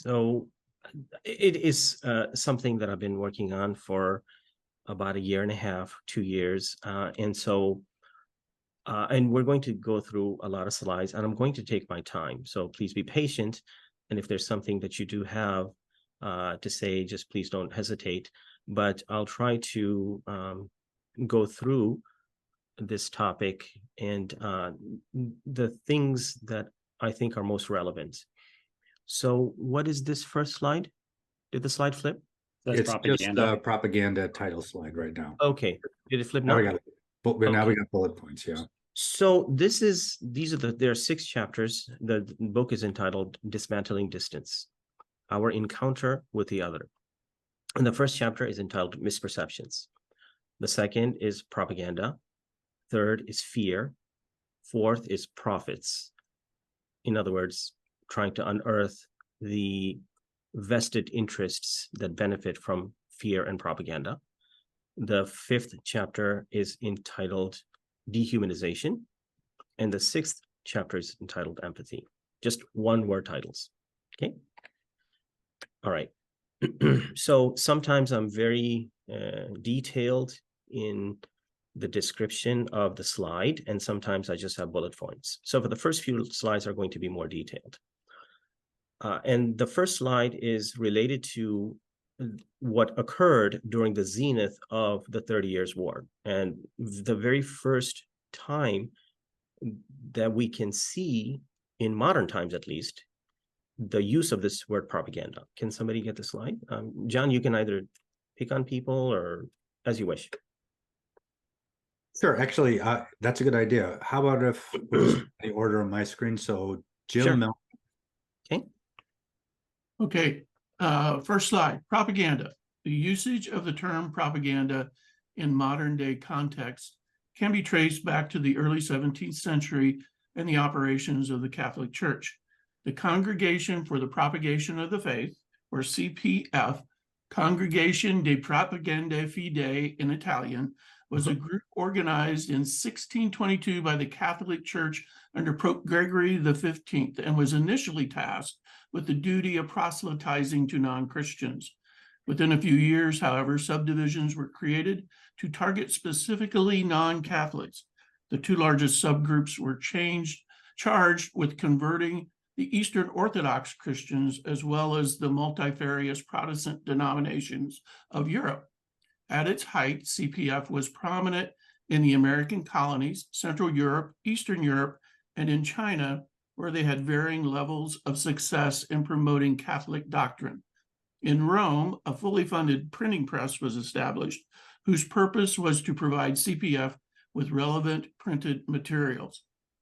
So it is something that I've been working on for about a year and a half, 2 years. And we're going to go through a lot of slides, and I'm going to take my time. So please be patient. And if there's something that you do have to say, just please don't hesitate. But I'll try to go through this topic and the things that I think are most relevant. So what is this first slide? Did the slide flip? That's it's propaganda. Just the propaganda title slide right now. Okay. Did it flip now? Now we got bullet points, yeah. So there are 6 chapters. The book is entitled Dismantling Distance, Our Encounter with the Other. And the first chapter is entitled Misperceptions. The second is Propaganda. Third is Fear. Fourth is Prophets. In other words, trying to unearth the vested interests that benefit from fear and propaganda. The 5th chapter is entitled Dehumanization, and the 6th chapter is entitled Empathy. Just one-word titles. Okay. All right. So sometimes I'm very detailed in the description of the slide, and sometimes I just have bullet points. So for the first few slides are going to be more detailed. And the first slide is related to what occurred during the zenith of the 30 Years' War. And the very first time that we can see, in modern times at least, the use of this word propaganda. Can somebody get the slide? John, you can either pick on people or as you wish. Sure. Actually, that's a good idea. How about if the order on my screen? So Jim, sure. Mel. Okay. First slide, propaganda. The usage of the term propaganda in modern day context can be traced back to the early 17th century and the operations of the Catholic Church. The Congregation for the Propagation of the Faith, or CPF, Congregation de Propaganda Fide in Italian, was a group organized in 1622 by the Catholic Church under Pope Gregory XV and was initially tasked with the duty of proselytizing to non-Christians. Within a few years, however, subdivisions were created to target specifically non-Catholics. The 2 largest subgroups were charged with converting the Eastern Orthodox Christians as well as the multifarious Protestant denominations of Europe. At its height, CPF was prominent in the American colonies, Central Europe, Eastern Europe, and in China, where they had varying levels of success in promoting Catholic doctrine. In Rome, a fully funded printing press was established, whose purpose was to provide CPF with relevant printed materials.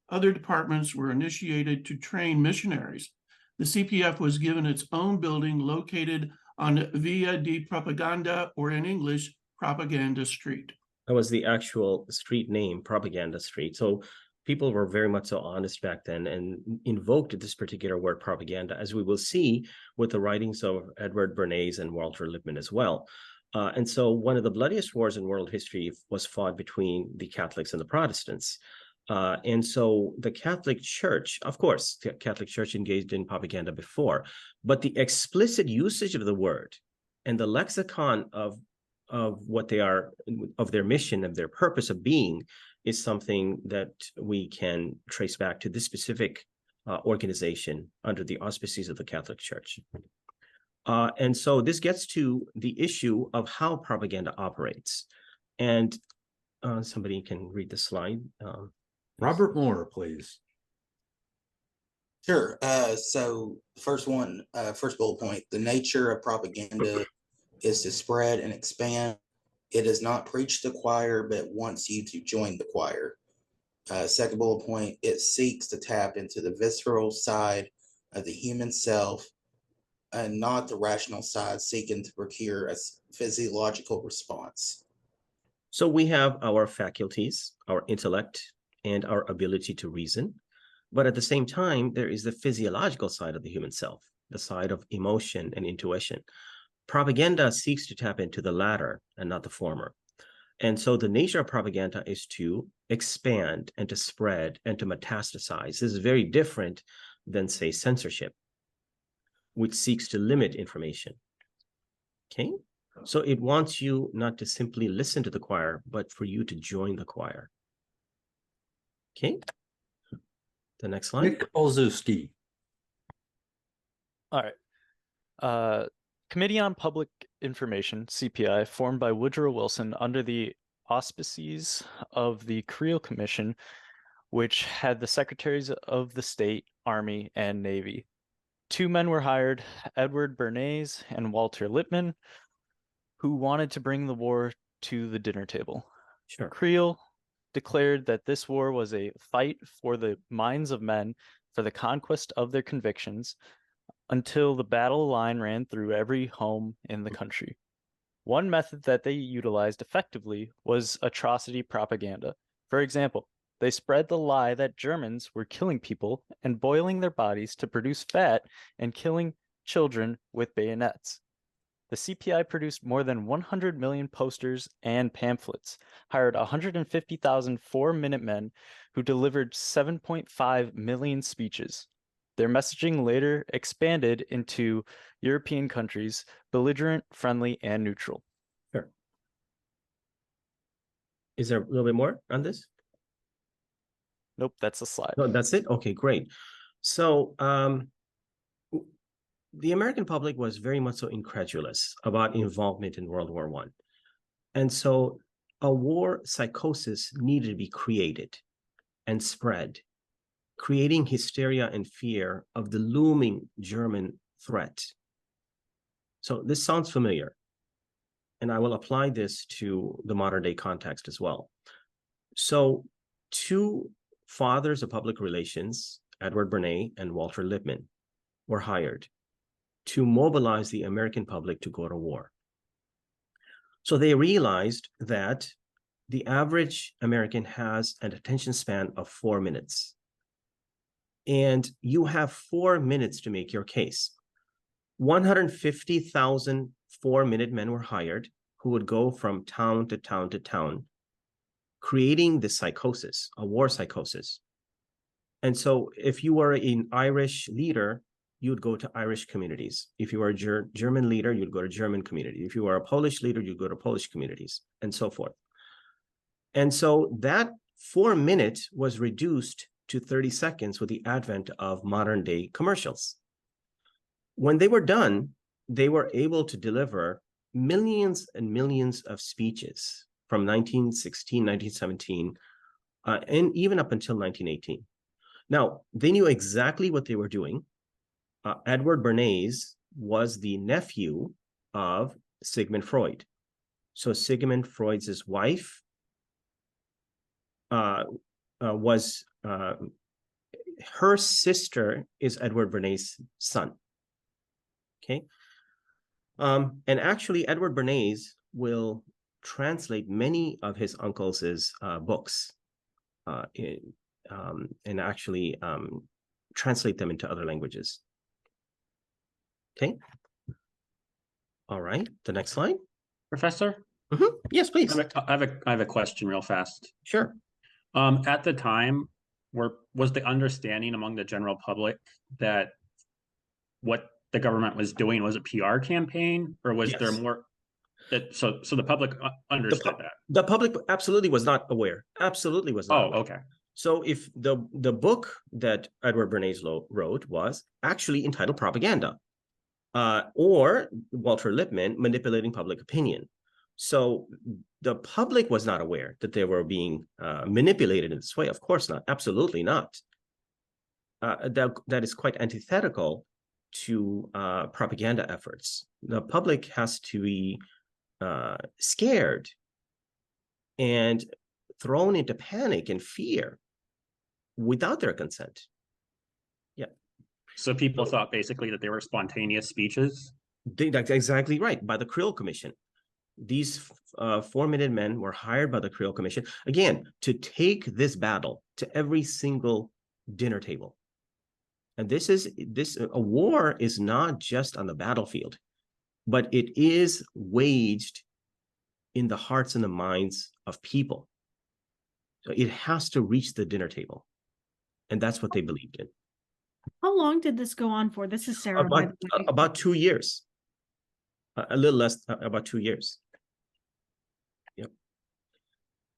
Other departments were initiated to train missionaries. The CPF was given its own building located on Via di Propaganda, or in English, Propaganda Street. That was the actual street name, Propaganda Street. So people were very much so honest back then and invoked this particular word propaganda, as we will see with the writings of Edward Bernays and Walter Lippmann as well. And so one of the bloodiest wars in world history was fought between the Catholics and the Protestants. And so the Catholic Church, of course, the Catholic Church engaged in propaganda before, but the explicit usage of the word and the lexicon of what they are, of their mission and their purpose of being, is something that we can trace back to this specific organization under the auspices of the Catholic Church. And so this gets to the issue of how propaganda operates. And somebody can read the slide. Robert Moore, please. Sure. So first bullet point, the nature of propaganda is to spread and expand. It does not preach the choir, but wants you to join the choir. Second bullet point, it seeks to tap into the visceral side of the human self and not the rational side seeking to procure a physiological response. So we have our faculties, our intellect, and our ability to reason. But at the same time, there is the physiological side of the human self, the side of emotion and intuition. Propaganda seeks to tap into the latter and not the former. And so the nature of propaganda is to expand and to spread and to metastasize. This is very different than, say, censorship. which seeks to limit information. Okay, so it wants you not to simply listen to the choir, but for you to join the choir. Okay, the next slide. Nick Olszewski. All right. Committee on Public Information, CPI, formed by Woodrow Wilson under the auspices of the Creel Commission, which had the secretaries of the state, army, and navy. 2 men were hired, Edward Bernays and Walter Lippmann, who wanted to bring the war to the dinner table. Sure. Creel declared that this war was a fight for the minds of men for the conquest of their convictions until the battle line ran through every home in the country. One method that they utilized effectively was atrocity propaganda. For example, they spread the lie that Germans were killing people and boiling their bodies to produce fat and killing children with bayonets. The CPI produced more than 100 million posters and pamphlets, hired 150,000 4-minute men who delivered 7.5 million speeches. Their messaging later expanded into European countries, belligerent, friendly, and neutral. Sure. Is there a little bit more on this? Nope, that's the slide. No, that's it? Okay, great. So the American public was very much so incredulous about involvement in World War I. And so a war psychosis needed to be created and spread, creating hysteria and fear of the looming German threat. So this sounds familiar, and I will apply this to the modern day context as well. So 2 fathers of public relations, Edward Bernays and Walter Lippmann, were hired to mobilize the American public to go to war. So they realized that the average American has an attention span of 4 minutes. And you have 4 minutes to make your case. 150,000 4-minute men were hired who would go from town to town to town, creating this psychosis, a war psychosis. And so if you were an Irish leader, you would go to Irish communities. If you were a German leader, you'd go to German community. If you were a Polish leader, you'd go to Polish communities, and so forth. And so that 4 minutes was reduced to 30 seconds with the advent of modern day commercials. When they were done, they were able to deliver millions and millions of speeches from 1916, 1917, and even up until 1918. Now, they knew exactly what they were doing. Edward Bernays was the nephew of Sigmund Freud. So Sigmund Freud's wife was her sister is Edward Bernays' son. Okay. And actually, Edward Bernays will translate many of his uncle's books and actually translate them into other languages. Okay. All right. The next slide. Professor? Yes, please. I have a question real fast. Sure. At the time, was the understanding among the general public that what the government was doing was a PR campaign, or was there more? So the public understood that. The public absolutely was not aware. Absolutely was not aware. Okay. So if the book that Edward Bernays wrote was actually entitled Propaganda, or Walter Lippmann, Manipulating Public Opinion. So the public was not aware that they were being manipulated in this way. Of course not. Absolutely not. That is quite antithetical to propaganda efforts. The public has to be scared and thrown into panic and fear without their consent. Yeah. So people thought basically that they were spontaneous speeches? That's exactly right, by the Creel Commission. These 4-minute men were hired by the Creel Commission, again, to take this battle to every single dinner table. And a war is not just on the battlefield, but it is waged in the hearts and the minds of people. So it has to reach the dinner table. And that's what they believed in. How long did this go on for? This is Sarah, by the way. About 2 years. A little less, about 2 years. Yep.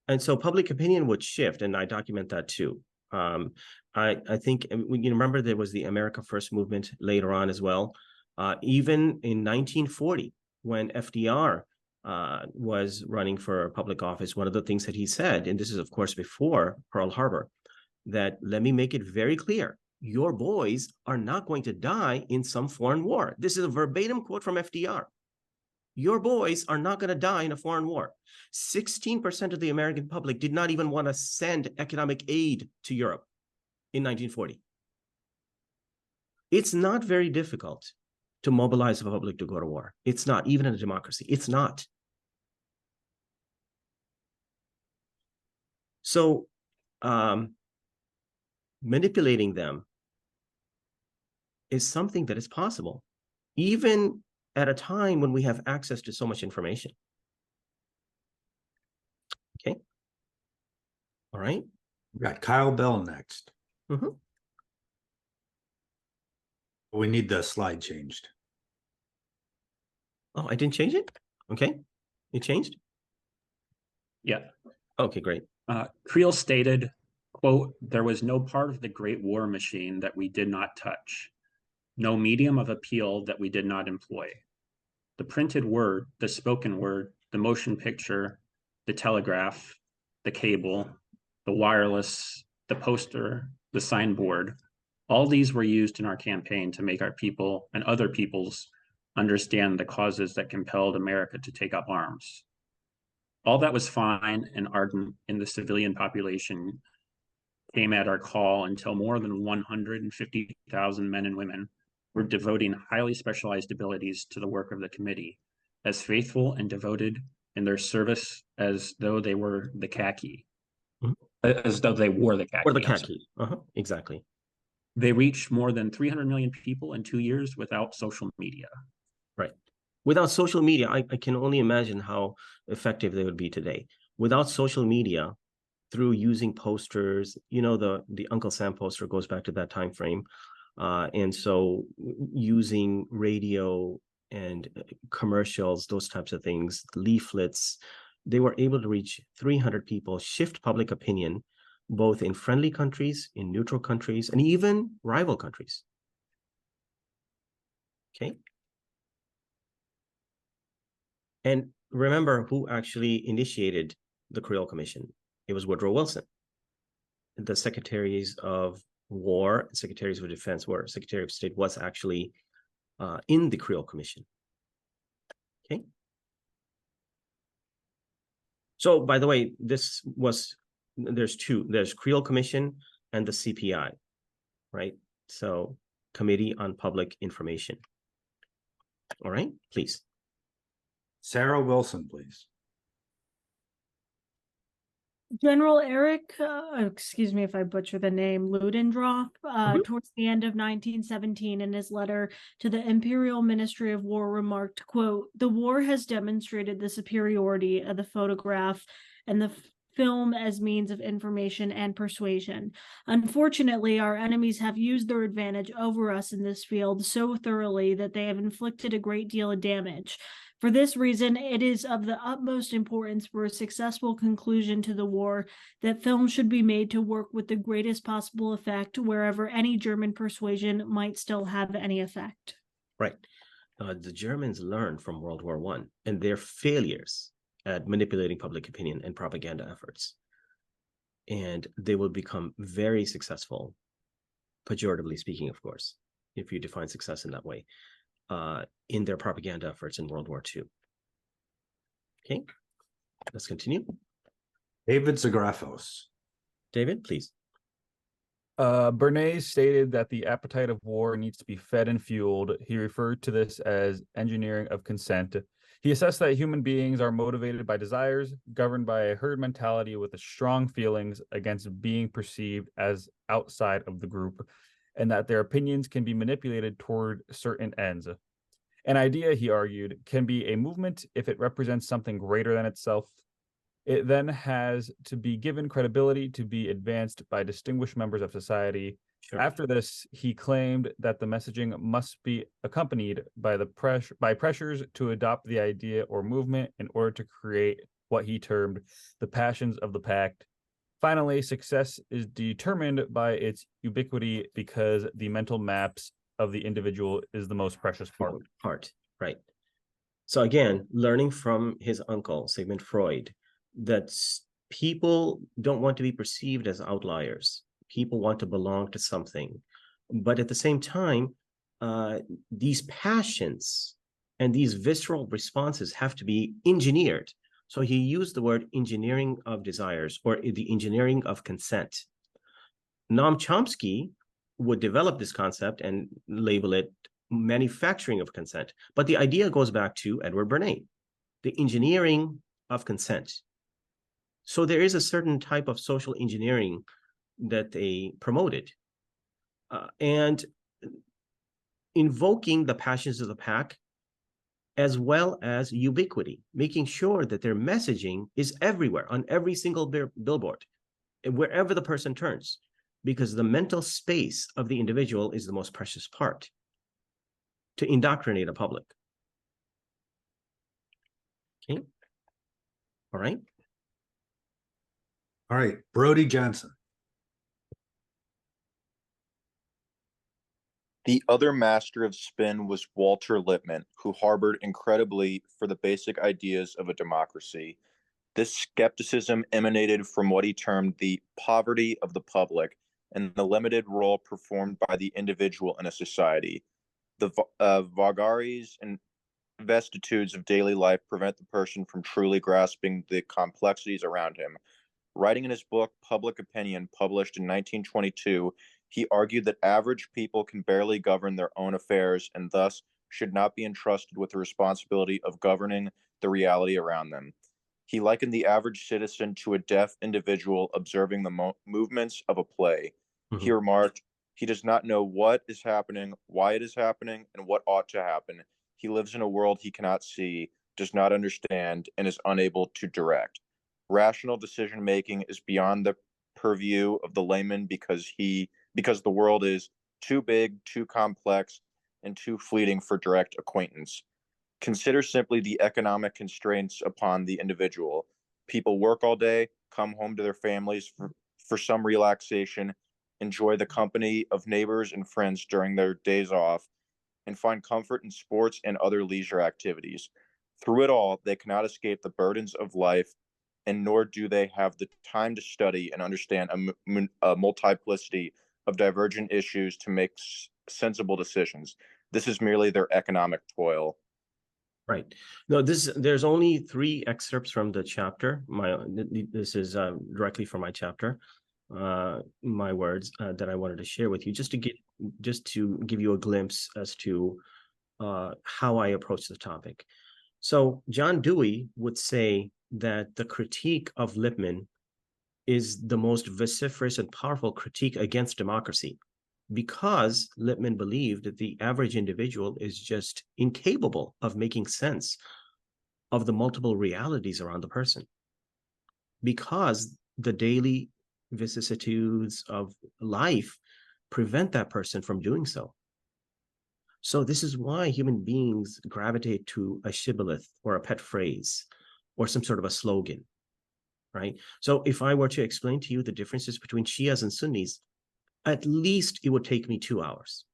And so public opinion would shift, and I document that too. I think you remember there was the America First movement later on as well. Even in 1940, when FDR was running for public office, one of the things that he said, and this is of course before Pearl Harbor, that let me make it very clear, your boys are not going to die in some foreign war. This is a verbatim quote from FDR. Your boys are not going to die in a foreign war. 16% of the American public did not even want to send economic aid to Europe in 1940. It's not very difficult to mobilize the public to go to war. It's not, even in a democracy. It's not. So manipulating them is something that is possible, even at a time when we have access to so much information. Okay. All right. We got Kyle Bell next. Mhm. We need the slide changed. Oh, I didn't change it? Okay. It changed? Yeah. Okay, great. Creel stated, quote, "There was no part of the Great War machine that we did not touch, no medium of appeal that we did not employ. The printed word, the spoken word, the motion picture, the telegraph, the cable, the wireless, the poster, the signboard, all these were used in our campaign to make our people and other peoples understand the causes that compelled America to take up arms. All that was fine and ardent in the civilian population came at our call until more than 150,000 men and women were devoting highly specialized abilities to the work of the committee, as faithful and devoted in their service as though they were the khaki, as though they wore the khaki. Or the khaki. Exactly. They reached more than 300 million people in 2 years without social media. Right. Without social media, I can only imagine how effective they would be today. Without social media, through using posters, you know, the Uncle Sam poster goes back to that time frame. And so using radio and commercials, those types of things, leaflets, they were able to reach 300 people, shift public opinion, both in friendly countries, in neutral countries, and even rival countries. Okay. And remember who actually initiated the Creel Commission. It was Woodrow Wilson. The Secretaries of War, Secretaries of Defense were, Secretary of State was actually in the Creel Commission. Okay. So, by the way, this was, there's Creel Commission and the CPI, right? So, Committee on Public Information. All right, please. Sarah Wilson, please. General Eric, excuse me if I butcher the name, Ludendorff, towards the end of 1917 in his letter to the Imperial Ministry of War remarked, quote, "The war has demonstrated the superiority of the photograph and the film as means of information and persuasion. Unfortunately, our enemies have used their advantage over us in this field so thoroughly that they have inflicted a great deal of damage. For this reason, it is of the utmost importance for a successful conclusion to the war that film should be made to work with the greatest possible effect wherever any German persuasion might still have any effect." Right. The Germans learned from World War I and their failures at manipulating public opinion and propaganda efforts. And they will become very successful, pejoratively speaking, of course, if you define success in that way, in their propaganda efforts in World War II. Okay, let's continue. David Zagrafos. David, please. Bernays stated that the appetite of war needs to be fed and fueled. He referred to this as engineering of consent. He assessed that human beings are motivated by desires, governed by a herd mentality with strong feelings against being perceived as outside of the group, and that their opinions can be manipulated toward certain ends. An idea, he argued, can be a movement if it represents something greater than itself. It then has to be given credibility to be advanced by distinguished members of society, Sure. After this, he claimed that the messaging must be accompanied by pressures to adopt the idea or movement in order to create what he termed the passions of the pact. Finally, success is determined by its ubiquity because the mental maps of the individual is the most precious part. Right. So again, learning from his uncle, Sigmund Freud, that people don't want to be perceived as outliers. People want to belong to something. But at the same time, these passions and these visceral responses have to be engineered. So he used the word engineering of desires, or the engineering of consent. Noam Chomsky would develop this concept and label it manufacturing of consent. But the idea goes back to Edward Bernays, the engineering of consent. So there is a certain type of social engineering that they promoted. And invoking the passions of the pack, as well as ubiquity, making sure that their messaging is everywhere, on every single billboard, and wherever the person turns, because the mental space of the individual is the most precious part to indoctrinate a public. Okay. All right. All right, Brody Johnson. The other master of spin was Walter Lippmann, who harbored incredibly for the basic ideas of a democracy. This skepticism emanated from what he termed the poverty of the public and the limited role performed by the individual in a society. The vagaries and vicissitudes of daily life prevent the person from truly grasping the complexities around him. Writing in his book, Public Opinion, published in 1922, he argued that average people can barely govern their own affairs and thus should not be entrusted with the responsibility of governing the reality around them. He likened the average citizen to a deaf individual observing the movements of a play. Mm-hmm. He remarked, "He does not know what is happening, why it is happening, and what ought to happen. He lives in a world he cannot see, does not understand, and is unable to direct. Rational decision-making is beyond the purview of the layman because the world is too big, too complex, and too fleeting for direct acquaintance. Consider simply the economic constraints upon the individual. People work all day, come home to their families for some relaxation, enjoy the company of neighbors and friends during their days off, and find comfort in sports and other leisure activities. Through it all, they cannot escape the burdens of life, and nor do they have the time to study and understand a multiplicity of divergent issues to make sensible decisions. This is merely their economic toil." Right. No, there's only 3 excerpts from the chapter. This is directly from my chapter, my words that I wanted to share with you, just to give you a glimpse as to how I approach the topic. So John Dewey would say that the critique of Lippmann is the most vociferous and powerful critique against democracy, because Lippmann believed that the average individual is just incapable of making sense of the multiple realities around the person, because the daily vicissitudes of life prevent that person from doing so. So this is why human beings gravitate to a shibboleth or a pet phrase or some sort of a slogan, right? So if I were to explain to you the differences between Shias and Sunnis, at least it would take me 2 hours,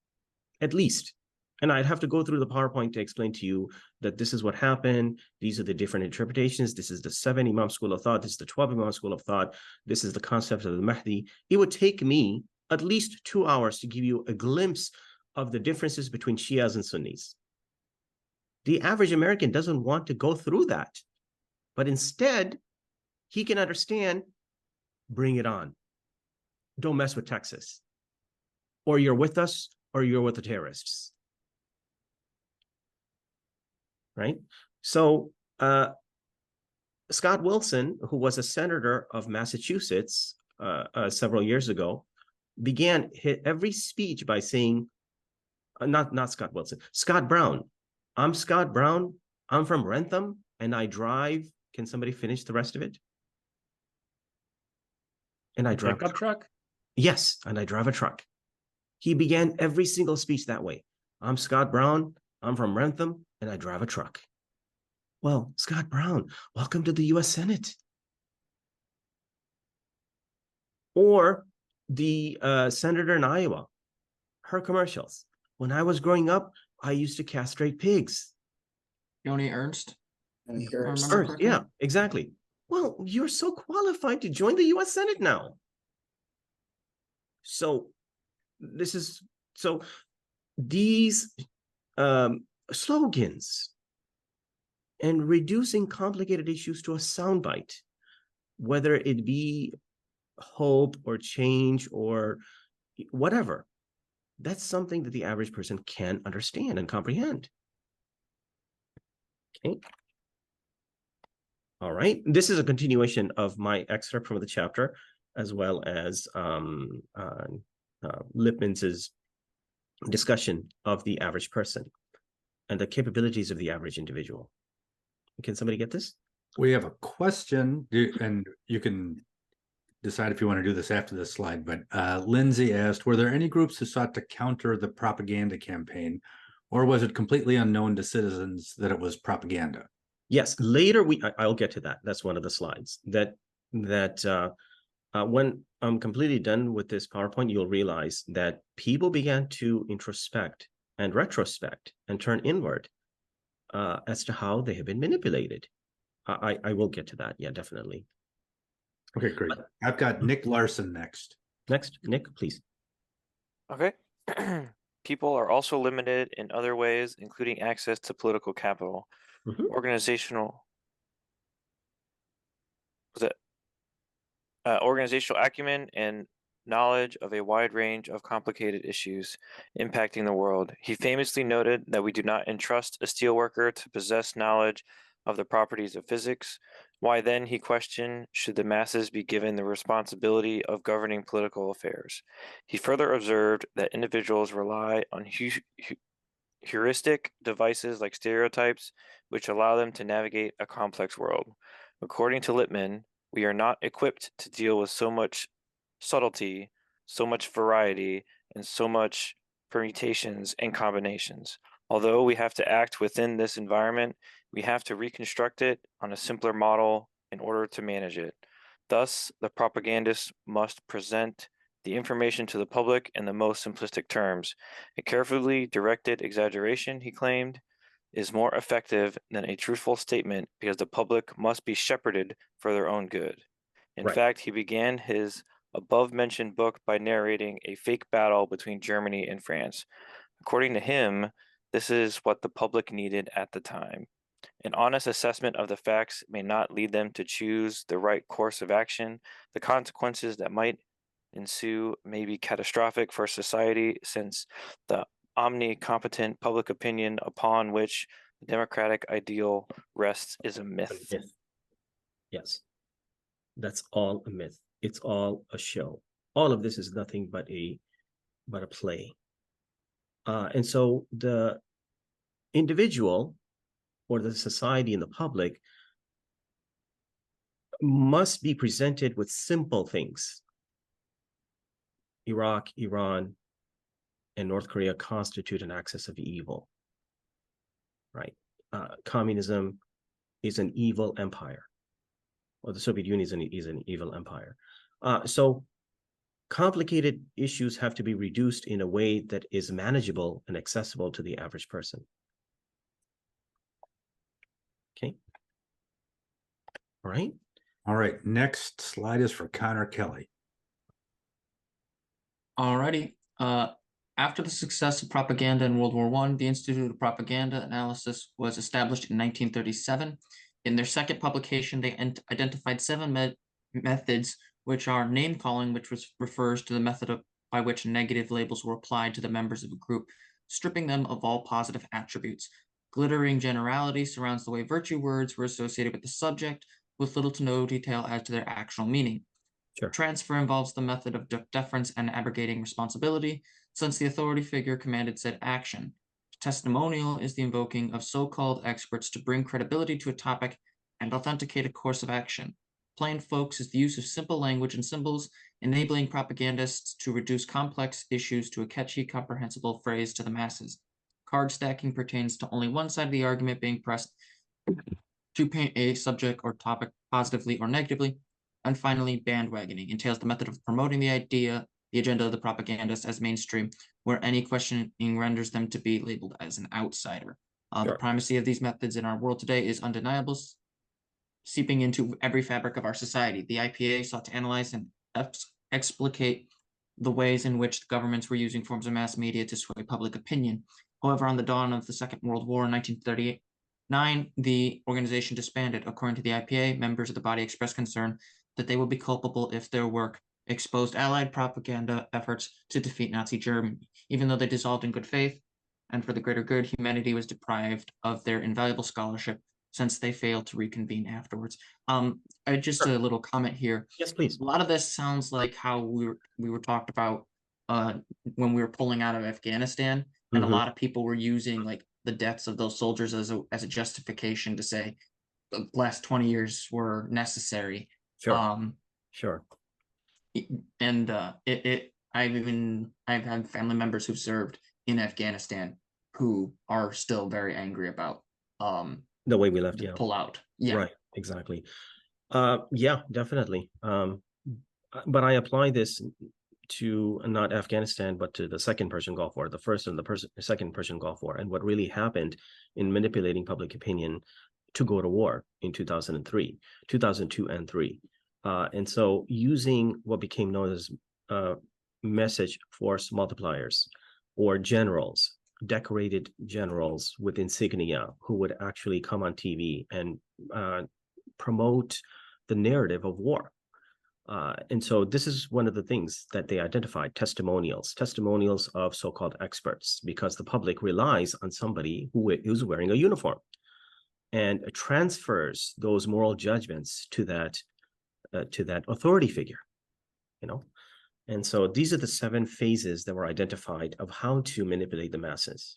at least. And I'd have to go through the PowerPoint to explain to you that this is what happened. These are the different interpretations. This is the 7 Imam school of thought. This is the 12 Imam school of thought. This is the concept of the Mahdi. It would take me at least 2 hours to give you a glimpse of the differences between Shias and Sunnis. The average American doesn't want to go through that, but instead he can understand, bring it on. Don't mess with Texas. Or you're with us, or you're with the terrorists. Right? So Scott Wilson, who was a senator of Massachusetts several years ago, began every speech by saying, not Scott Wilson, Scott Brown. I'm Scott Brown. I'm from Rentham, and I drive. Can somebody finish the rest of it? And I drive pickup truck? Yes, and I drive a truck. He began every single speech that way. I'm Scott Brown. I'm from Rentham, and I drive a truck. Well, Scott Brown, welcome to the U.S. Senate. Or the senator in Iowa, her commercials. When I was growing up, I used to castrate pigs. Yoni Ernst. Ernst, yeah, exactly. Well, you're so qualified to join the U.S. Senate now. So these slogans and reducing complicated issues to a soundbite, whether it be hope or change or whatever, that's something that the average person can understand and comprehend. Okay. All right. This is a continuation of my excerpt from the chapter, as well as Lippmann's discussion of the average person and the capabilities of the average individual. Can somebody get this? We have a question, and you can decide if you want to do this after this slide, but Lindsay asked, were there any groups who sought to counter the propaganda campaign, or was it completely unknown to citizens that it was propaganda? Yes, later I'll get to that. That's one of the slides that when I'm completely done with this PowerPoint, you'll realize that people began to introspect and retrospect and turn inward as to how they have been manipulated. I will get to that. Yeah, definitely. Okay, great. I've got Nick Larson next. Next, Nick, please. Okay. People are also limited in other ways, including access to political capital, organizational acumen, and knowledge of a wide range of complicated issues impacting the world. He famously noted that we do not entrust a steelworker to possess knowledge of the properties of physics. Why then, he questioned, should the masses be given the responsibility of governing political affairs? He further observed that individuals rely on heuristic devices like stereotypes, which allow them to navigate a complex world. According to Lippmann, we are not equipped to deal with so much subtlety, so much variety, and so much permutations and combinations. Although we have to act within this environment, we have to reconstruct it on a simpler model in order to manage it. Thus, the propagandist must present the information to the public in the most simplistic terms. A carefully directed exaggeration, he claimed, is more effective than a truthful statement because the public must be shepherded for their own good. In fact, he began his above-mentioned book by narrating a fake battle between Germany and France. According to him, this is what the public needed at the time. An honest assessment of the facts may not lead them to choose the right course of action. The consequences that might ensue may be catastrophic for society, since the omnicompetent public opinion upon which the democratic ideal rests is a myth. Yes, that's all a myth. It's all a show. All of this is nothing but a play. And so the individual or the society and the public must be presented with simple things. Iraq, Iran, and North Korea constitute an axis of evil, right? Communism is an evil empire, or the Soviet Union is an evil empire. So complicated issues have to be reduced in a way that is manageable and accessible to the average person. Okay. All right. All right. Next slide is for Connor Kelly. Alrighty. After the success of propaganda in World War I, the Institute of Propaganda Analysis was established in 1937. In their second publication, they identified 7 methods, which are name calling, which refers to the method by which negative labels were applied to the members of a group, stripping them of all positive attributes. Glittering generality surrounds the way virtue words were associated with the subject, with little to no detail as to their actual meaning. Sure. Transfer involves the method of deference and abrogating responsibility, since the authority figure commanded said action. Testimonial is the invoking of so-called experts to bring credibility to a topic and authenticate a course of action. Plain folks is the use of simple language and symbols enabling propagandists to reduce complex issues to a catchy, comprehensible phrase to the masses. Card stacking pertains to only one side of the argument being pressed to paint a subject or topic positively or negatively. And finally, bandwagoning entails the method of promoting the agenda of the propagandist as mainstream, where any questioning renders them to be labeled as an outsider. The primacy of these methods in our world today is undeniable, seeping into every fabric of our society. The IPA sought to analyze and explicate the ways in which the governments were using forms of mass media to sway public opinion. However, on the dawn of the Second World War in 1939, the organization disbanded. According to the IPA, members of the body expressed concern that they would be culpable if their work exposed Allied propaganda efforts to defeat Nazi Germany. Even though they dissolved in good faith and for the greater good, humanity was deprived of their invaluable scholarship since they failed to reconvene afterwards. Just a little comment here. Yes, please. A lot of this sounds like how we were talked about when we were pulling out of Afghanistan, and a lot of people were using like the deaths of those soldiers as a justification to say the last 20 years were necessary. Sure. Sure. And I've had family members who've served in Afghanistan who are still very angry about the way we left, the pull out. Yeah. Right, exactly. Yeah, definitely. But I apply this to not Afghanistan, but to the Second Persian Gulf War, the first and the Second Persian Gulf War, and what really happened in manipulating public opinion to go to war in 2003, 2002 and 3. And so using what became known as message force multipliers, or generals, decorated generals with insignia who would actually come on TV and promote the narrative of war. And so this is one of the things that they identified: testimonials of so-called experts, because the public relies on somebody who is wearing a uniform and transfers those moral judgments to that authority figure, you know. And so these are the 7 phases that were identified of how to manipulate the masses.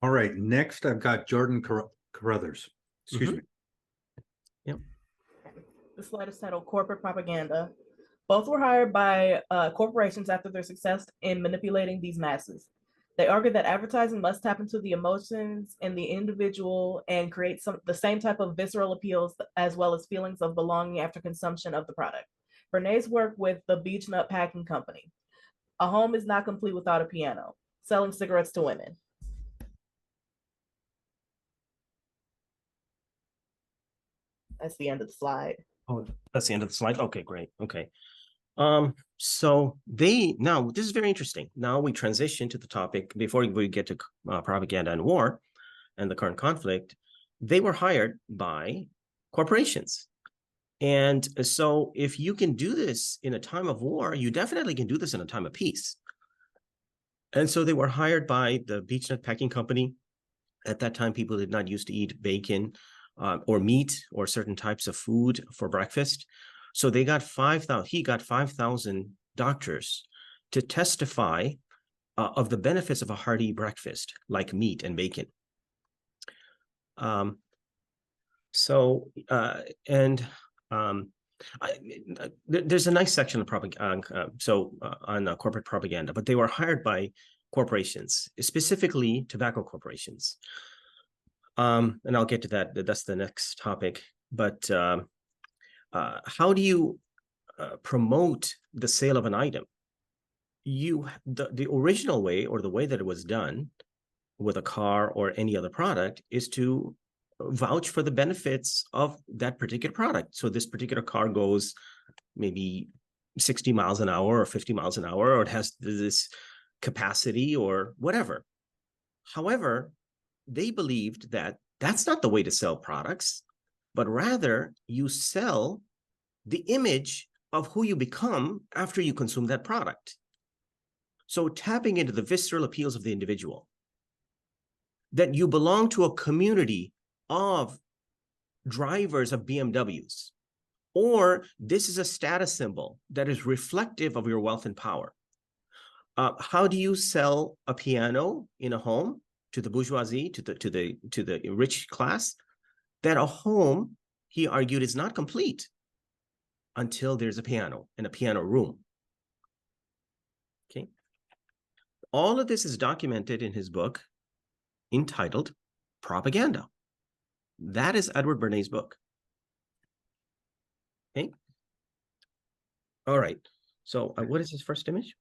All right, next I've got Jordan Carruthers. Excuse me. Yep. The slide is titled Corporate Propaganda. Both were hired by corporations after their success in manipulating these masses. They argue that advertising must tap into the emotions in the individual and create the same type of visceral appeals as well as feelings of belonging after consumption of the product. Bernays worked with the Beech Nut Packing Company. A home is not complete without a piano. Selling cigarettes to women. That's the end of the slide. Oh, that's the end of the slide. Okay, great. Okay. So now this is very interesting. Now we transition to the topic before we get to propaganda and war and the current conflict. They were hired by corporations. And so if you can do this in a time of war, you definitely can do this in a time of peace. And so they were hired by the Beech Nut Packing Company. At that time, people did not used to eat bacon or meat or certain types of food for breakfast. So they got 5,000 doctors to testify of the benefits of a hearty breakfast like meat and bacon. There's a nice section of propaganda, on corporate propaganda, but they were hired by corporations, specifically tobacco corporations. And I'll get to that. That's the next topic. But how do you promote the sale of an item? The original way, or the way that it was done with a car or any other product, is to vouch for the benefits of that particular product. So this particular car goes maybe 60 miles an hour or 50 miles an hour, or it has this capacity or whatever. However, they believed that that's not the way to sell products, but rather you sell the image of who you become after you consume that product. So tapping into the visceral appeals of the individual, that you belong to a community of drivers of BMWs, or this is a status symbol that is reflective of your wealth and power. How do you sell a piano in a home to the bourgeoisie, to the rich class? That a home he argued, is not complete until there's a piano and a piano room. Okay. All of this is documented in his book entitled Propaganda. That is Edward Bernay's book. Okay. All right. So what is his first image?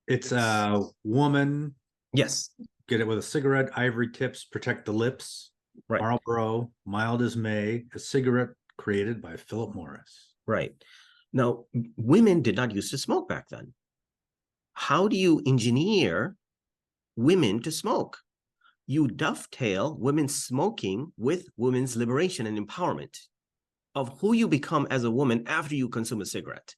It's a woman. Yes. Get it with a cigarette, ivory tips, protect the lips. Right. Marlboro, mild as May, a cigarette created by Philip Morris. Right. Now, women did not used to smoke back then. How do you engineer women to smoke? You dovetail women's smoking with women's liberation and empowerment of who you become as a woman after you consume a cigarette.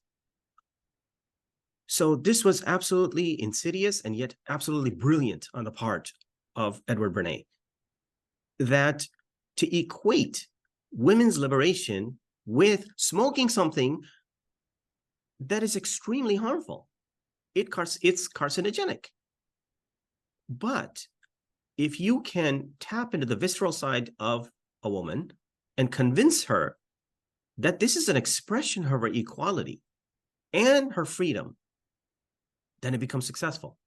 So this was absolutely insidious and yet absolutely brilliant on the part of Edward Bernay, that to equate women's liberation with smoking something that is extremely harmful. It's carcinogenic. But if you can tap into the visceral side of a woman and convince her that this is an expression of her equality and her freedom, then it becomes successful.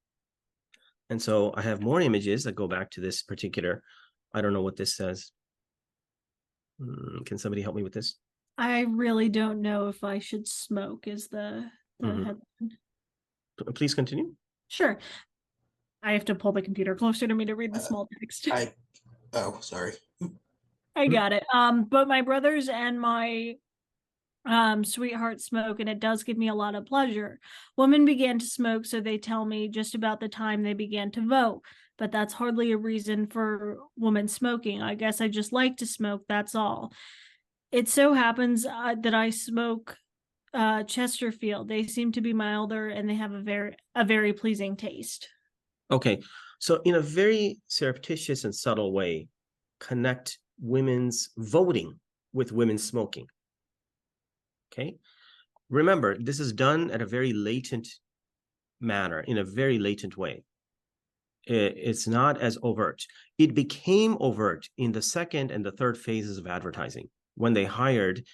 And so I have more images that go back to this particular, I don't know what this says. Can somebody help me with this? I really don't know if I should smoke is the headline. Please continue. Sure. I have to pull the computer closer to me to read the small text. Oh, sorry. I got it. But my brothers and my sweetheart smoke, and it does give me a lot of pleasure. Women began to smoke, so they tell me, just about the time they began to vote. But that's hardly a reason for women smoking. I guess I just like to smoke, that's all. It so happens that I smoke Chesterfield. They seem to be milder and they have a very pleasing taste. Okay, so in a very surreptitious and subtle way, connect women's voting with women's smoking. Okay, remember, this is done at a very latent manner, in a very latent way. It's not as overt. It became overt in the second and the third phases of advertising, when they hired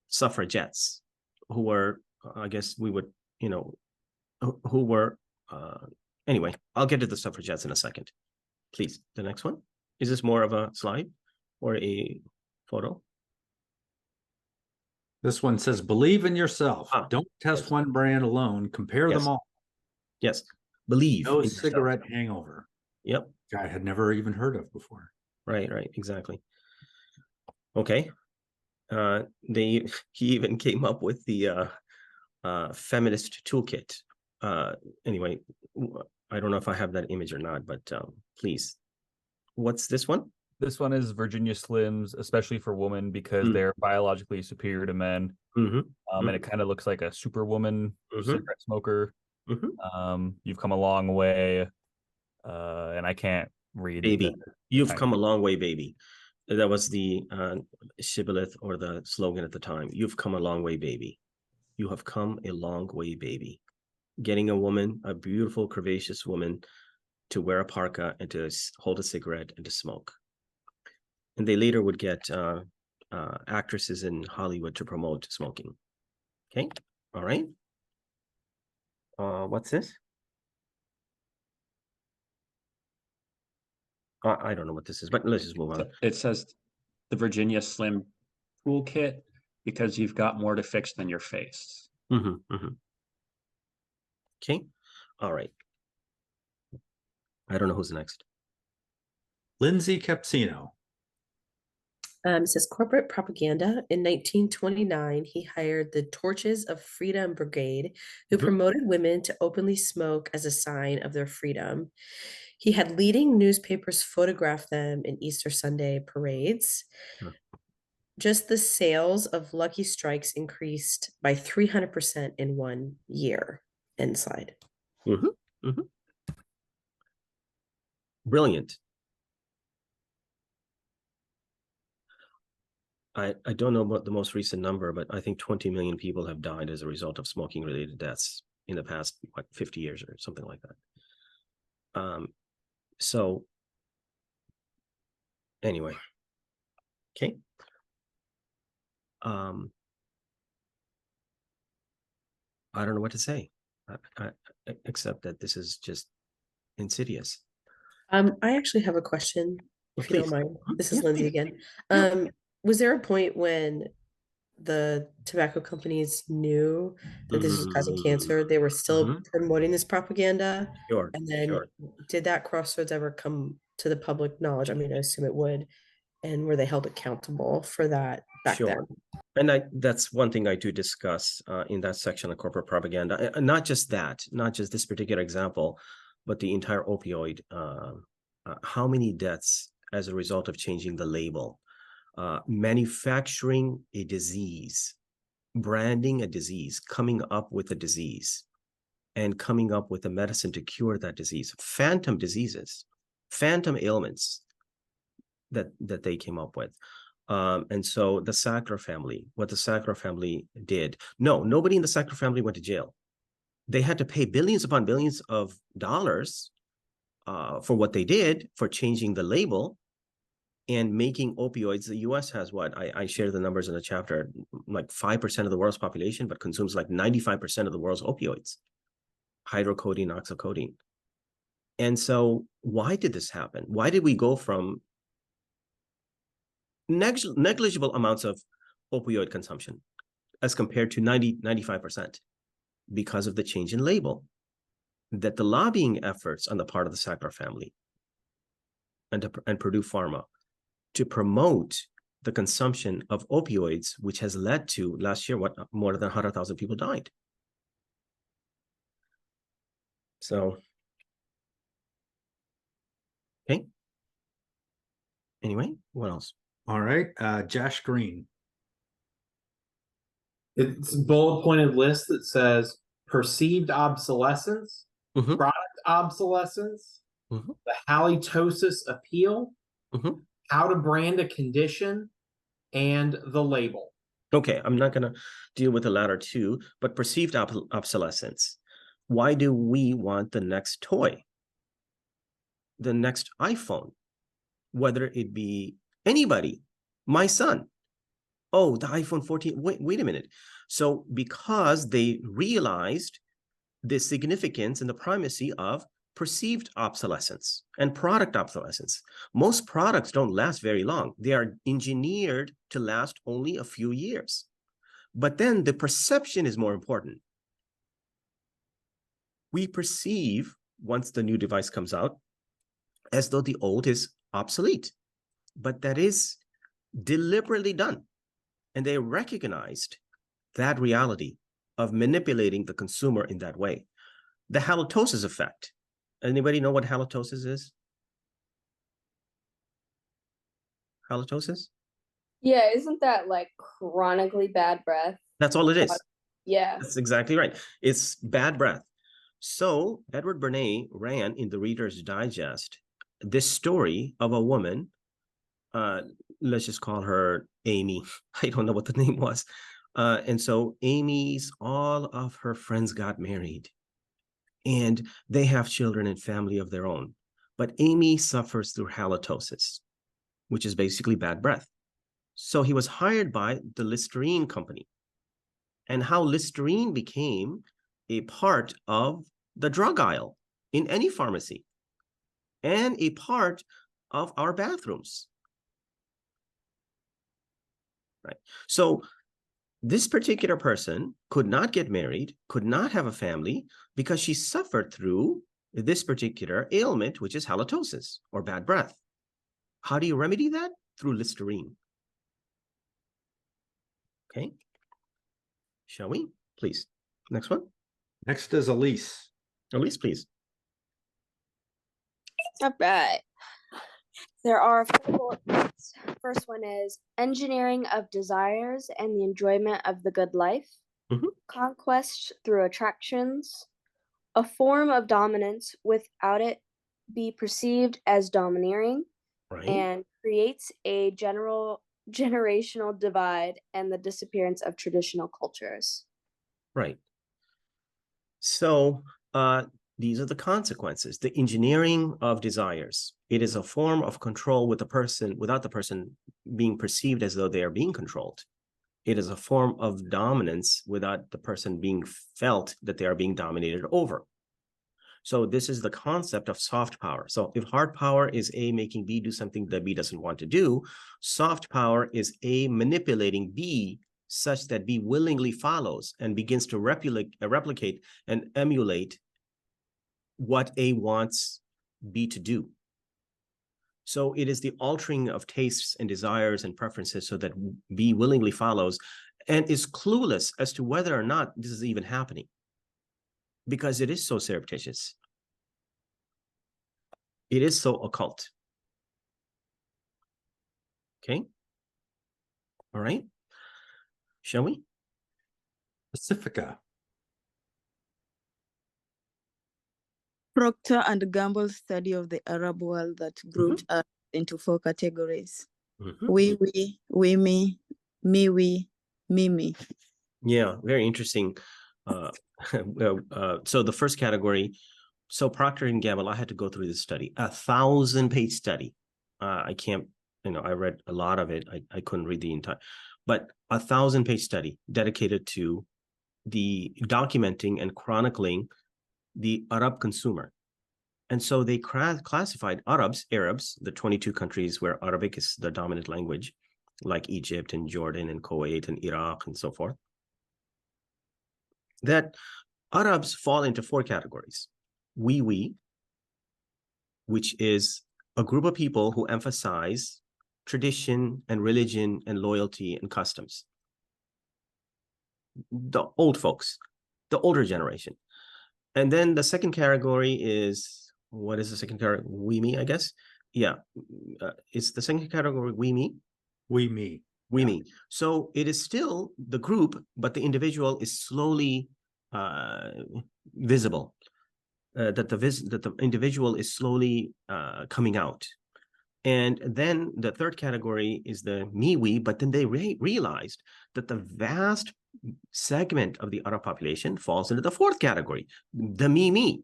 suffragettes who were, I guess we would, who were, anyway, I'll get to the suffragettes in a second. Please, the next one. Is this more of a slide or a photo? This one says, believe in yourself. Don't test yes. one brand alone. Compare Yes. them all. Yes. Believe. No in cigarette yourself. hangover. Yep. I had never even heard of before. Right, exactly. Okay. He even came up with the feminist toolkit. Anyway, I don't know if I have that image or not, but please. What's this one? This one is Virginia Slims, especially for women, because they're biologically superior to men. And it kind of looks like a superwoman cigarette smoker. You've come a long way. And I can't read. Baby, you've come a long way, baby. That was the shibboleth or the slogan at the time. You've come a long way, baby. You have come a long way, baby. Getting a woman, a beautiful, curvaceous woman, to wear a parka and to hold a cigarette and to smoke. And they later would get actresses in Hollywood to promote smoking. Okay, all right. What's this? I don't know what this is, but let's just move on. It says the Virginia Slim toolkit because you've got more to fix than your face. Okay, all right. I don't know who's next. Lindsay Capsino. It says corporate propaganda. In 1929, he hired the Torches of Freedom Brigade, who promoted women to openly smoke as a sign of their freedom. He had leading newspapers photograph them in Easter Sunday parades. Just the sales of Lucky Strikes increased by 300% in 1 year. End slide. Brilliant. I don't know about the most recent number, but I think 20 million people have died as a result of smoking-related deaths in the past, 50 years or something like that. So anyway, Okay. I don't know what to say, except that this is just insidious. I actually have a question, if you don't Please. mind. This is Yeah, Lindsay please. again. Yeah. Was there a point when the tobacco companies knew that this was causing cancer? They were still promoting this propaganda? Sure. And then Sure. did that crossroads ever come to the public knowledge? I mean, I assume it would. And were they held accountable for that back then? And that's one thing I do discuss in that section of corporate propaganda. And not just that, not just this particular example, but the entire opioid. How many deaths as a result of changing the label? Manufacturing a disease, branding a disease, coming up with a disease, and coming up with a medicine to cure that disease. Phantom diseases, phantom ailments that they came up with. And so the Sackler family, what the Sackler family did, nobody in the Sackler family went to jail. They had to pay billions upon billions of dollars for what they did, for changing the label and making opioids. The US has what? I share the numbers in the chapter, like 5% of the world's population, but consumes like 95% of the world's opioids, hydrocodone, oxycodone. And so why did this happen? Why did we go from negligible amounts of opioid consumption as compared to 95%? Because of the change in label, that the lobbying efforts on the part of the Sackler family and Purdue Pharma to promote the consumption of opioids, which has led to last year, more than 100,000 people died. So, okay. Anyway, what else? All right, Josh Green. It's a bullet pointed list that says perceived obsolescence, product obsolescence, the halitosis appeal, how to brand a condition, and the label. Okay, I'm not going to deal with the latter two, but perceived obsolescence. Why do we want the next toy, the next iPhone, whether it be anybody, my son? Oh, the iPhone 14, wait a minute. So because they realized the significance and the primacy of perceived obsolescence and product obsolescence. Most products don't last very long. They are engineered to last only a few years. But then the perception is more important. We perceive, once the new device comes out, as though the old is obsolete. But that is deliberately done. And they recognized that reality of manipulating the consumer in that way. The halitosis effect. Anybody know what halitosis is? Halitosis? Yeah, isn't that like chronically bad breath? That's all it is. Yeah. That's exactly right. It's bad breath. So Edward Bernays ran in the Reader's Digest this story of a woman, let's just call her Amy. I don't know what the name was. And so all of her friends got married and they have children and family of their own. But Amy suffers through halitosis, which is basically bad breath. So he was hired by the Listerine company, and how Listerine became a part of the drug aisle in any pharmacy and a part of our bathrooms. Right. So this particular person could not get married, could not have a family because she suffered through this particular ailment, which is halitosis or bad breath. How do you remedy that? Through Listerine. Okay. Shall we? Please. Next one. Next is Elise. Elise, please. All right. There are 4 bullet points. First one is engineering of desires and the enjoyment of the good life, conquest through attractions, a form of dominance without it be perceived as domineering, and creates a generational divide and the disappearance of traditional cultures. Right. So These are the consequences. The engineering of desires. It is a form of control with the person, without the person being perceived as though they are being controlled. It is a form of dominance without the person being felt that they are being dominated over. So this is the concept of soft power. So if hard power is A making B do something that B doesn't want to do, soft power is A manipulating B such that B willingly follows and begins to replicate and emulate what A wants B to do. So it is the altering of tastes and desires and preferences so that B willingly follows and is clueless as to whether or not this is even happening, because it is so surreptitious. It is so occult. Okay. All right. Shall we? Pacifica. Procter and Gamble's study of the Arab world that grouped us into 4 categories. We, me, we, me. Yeah, very interesting. So the first category, so Procter and Gamble, I had to go through this study, 1,000-page study. I can't, I read a lot of it. I couldn't read the entire, but 1,000-page study dedicated to the documenting and chronicling the Arab consumer. And so they classified Arabs, the 22 countries where Arabic is the dominant language, like Egypt and Jordan and Kuwait and Iraq and so forth, that Arabs fall into 4 categories. We, which is a group of people who emphasize tradition and religion and loyalty and customs. The old folks, the older generation. And then the second category is, what is the second category? We, me, I guess. Yeah. It's the second category, we, me. We, me. We, me. So it is still the group, but the individual is slowly visible. That the individual is slowly coming out. And then the third category is the me, we, but then they realized that the vast segment of the Arab population falls into the fourth category, the me.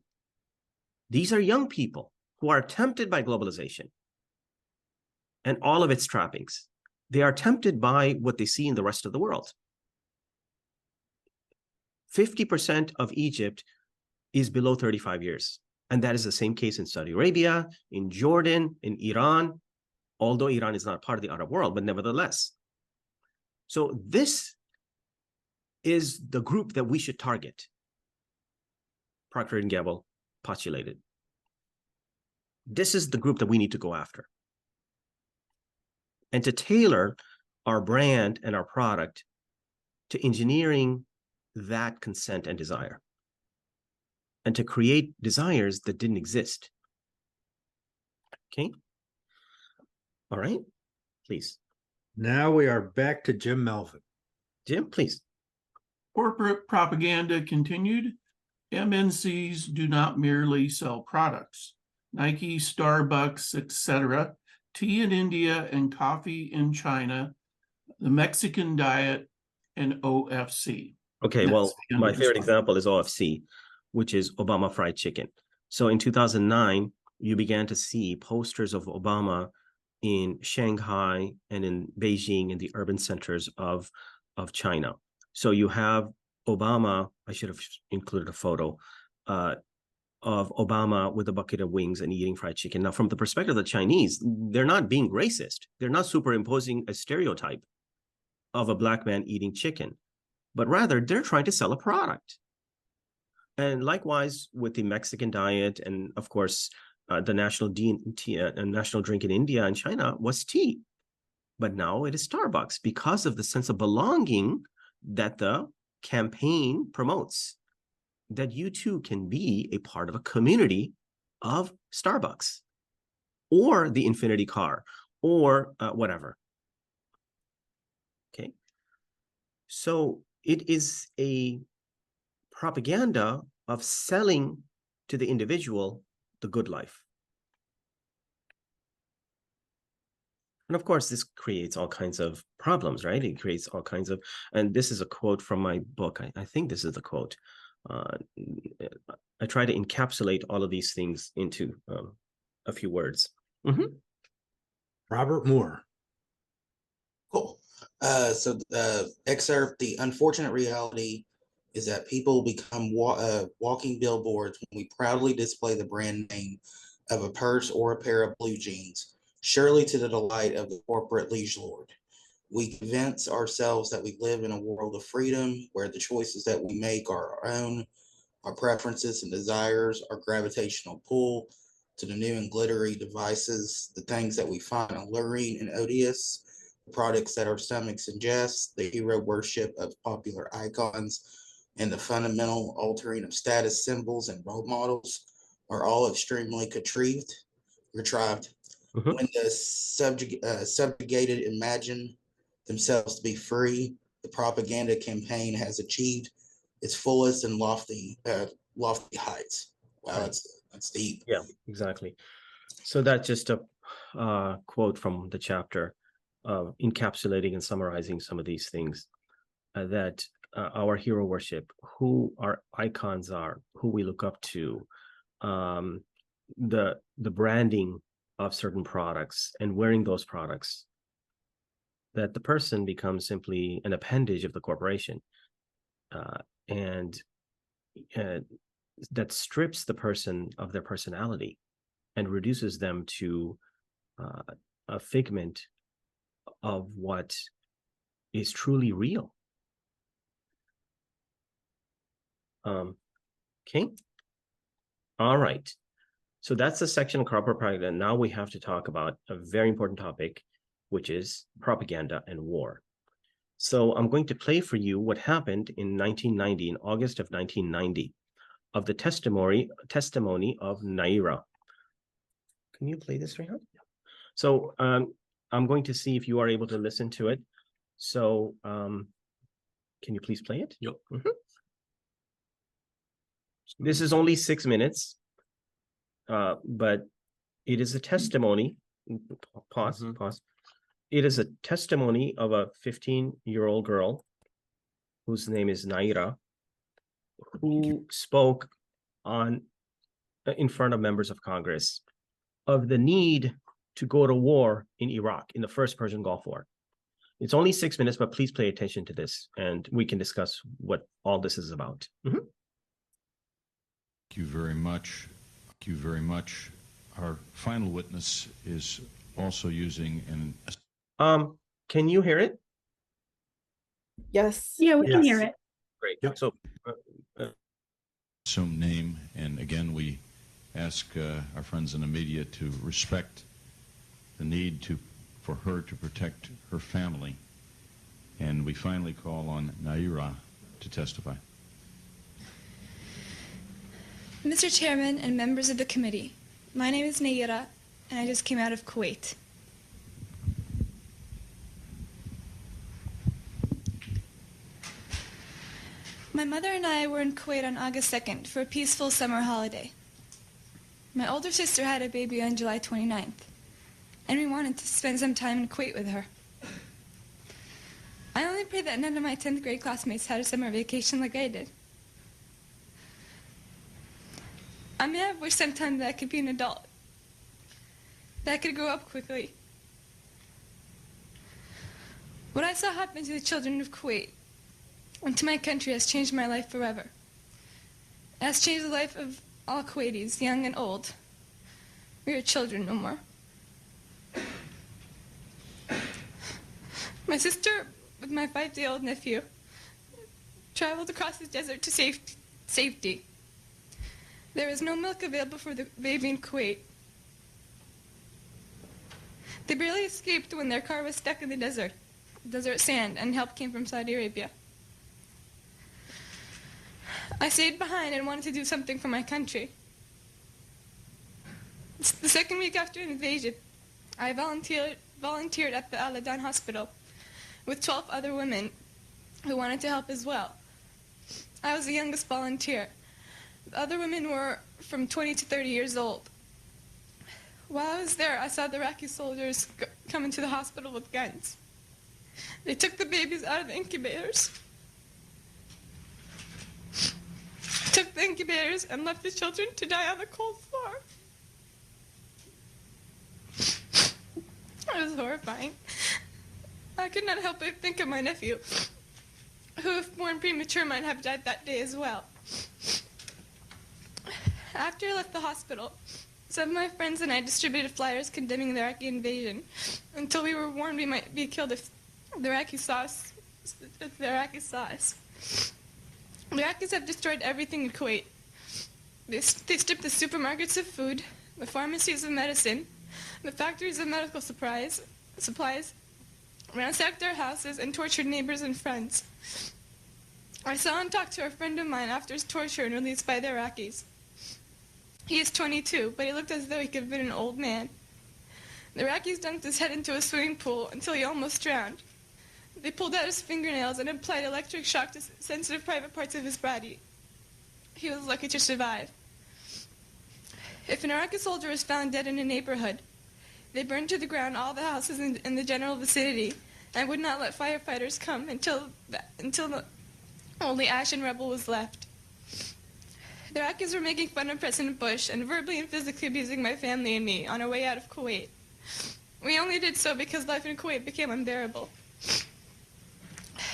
These are young people who are tempted by globalization and all of its trappings. They are tempted by what they see in the rest of the world. 50% of Egypt is below 35 years. And that is the same case in Saudi Arabia, in Jordan, in Iran, although Iran is not part of the Arab world, but nevertheless. So this is the group that we should target. Procter & Gamble postulated. This is the group that we need to go after. And to tailor our brand and our product to engineering that consent and desire, and to create desires that didn't exist. Okay. All right, please. Now we are back to Jim Melvin. Jim, please. Corporate propaganda continued. MNCs do not merely sell products. Nike, Starbucks, etc., tea in India and coffee in China, the Mexican diet, and OFC. Okay, well, my favorite example is OFC, which is Obama fried chicken. So in 2009, you began to see posters of Obama in Shanghai and in Beijing, in the urban centers of China. So you have Obama, I should have included a photo of Obama with a bucket of wings and eating fried chicken. Now, from the perspective of the Chinese, they're not being racist. They're not superimposing a stereotype of a black man eating chicken, but rather they're trying to sell a product. And likewise with the Mexican diet, and of course, the national drink in India and China was tea. But now it is Starbucks because of the sense of belonging that the campaign promotes, that you too can be a part of a community of Starbucks or the Infinity car or whatever. Okay. So it is a propaganda of selling to the individual the good life. And of course, this creates all kinds of problems, right? It creates all kinds of, and this is a quote from my book. I think this is the quote. I try to encapsulate all of these things into a few words. Robert Moore. Cool. So excerpt, the unfortunate reality is that people become walking billboards when we proudly display the brand name of a purse or a pair of blue jeans, surely to the delight of the corporate liege lord. We convince ourselves that we live in a world of freedom where the choices that we make are our own, our preferences and desires, our gravitational pull to the new and glittery devices, the things that we find alluring and odious, the products that our stomachs ingest, the hero worship of popular icons, and the fundamental altering of status symbols and role models are all extremely retrieved. When the subjugated imagine themselves to be free, the propaganda campaign has achieved its fullest and lofty heights. Wow, that's deep. Yeah, exactly. So that's just a quote from the chapter, encapsulating and summarizing some of these things that our hero worship, who our icons are, who we look up to, the branding of certain products and wearing those products, that the person becomes simply an appendage of the corporation, and that strips the person of their personality and reduces them to a figment of what is truly real. Okay. All right. So that's the section of corporate propaganda. Now we have to talk about a very important topic, which is propaganda and war. So I'm going to play for you what happened in 1990, in August of 1990, of the testimony of Naira. Can you play this, Rehan? So I'm going to see if you are able to listen to it. So can you please play it? Yep. This is only 6 minutes, but it is a testimony. Pause. It is a testimony of a 15-year-old girl whose name is Naira, who spoke in front of members of Congress of the need to go to war in Iraq in the first Persian Gulf War. It's only 6 minutes, but please pay attention to this and we can discuss what all this is about. Thank you very much. Thank you very much. Our final witness is also using an... Can you hear it? Yes. Yeah, we can hear it. Great. Yep. So assumed name, and again we ask our friends in the media to respect the need for her to protect her family, and we finally call on Naira to testify. Mr. Chairman and members of the committee, my name is Naira and I just came out of Kuwait. My mother and I were in Kuwait on August 2nd for a peaceful summer holiday. My older sister had a baby on July 29th, and we wanted to spend some time in Kuwait with her. I only pray that none of my 10th grade classmates had a summer vacation like I did. I may have wished sometime that I could be an adult, that I could grow up quickly. What I saw happen to the children of Kuwait and to my country has changed my life forever. It has changed the life of all Kuwaitis, young and old. We are children no more. My sister, with my 5-day-old nephew, traveled across the desert to safety. There was no milk available for the baby in Kuwait. They barely escaped when their car was stuck in the desert sand, and help came from Saudi Arabia. I stayed behind and wanted to do something for my country. The second week after an invasion, I volunteered at the Al Adan hospital with 12 other women who wanted to help as well. I was the youngest volunteer. The other women were from 20 to 30 years old. While I was there, I saw the Iraqi soldiers come into the hospital with guns. They took the babies out of the incubators. took the incubators and left the children to die on the cold floor. It was horrifying. I could not help but think of my nephew, who, if born premature, might have died that day as well. After I left the hospital, some of my friends and I distributed flyers condemning the Iraqi invasion until we were warned we might be killed if the Iraqis saw us. The Iraqis have destroyed everything in Kuwait. They stripped the supermarkets of food, the pharmacies of medicine, the factories of medical supplies, ransacked our houses, and tortured neighbors and friends. I saw and talked to a friend of mine after his torture and released by the Iraqis. He is 22, but he looked as though he could have been an old man. The Iraqis dunked his head into a swimming pool until he almost drowned. They pulled out his fingernails and applied electric shock to sensitive private parts of his body. He was lucky to survive. If an Iraqi soldier was found dead in a neighborhood, they burned to the ground all the houses in the general vicinity and would not let firefighters come until only ash and rubble was left. The Iraqis were making fun of President Bush and verbally and physically abusing my family and me on our way out of Kuwait. We only did so because life in Kuwait became unbearable.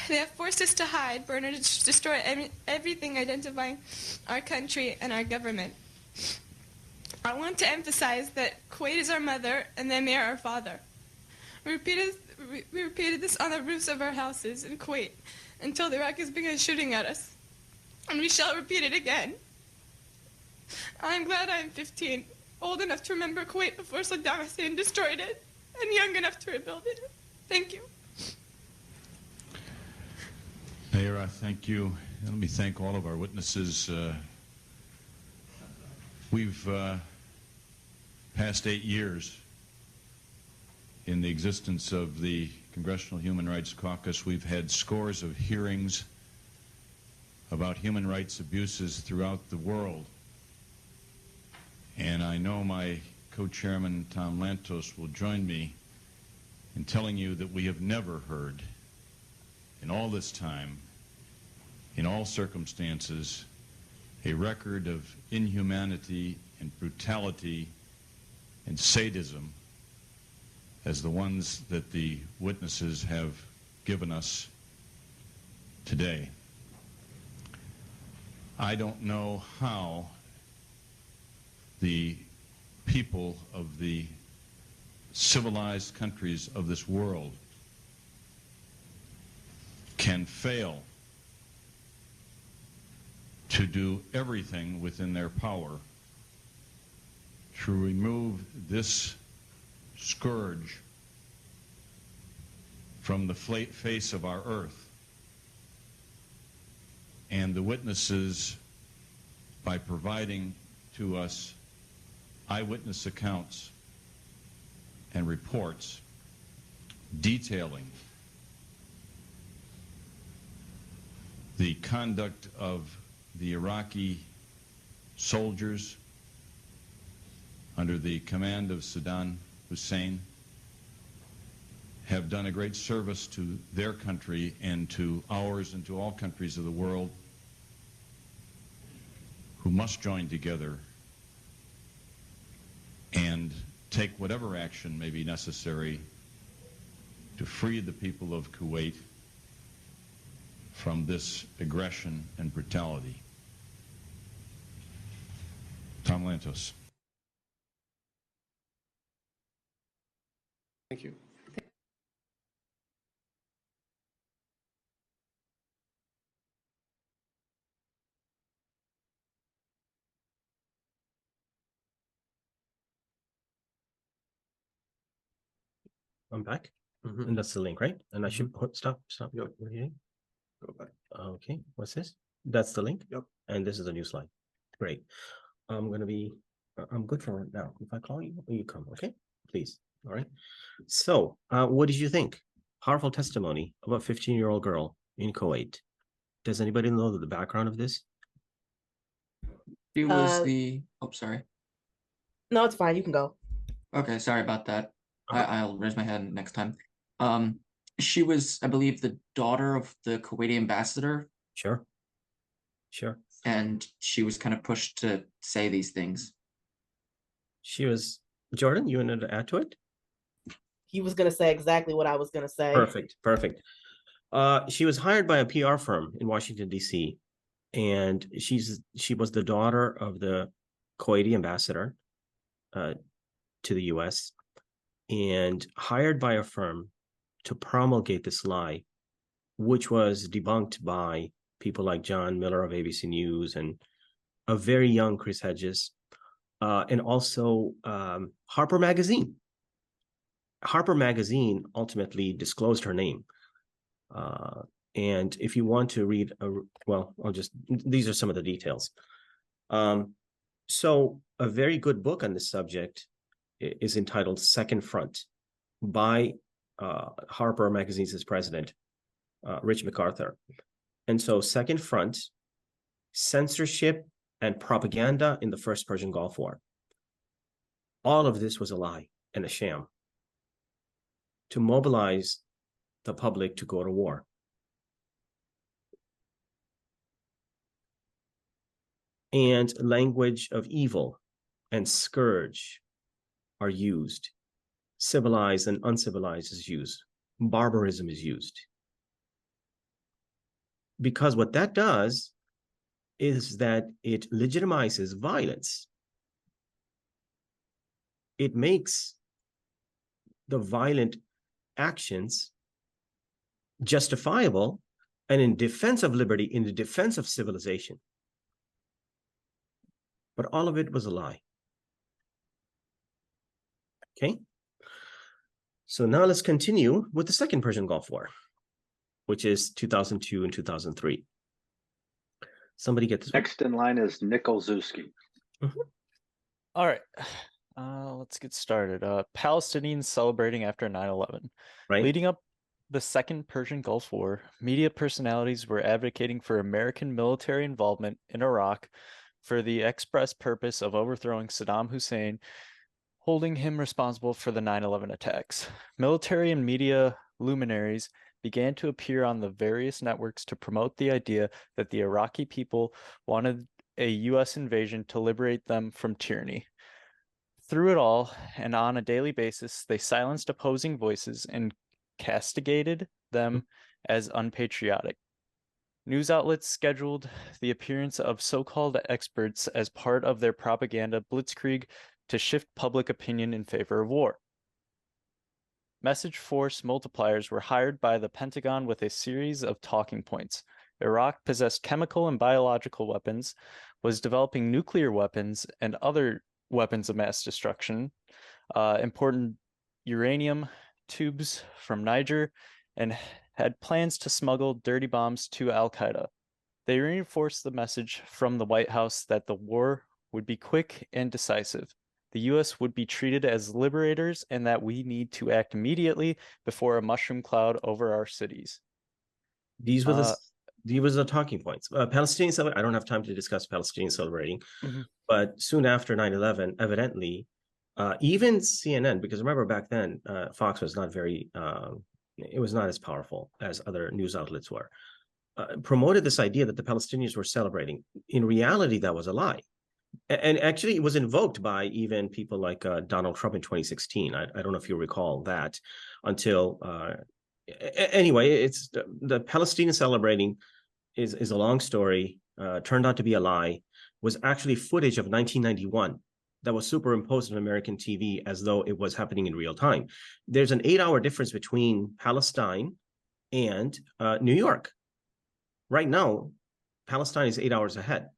They have forced us to hide, burn, and destroy everything identifying our country and our government. I want to emphasize that Kuwait is our mother and the Emir our father. We repeated this on the roofs of our houses in Kuwait until the Iraqis began shooting at us. And we shall repeat it again. I'm glad I'm 15, old enough to remember Kuwait before Saddam Hussein destroyed it, and young enough to rebuild it. Thank you. Mayor, thank you. Let me thank all of our witnesses. We've past 8 years in the existence of the Congressional Human Rights Caucus. We've had scores of hearings about human rights abuses throughout the world. And I know my co-chairman, Tom Lantos, will join me in telling you that we have never heard, in all this time, in all circumstances, a record of inhumanity and brutality and sadism as the ones that the witnesses have given us today. I don't know how the people of the civilized countries of this world can fail to do everything within their power to remove this scourge from the face of our earth. And the witnesses, by providing to us eyewitness accounts and reports detailing the conduct of the Iraqi soldiers under the command of Saddam Hussein, have done a great service to their country and to ours and to all countries of the world, who must join together and take whatever action may be necessary to free the people of Kuwait from this aggression and brutality. Tom Lantos. Thank you. I'm back. And that's the link, right? And I should stop. Yep. Okay. Go back. Okay, what's this? That's the link? Yep. And this is a new slide. Great. I'm good for now. If I call you, you come, okay? Please. All right. So, what did you think? Powerful testimony of a 15-year-old girl in Kuwait. Does anybody know the background of this? She was sorry. No, it's fine. You can go. Okay, sorry about that. I'll raise my hand next time. She was, I believe, the daughter of the Kuwaiti ambassador. Sure. and she was kind of pushed to say these things. She was, Jordan, you wanted to add to it? He was going to say exactly what I was going to say. Perfect, perfect. She was hired by a PR firm in Washington, D.C., and she was the daughter of the Kuwaiti ambassador to the U.S., and hired by a firm to promulgate this lie, which was debunked by people like John Miller of ABC News and a very young Chris Hedges, and also Harper Magazine. Harper Magazine ultimately disclosed her name. And if you want to read, well, these are some of the details. So a very good book on this subject is entitled Second Front by Harper Magazine's president, Rich MacArthur. And so Second Front, Censorship and Propaganda in the First Persian Gulf War. All of this was a lie and a sham to mobilize the public to go to war. And language of evil and scourge are used. Civilized and uncivilized is used. Barbarism is used. Because what that does is that it legitimizes violence. It makes the violent actions justifiable and in defense of liberty, in the defense of civilization. But all of it was a lie. Okay. So now let's continue with the Second Persian Gulf War, which is 2002 and 2003. Somebody get this. Next in line is Nick Olszewski. All right. Let's get started. Palestinians celebrating after 9/11. Right. Leading up the Second Persian Gulf War, media personalities were advocating for American military involvement in Iraq for the express purpose of overthrowing Saddam Hussein, holding him responsible for the 9/11 attacks. Military and media luminaries began to appear on the various networks to promote the idea that the Iraqi people wanted a U.S. invasion to liberate them from tyranny. Through it all, and on a daily basis, they silenced opposing voices and castigated them as unpatriotic. News outlets scheduled the appearance of so-called experts as part of their propaganda blitzkrieg to shift public opinion in favor of war. Message force multipliers were hired by the Pentagon with a series of talking points. Iraq possessed chemical and biological weapons, was developing nuclear weapons and other weapons of mass destruction, important uranium tubes from Niger, and had plans to smuggle dirty bombs to Al-Qaeda. They reinforced the message from the White House that the war would be quick and decisive. The U.S. would be treated as liberators and that we need to act immediately before a mushroom cloud over our cities. These were the talking points. Palestinians, I don't have time to discuss Palestinians celebrating, but soon after 9/11, evidently, even CNN, because remember back then, Fox was not very, it was not as powerful as other news outlets were, promoted this idea that the Palestinians were celebrating. In reality, that was a lie. And actually, it was invoked by even people like Donald Trump in 2016. I don't know if you recall that until, anyway, it's the Palestinian celebrating is a long story, turned out to be a lie, was actually footage of 1991 that was superimposed on American TV as though it was happening in real time. There's an 8-hour difference between Palestine and New York. Right now, Palestine is 8 hours ahead.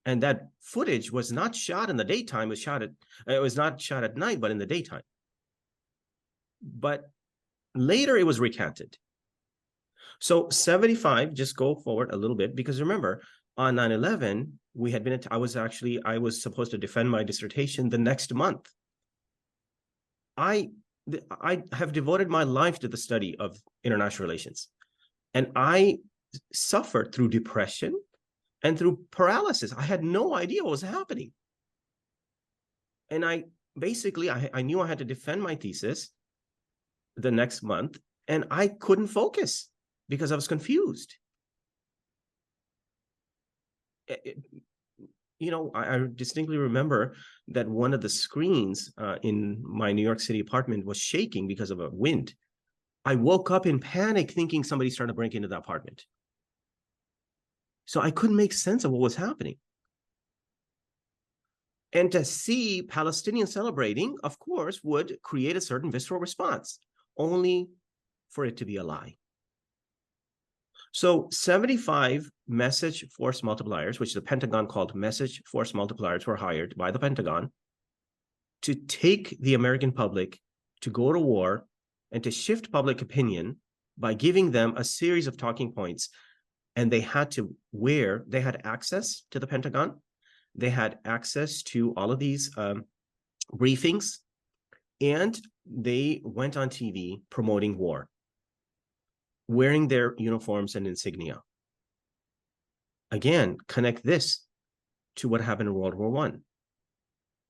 And that footage was not shot in the daytime, it was not shot at night, but in the daytime. But later it was recanted. So 75, just go forward a little bit, because remember, on 9/11, we had been, I was supposed to defend my dissertation the next month. I have devoted my life to the study of international relations. And I suffered through depression and through paralysis. I had no idea what was happening. And I knew I had to defend my thesis the next month, and I couldn't focus because I was confused. you know, I distinctly remember that one of the screens in my New York City apartment was shaking because of a wind. I woke up in panic thinking somebody's trying to break into the apartment. So I couldn't make sense of what was happening. And to see Palestinians celebrating, of course, would create a certain visceral response, only for it to be a lie. So 75 message force multipliers, which the Pentagon called message force multipliers, were hired by the Pentagon to take the American public to go to war and to shift public opinion by giving them a series of talking points. And they had access to the Pentagon. They had access to all of these briefings, and they went on TV promoting war, wearing their uniforms and insignia. Again, connect this to what happened in World War I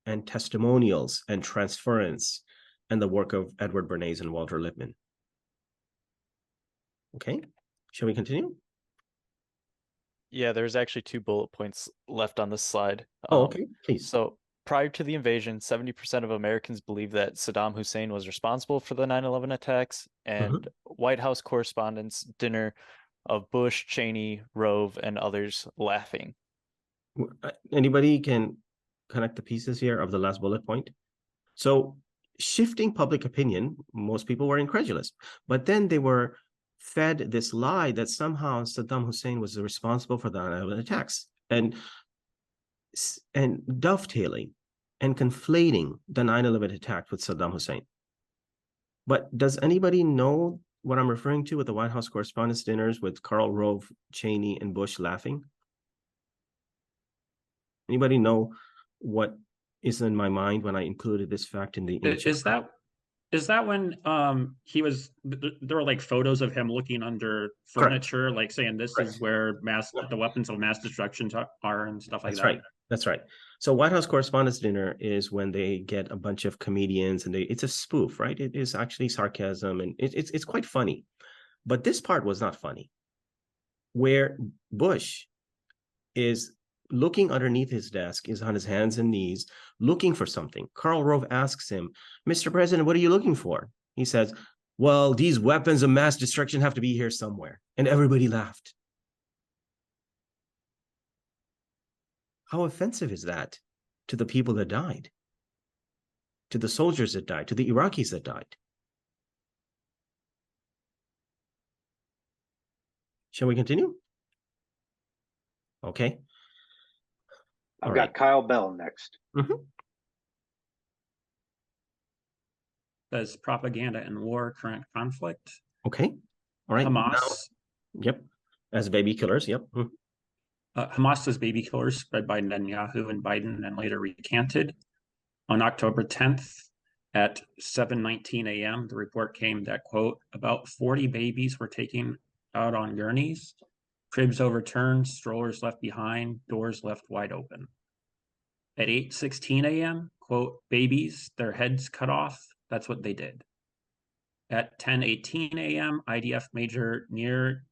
and testimonials and transference and the work of Edward Bernays and Walter Lippmann. Okay, shall we continue? Yeah, there's actually 2 bullet points left on this slide. Okay, please. So prior to the invasion, 70% of Americans believed that Saddam Hussein was responsible for the 9/11 attacks, and White House correspondents' dinner of Bush, Cheney, Rove, and others laughing. Anybody can connect the pieces here of the last bullet point? So shifting public opinion, most people were incredulous, but then they were fed this lie that somehow Saddam Hussein was responsible for the 9/11 attacks, and dovetailing and conflating the 9/11 attack with Saddam Hussein. But does anybody know what I'm referring to with the White House Correspondents' dinners with Karl Rove, Cheney, and Bush laughing? Anybody know what is in my mind when I included this fact in the Is that when he was, there were like photos of him looking under furniture, like saying this is where the weapons of mass destruction are and stuff like that? That's right. So White House Correspondents' Dinner is when they get a bunch of comedians, and it's a spoof, right? It is actually sarcasm, and it's quite funny. But this part was not funny, where Bush is looking underneath his desk, is on his hands and knees, looking for something. Karl Rove asks him, "Mr. President, what are you looking for?" He says, "Well, these weapons of mass destruction have to be here somewhere." And everybody laughed. How offensive is that to the people that died, to the soldiers that died, to the Iraqis that died? Shall we continue? Okay. I've got Kyle Bell next. Says propaganda and war, current conflict. Okay. All right. Hamas. Yep. As baby killers. Yep. Hamas as baby killers spread by Netanyahu and Biden and later recanted. On October 10th at 7:19 a.m., the report came that, quote, about 40 babies were taken out on gurneys, cribs overturned, strollers left behind, doors left wide open. At 8:16 a.m., quote, babies, their heads cut off. That's what they did. At 10:18 a.m., IDF Major Nir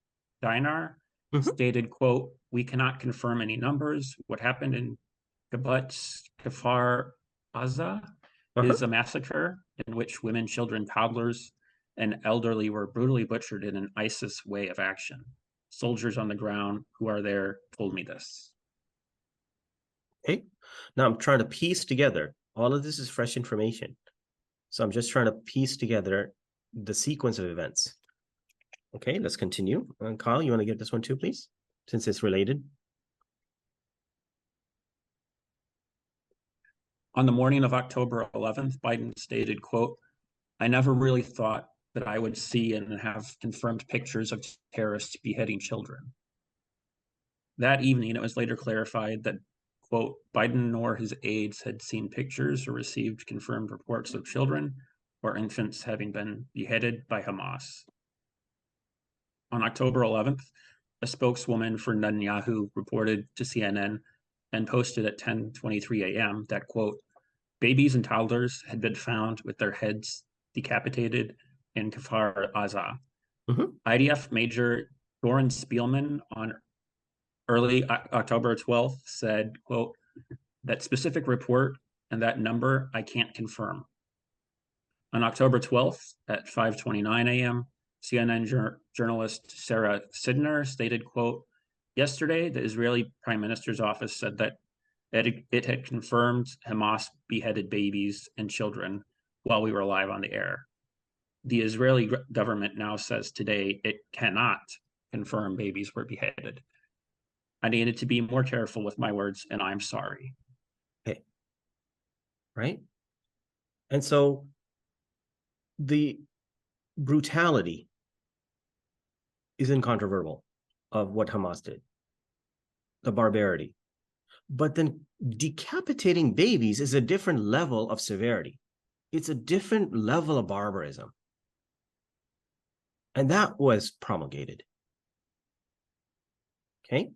Dinar stated, quote, we cannot confirm any numbers. What happened in Kibbutz Kfar Aza is a massacre in which women, children, toddlers, and elderly were brutally butchered in an ISIS way of action. Soldiers on the ground who are there told me this. Okay. Now I'm trying to piece together. All of this is fresh information. So I'm just trying to piece together the sequence of events. Okay, let's continue. Kyle, you want to get this one too, please, since it's related? On the morning of October 11th, Biden stated, quote, I never really thought that I would see and have confirmed pictures of terrorists beheading children. That evening, it was later clarified that, quote, Biden nor his aides had seen pictures or received confirmed reports of children or infants having been beheaded by Hamas. On October 11th, a spokeswoman for Netanyahu reported to CNN and posted at 10:23 a.m. that, quote, babies and toddlers had been found with their heads decapitated in Kfar Aza. IDF Major Doran Spielman on early October 12th said, quote, that specific report and that number I can't confirm. On October 12th at 5:29 a.m., CNN journalist Sarah Sidner stated, quote, yesterday, the Israeli Prime Minister's office said that it had confirmed Hamas beheaded babies and children while we were live on the air. The Israeli government now says today it cannot confirm babies were beheaded. I needed to be more careful with my words, and I'm sorry. Okay. Right? And so the brutality is incontrovertible of what Hamas did, the barbarity. But then decapitating babies is a different level of severity. It's a different level of barbarism. And that was promulgated. Okay.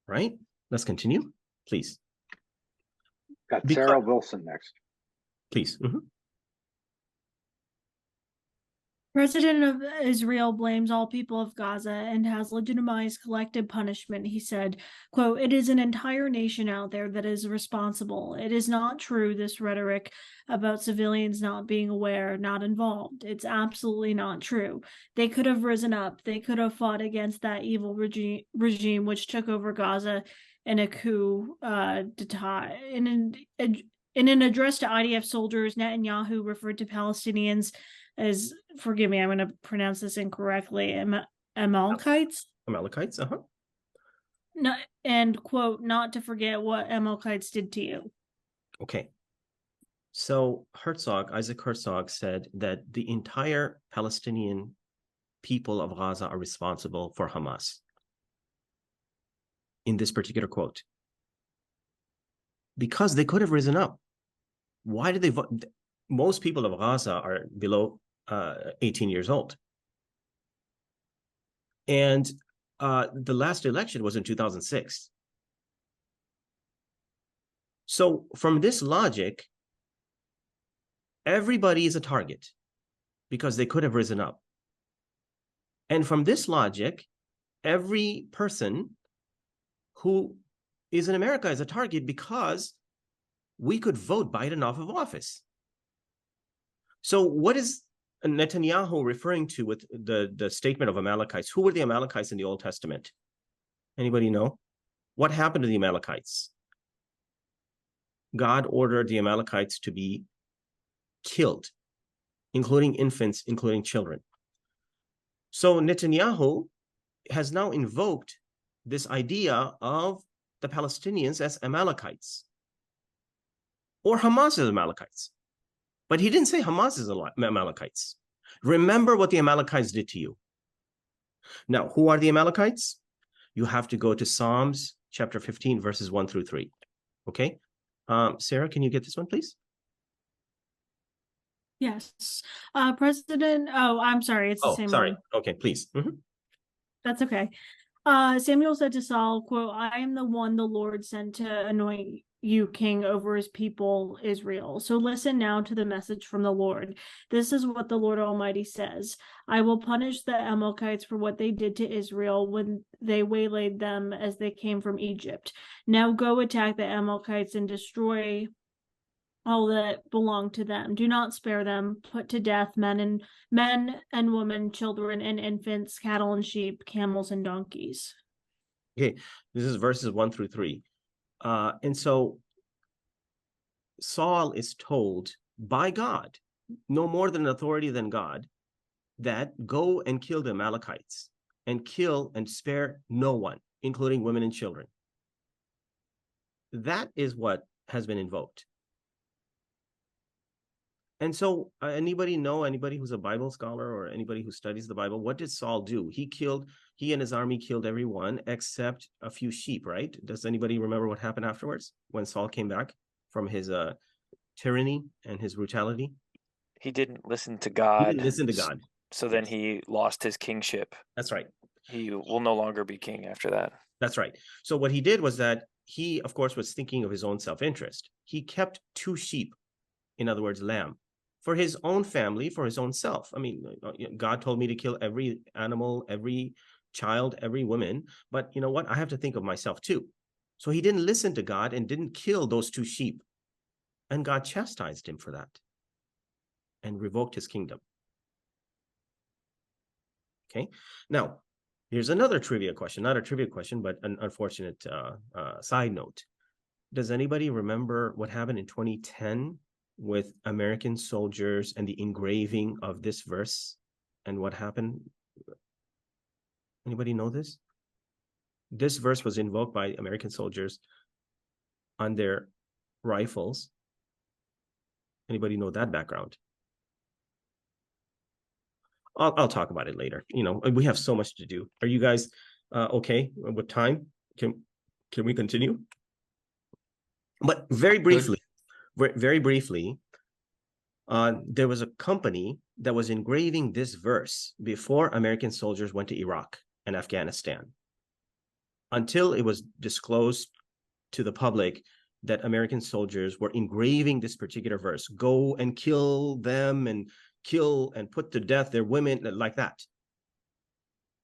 Right? Let's continue, please. Got Sarah Wilson next. Please. President of Israel blames all people of Gaza and has legitimized collective punishment. He said, quote, it is an entire nation out there that is responsible. It is not true, this rhetoric about civilians not being aware, not involved. It's absolutely not true. They could have risen up. They could have fought against that evil regime which took over Gaza in a coup d'etat. In an address to IDF soldiers, Netanyahu referred to Palestinians as, forgive me, I'm going to pronounce this incorrectly, Amalekites? Amalekites, No, and quote, not to forget what Amalekites did to you. Okay. So Isaac Herzog said that the entire Palestinian people of Gaza are responsible for Hamas. In this particular quote. Because they could have risen up. Why did they vote? Most people of Gaza are below 18 years old. And the last election was in 2006. So from this logic, everybody is a target because they could have risen up. And from this logic, every person who is in America is a target because we could vote Biden off of office. So what is Netanyahu referring to with the statement of Amalekites? Who were the Amalekites in the Old Testament? Anybody know? What happened to the Amalekites? God ordered the Amalekites to be killed, including infants, including children. So Netanyahu has now invoked this idea of the Palestinians as Amalekites, or Hamas as Amalekites. But he didn't say Hamas is Amalekites. Remember what the Amalekites did to you. Now, who are the Amalekites? You have to go to Psalms chapter 15, verses 1 through 3. Okay? Sarah, can you get this one, please? Yes. I'm sorry, it's the same one. Okay, please. That's okay. Samuel said to Saul, quote, I am the one the Lord sent to anoint you king over his people Israel. So listen now to the message from the Lord. This is what the Lord Almighty says. I will punish the Amalekites for what they did to Israel when they waylaid them as they came from Egypt. Now go attack the Amalekites and destroy all that belong to them. Do not spare them. Put to death men and women, children and infants, cattle and sheep, camels and donkeys. Okay, this is verses 1 through 3. And so Saul is told by God, no more than authority than God, that go and kill the Amalekites and kill and spare no one, including women and children. That is what has been invoked. And so anybody who's a Bible scholar or anybody who studies the Bible, what did Saul do? He and his army killed everyone except a few sheep, right? Does anybody remember what happened afterwards when Saul came back from his tyranny and his brutality? He didn't listen to God. He didn't listen to God. So then he lost his kingship. That's right. He will no longer be king after that. That's right. So what he did was that he, of course, was thinking of his own self-interest. He kept 2 sheep, in other words, lamb, for his own family, for his own self. I mean, God told me to kill every animal, every child, every woman, but you know what? I have to think of myself too. So he didn't listen to God and didn't kill those 2 sheep. And God chastised him for that and revoked his kingdom. Okay. Now, here's another trivia question, not a trivia question, but an unfortunate side note. Does anybody remember what happened in 2010 with American soldiers and the engraving of this verse and what happened? Anybody know this? This verse was invoked by American soldiers on their rifles. Anybody know that background? I'll talk about it later. You know, we have so much to do. Are you guys okay with time? Can we continue? But very briefly, there was a company that was engraving this verse before American soldiers went to Iraq and Afghanistan, until it was disclosed to the public that American soldiers were engraving this particular verse, go and kill them and kill and put to death their women, like that.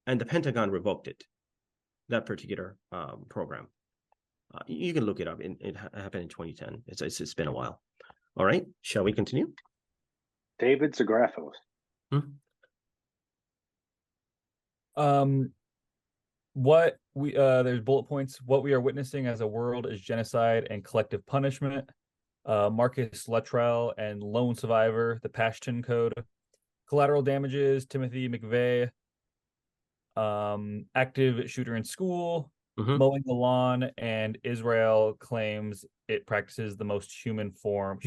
And the Pentagon revoked it, that particular program. You can look it up. It happened in 2010. It's been a while. All right, shall we continue? David Zagrathos. What we there's bullet points. What we are witnessing as a world is genocide and collective punishment. Marcus Luttrell and Lone Survivor, the Pashtun Code. Collateral damages, Timothy McVeigh. Active shooter in school, mowing the lawn, and Israel claims it practices the most humane form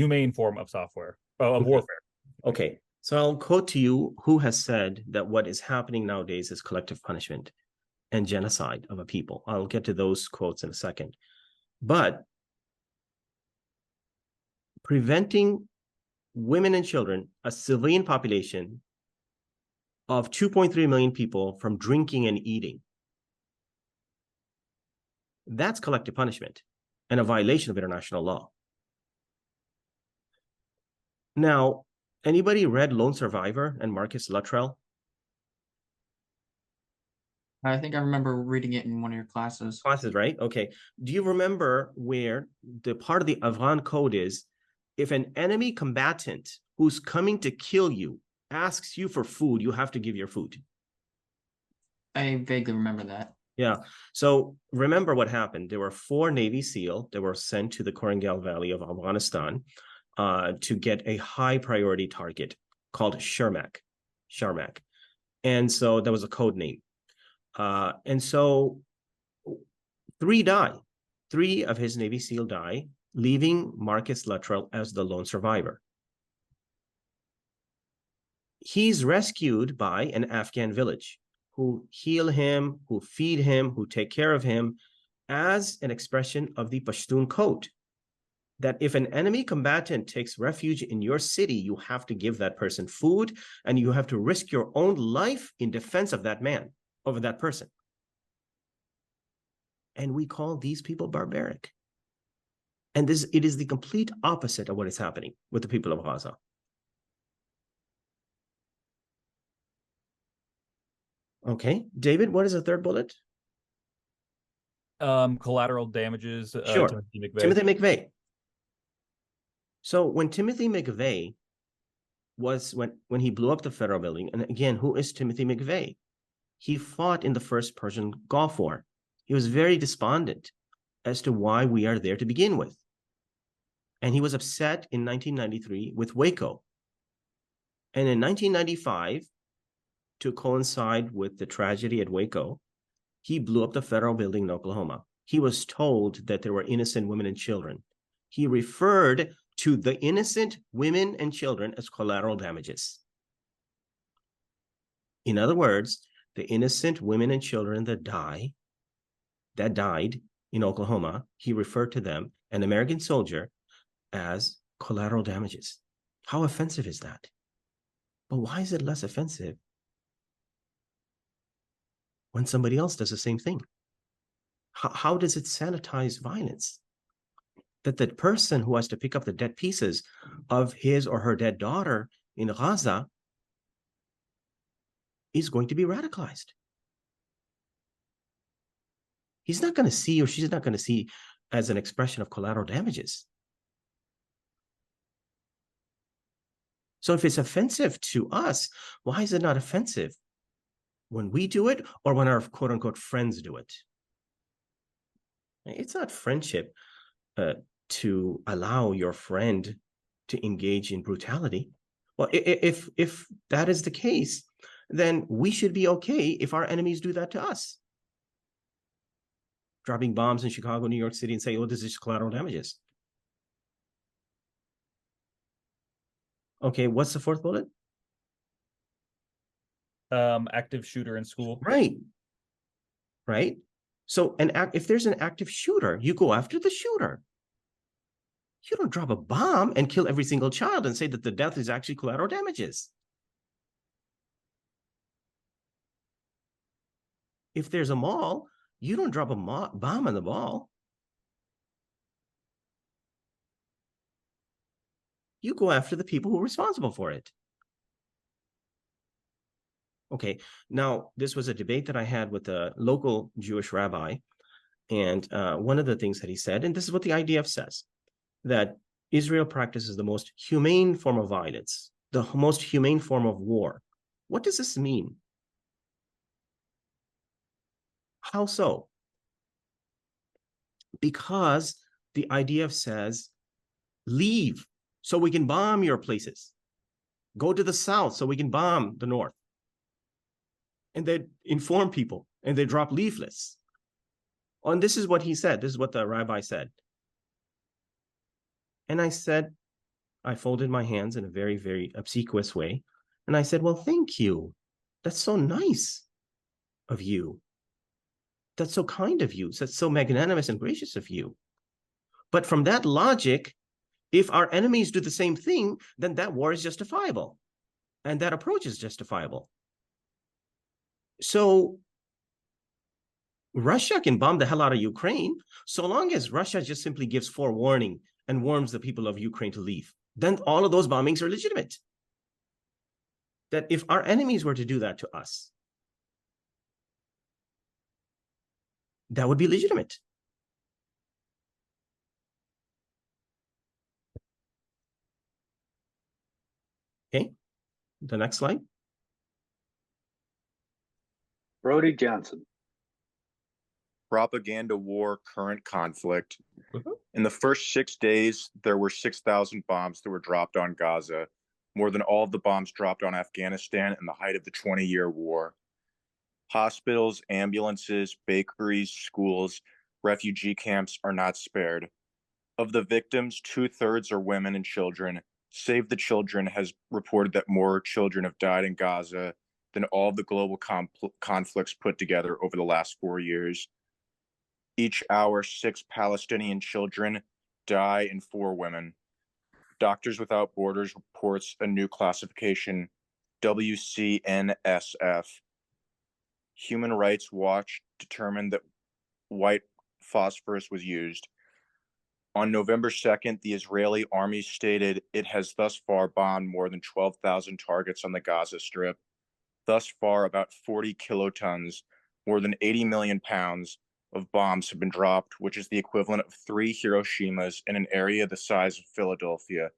of software, of warfare. Okay, so I'll quote to you who has said that what is happening nowadays is collective punishment and genocide of a people. I'll get to those quotes in a second. But preventing women and children, a civilian population of 2.3 million people, from drinking and eating, that's collective punishment and a violation of international law. Now, anybody read Lone Survivor and Marcus Luttrell? I think I remember reading it in one of your classes. Classes, right? Okay. Do you remember where the part of the Afghan code is, if an enemy combatant who's coming to kill you asks you for food, you have to give your food? I vaguely remember that. Yeah. So remember what happened. There were 4 Navy SEAL that were sent to the Korangal Valley of Afghanistan to get a high priority target called Sharmak. And so that was a code name. And so 3 die. 3 of his Navy SEAL die, leaving Marcus Luttrell as the lone survivor. He's rescued by an Afghan village who heal him, who feed him, who take care of him, as an expression of the Pashtun code, that if an enemy combatant takes refuge in your city, you have to give that person food, and you have to risk your own life in defense of that man, of that person. And we call these people barbaric. And it is the complete opposite of what is happening with the people of Gaza. Okay, David, what is the third bullet? Collateral damages. Sure. Timothy McVeigh. Timothy McVeigh. So when Timothy McVeigh was, when he blew up the federal building, and again, who is Timothy McVeigh? He fought in the first Persian Gulf War. He was very despondent as to why we are there to begin with. And he was upset in 1993 with Waco. And in 1995, to coincide with the tragedy at Waco, he blew up the federal building in Oklahoma. He was told that there were innocent women and children. He referred to the innocent women and children as collateral damages. In other words, the innocent women and children that died in Oklahoma, he referred to them, an American soldier, as collateral damages. How offensive is that? But why is it less offensive when somebody else does the same thing? How does it sanitize violence? That the person who has to pick up the dead pieces of his or her dead daughter in Gaza is going to be radicalized. he's not going to see, or she's not going to see as an expression of collateral damages. So if it's offensive to us, why is it not offensive when we do it or when our quote unquote friends do it? It's not friendship to allow your friend to engage in brutality. Well, if that is the case, then we should be okay if our enemies do that to us. Dropping bombs in Chicago, New York City, and say, oh, this is collateral damages. Okay, what's the fourth bullet? Active shooter in school. Right. Right. So if there's an active shooter, you go after the shooter. You don't drop a bomb and kill every single child and say that the death is actually collateral damages. If there's a mall, you don't drop a bomb on the mall. You go after the people who are responsible for it. Okay, now this was a debate that I had with a local Jewish rabbi, and one of the things that he said, and this is what the IDF says, that Israel practices the most humane form of violence, the most humane form of war. What does this mean? How so? Because the IDF says, leave so we can bomb your places. Go to the south so we can bomb the north. And they inform people and they drop leaflets. And this is what he said. This is what the rabbi said. And I said, I folded my hands in a very, very obsequious way. And I said, well, thank you. That's so nice of you. That's so kind of you. That's so magnanimous and gracious of you. But from that logic, if our enemies do the same thing, then that war is justifiable. And that approach is justifiable. So Russia can bomb the hell out of Ukraine, so long as Russia just simply gives forewarning and warns the people of Ukraine to leave. Then all of those bombings are legitimate. That if our enemies were to do that to us, that would be legitimate. Okay, the next slide. Brody Johnson. Propaganda war, current conflict. In the first 6 days, there were 6,000 bombs that were dropped on Gaza, more than all of the bombs dropped on Afghanistan in the height of the 20-year war. Hospitals, ambulances, bakeries, schools, refugee camps are not spared. Of the victims, 2/3 are women and children. Save the Children has reported that more children have died in Gaza than all of the global conflicts put together over the last 4 years. Each hour, 6 Palestinian children die and 4 women. Doctors Without Borders reports a new classification, WCNSF. Human Rights Watch determined that white phosphorus was used. On November 2nd, the Israeli army stated it has thus far bombed more than 12,000 targets on the Gaza Strip. Thus far, about 40 kilotons, more than 80 million pounds, of bombs have been dropped, which is the equivalent of 3 Hiroshimas in an area the size of Philadelphia,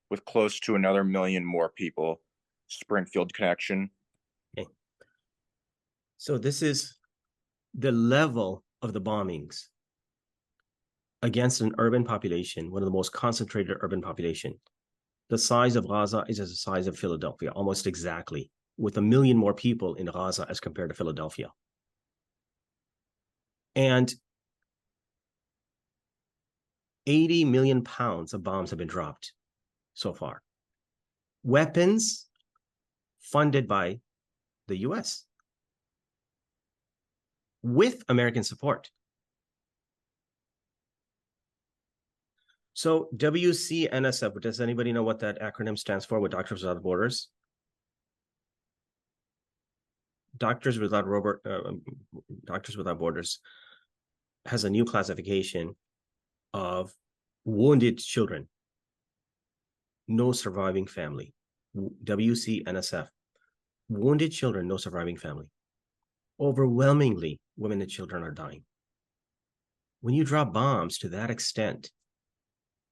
with close to another million more people. Springfield connection. Okay. So this is the level of the bombings against an urban population, one of the most concentrated urban population. The size of Gaza is as the size of Philadelphia, almost exactly, with 1 million more people in Gaza as compared to Philadelphia. And 80 million pounds of bombs have been dropped so far. Weapons funded by the US with American support. So WCNSF, does anybody know what that acronym stands for with Doctors Without Borders? Doctors Without Borders has a new classification of wounded children, no surviving family. WCNSF, wounded children, no surviving family. Overwhelmingly, women and children are dying. When you drop bombs to that extent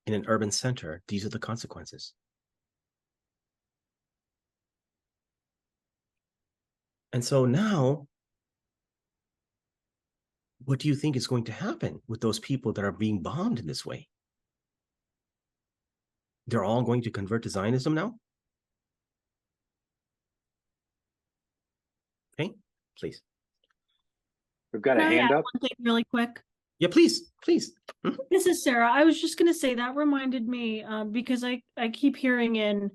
in an urban center, these are the consequences. And so now, what do you think is going to happen with those people that are being bombed in this way? They're all going to convert to Zionism now? Okay, please. We've got a Can I hand add up. one thing really quick? Yeah, please. This is Sarah. I was just going to say that reminded me because I keep hearing in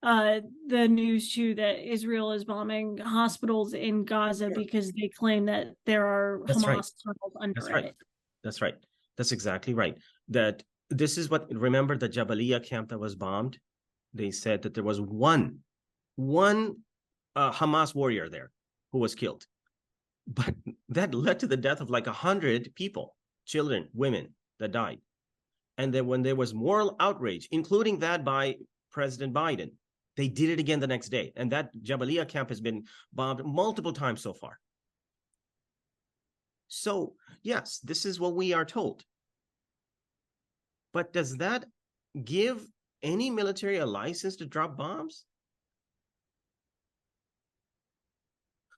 the news too that Israel is bombing hospitals in Gaza because they claim that there are Hamas tunnels under That's right. it. That's right. That's exactly right. That this is what, remember the Jabalia camp that was bombed? They said that there was one Hamas warrior there who was killed. But that led to the death of like 100 people, children, women that died. And then when there was moral outrage, including that by President Biden, they did it again the next day. And that Jabalia camp has been bombed multiple times so far. So, yes, this is what we are told. But does that give any military a license to drop bombs?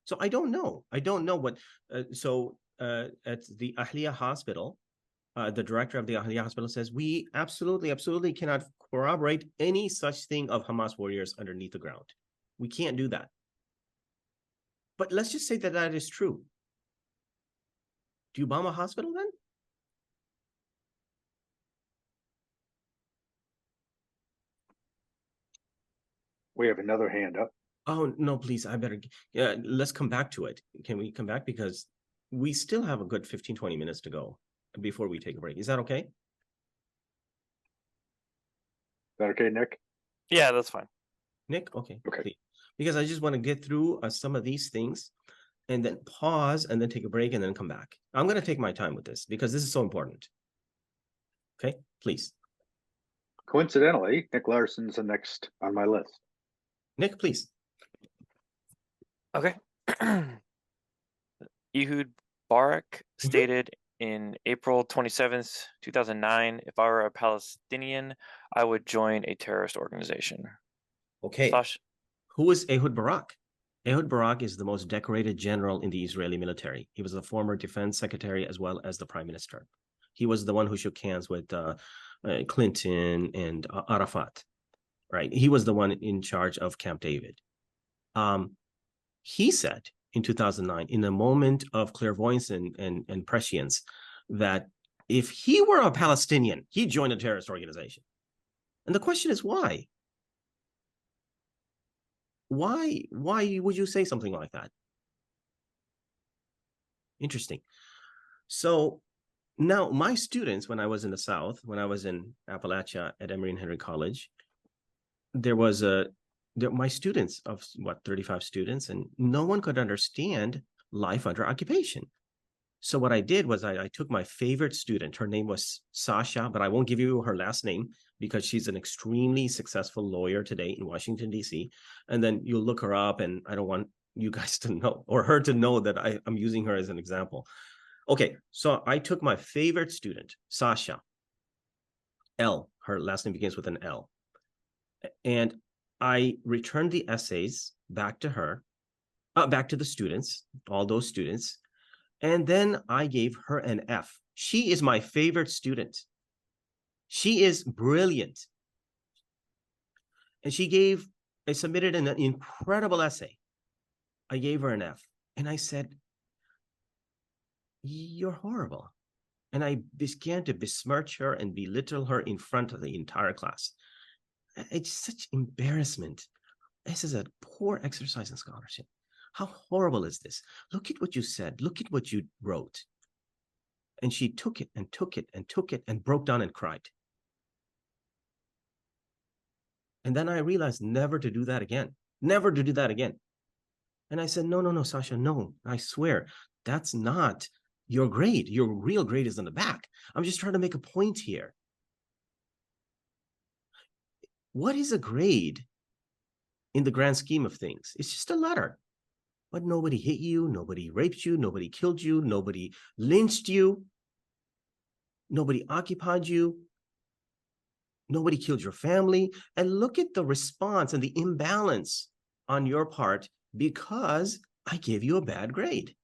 So I don't know. I don't know what. At the Ahliya hospital, the director of the Ahliya hospital says, we absolutely cannot corroborate any such thing of Hamas warriors underneath the ground. We can't do that. But let's just say that that is true. Do you bomb a hospital then? We have another hand up. Oh, no, please, I better, let's come back to it. Can we come back? Because we still have a good 15, 20 minutes to go before we take a break. Is that okay? Is that okay, Nick? Yeah, that's fine. Nick? Okay. Okay. Please. Because I just want to get through some of these things and then pause and then take a break and then come back. I'm going to take my time with this because this is so important. Okay, please. Coincidentally, Nick Larson's the next on my list. Nick, please. Okay. Ehud Barak stated in April 27th, 2009, if I were a Palestinian, I would join a terrorist organization. Okay. Who is Ehud Barak? Ehud Barak is the most decorated general in the Israeli military. He was the former defense secretary as well as the prime minister. He was the one who shook hands with Clinton and Arafat, right? He was the one in charge of Camp David. He said in 2009, in a moment of clairvoyance and prescience, that if he were a Palestinian, he'd join a terrorist organization. And the question is why? Why would you say something like that? Interesting. So now my students, when I was in the South, when I was in Appalachia at Emory and Henry College, there was my students of 35 students, and no one could understand life under occupation. So what I did was I took my favorite student. Her name was Sasha, but I won't give you her last name because she's an extremely successful lawyer today in Washington, D.C. And then you'll look her up, and I don't want you guys to know or her to know that I'm using her as an example. Okay, so I took my favorite student, Sasha, L. Her last name begins with an L. And I returned the essays back to her, back to the students, all those students. And then I gave her an F. She is my favorite student. She is brilliant. And I submitted an incredible essay. I gave her an F. And I said, you're horrible. And I began to besmirch her and belittle her in front of the entire class. It's such embarrassment. This is a poor exercise in scholarship. How horrible is this? Look at what you said. Look at what you wrote. And she took it and took it and took it and broke down and cried. And then I realized never to do that again. Never to do that again. And I said, no, Sasha, no, I swear, that's not your grade. Your real grade is in the back. I'm just trying to make a point here. What is a grade in the grand scheme of things? It's just a letter. But nobody hit you, nobody raped you, nobody killed you, nobody lynched you. Nobody occupied you. Nobody killed your family. And look at the response and the imbalance on your part because I gave you a bad grade.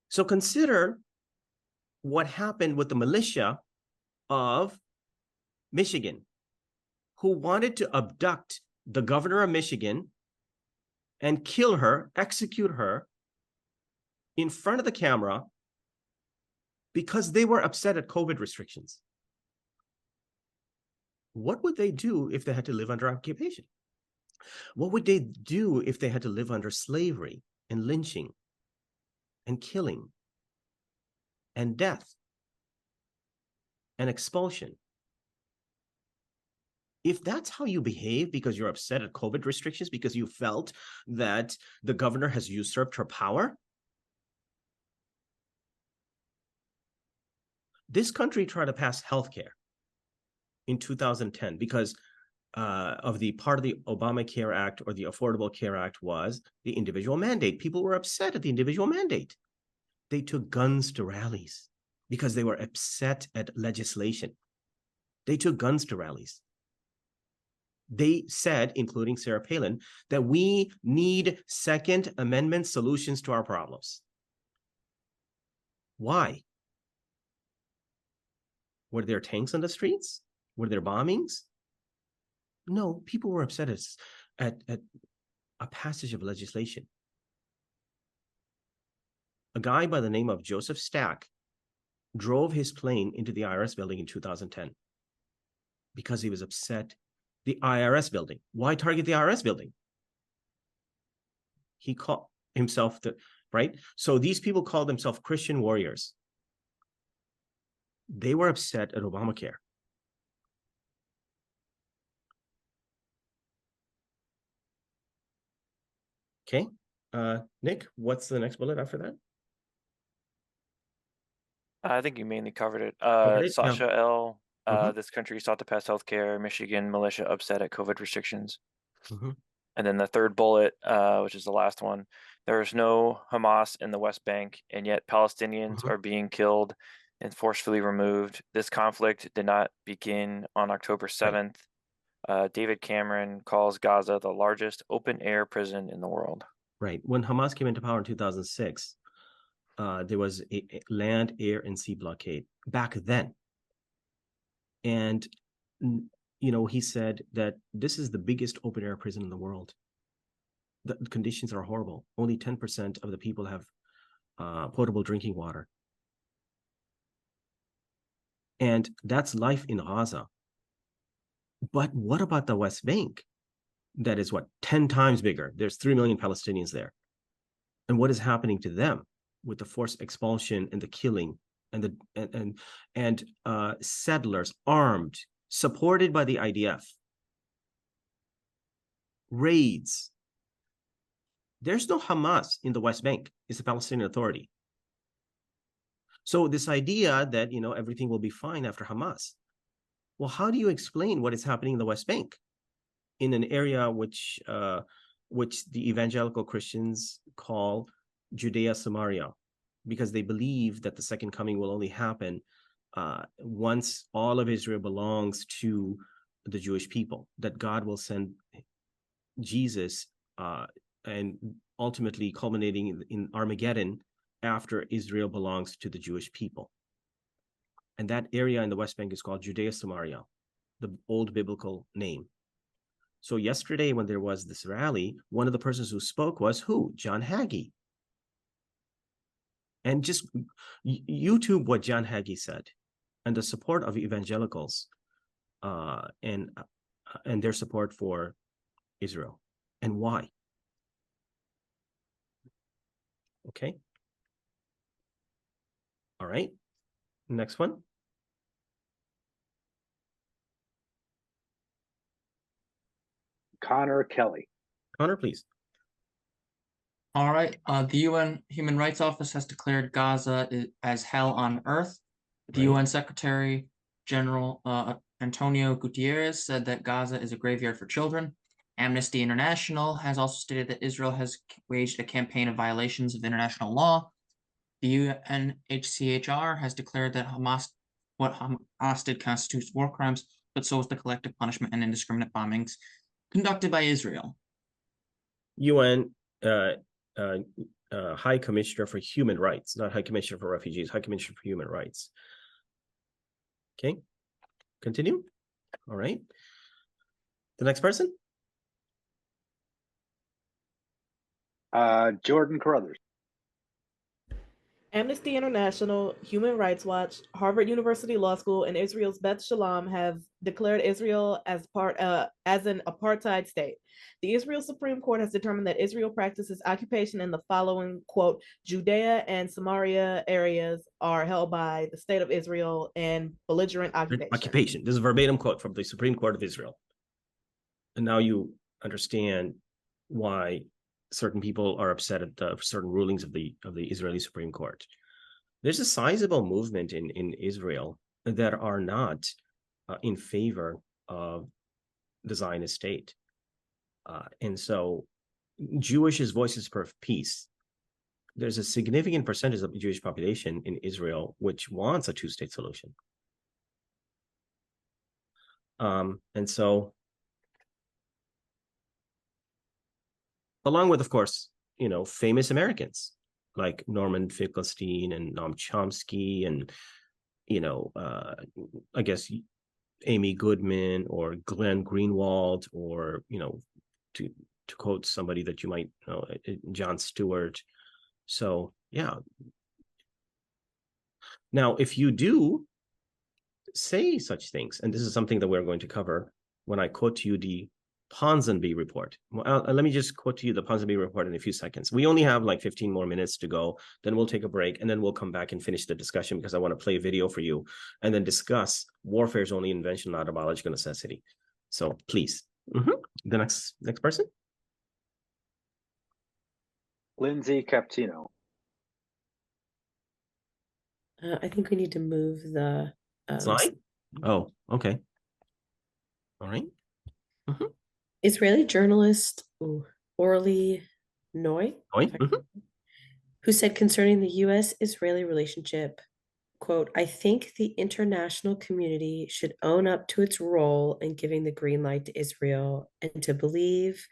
So consider what happened with the militia of Michigan, who wanted to abduct the governor of Michigan and kill her, execute her in front of the camera because they were upset at COVID restrictions. What would they do if they had to live under occupation? What would they do if they had to live under slavery and lynching and killing and death and expulsion? If that's how you behave because you're upset at COVID restrictions, because you felt that the governor has usurped her power, this country tried to pass healthcare in 2010 because of the part of the Obamacare Act or the Affordable Care Act was the individual mandate. People were upset at the individual mandate. They took guns to rallies because they were upset at legislation. They took guns to rallies. They said, including Sarah Palin, that we need Second Amendment solutions to our problems. Why? Were there tanks on the streets? Were there bombings? No, people were upset at a passage of legislation. A guy by the name of Joseph Stack drove his plane into the IRS building in 2010 because he was upset. The IRS building. Why target the IRS building? He called himself right? So these people called themselves Christian warriors. They were upset at Obamacare. Okay. Nick, what's the next bullet after that? I think you mainly covered it. Covered it? Sasha Yeah. L. This country sought to pass healthcare. Michigan militia upset at COVID restrictions. And then the third bullet, which is the last one, there is no Hamas in the West Bank, and yet Palestinians are being killed and forcefully removed. This conflict did not begin on October 7th. David Cameron calls Gaza the largest open-air prison in the world. Right. When Hamas came into power in 2006, there was a land, air, and sea blockade back then. And, you know, he said that this is the biggest open-air prison in the world. The conditions are horrible. Only 10% of the people have potable drinking water. And that's life in Gaza. But what about the West Bank? That is what, 10 times bigger. There's 3 million Palestinians there. And what is happening to them with the forced expulsion and the killing and settlers armed, supported by the IDF, raids. There's no Hamas in the West Bank. It's the Palestinian Authority. So this idea that, you know, everything will be fine after Hamas. Well, how do you explain what is happening in the West Bank in an area which the evangelical Christians call Judea Samaria, because they believe that the second coming will only happen once all of Israel belongs to the Jewish people, that God will send Jesus and ultimately culminating in Armageddon after Israel belongs to the Jewish people. And that area in the West Bank is called Judea Samaria, the old biblical name. So yesterday when there was this rally, one of the persons who spoke was who? John Hagee. And just YouTube what John Hagee said and the support of evangelicals and their support for Israel and why. Okay. All right. Next one. Connor Kelly. Connor, please. All right. The UN Human Rights Office has declared Gaza as hell on earth. The UN Secretary General Antonio Guterres said that Gaza is a graveyard for children. Amnesty International has also stated that Israel has waged a campaign of violations of international law. The UNHCR has declared that what Hamas did constitutes war crimes, but so is the collective punishment and indiscriminate bombings conducted by Israel. UN High Commissioner for Human Rights, not High Commissioner for Refugees, High Commissioner for Human Rights. Okay, continue. All right. The next person. Jordan Carruthers. Amnesty International, Human Rights Watch, Harvard University Law School, and Israel's Beth Shalom have declared Israel as an apartheid state. The Israel Supreme Court has determined that Israel practices occupation in the following, quote, Judea and Samaria areas are held by the state of Israel and belligerent occupation. This is a verbatim quote from the Supreme Court of Israel. And now you understand why certain people are upset at the certain rulings of the Israeli Supreme Court. There's a sizable movement in Israel that are not in favor of the Zionist state. And so Jewish voices for peace. There's a significant percentage of the Jewish population in Israel which wants a two-state solution. And so along with, of course, famous Americans like Norman Finkelstein and Noam Chomsky and, I guess, Amy Goodman or Glenn Greenwald or, to quote somebody that you might know, Jon Stewart. So, yeah. Now, if you do say such things, and this is something that we're going to cover when I quote to you the Ponsonby report. Well, let me just quote to you the Ponsonby report in a few seconds. We only have like 15 more minutes to go. Then we'll take a break and then we'll come back and finish the discussion because I want to play a video for you and then discuss warfare is only invention, not a biological necessity. So please. The next person. Lindsay Captino. I think we need to move the slide. Oh, okay. All right. Israeli journalist Orly Noy, who said concerning the U.S.-Israeli relationship, quote, I think the international community should own up to its role in giving the green light to Israel and to believe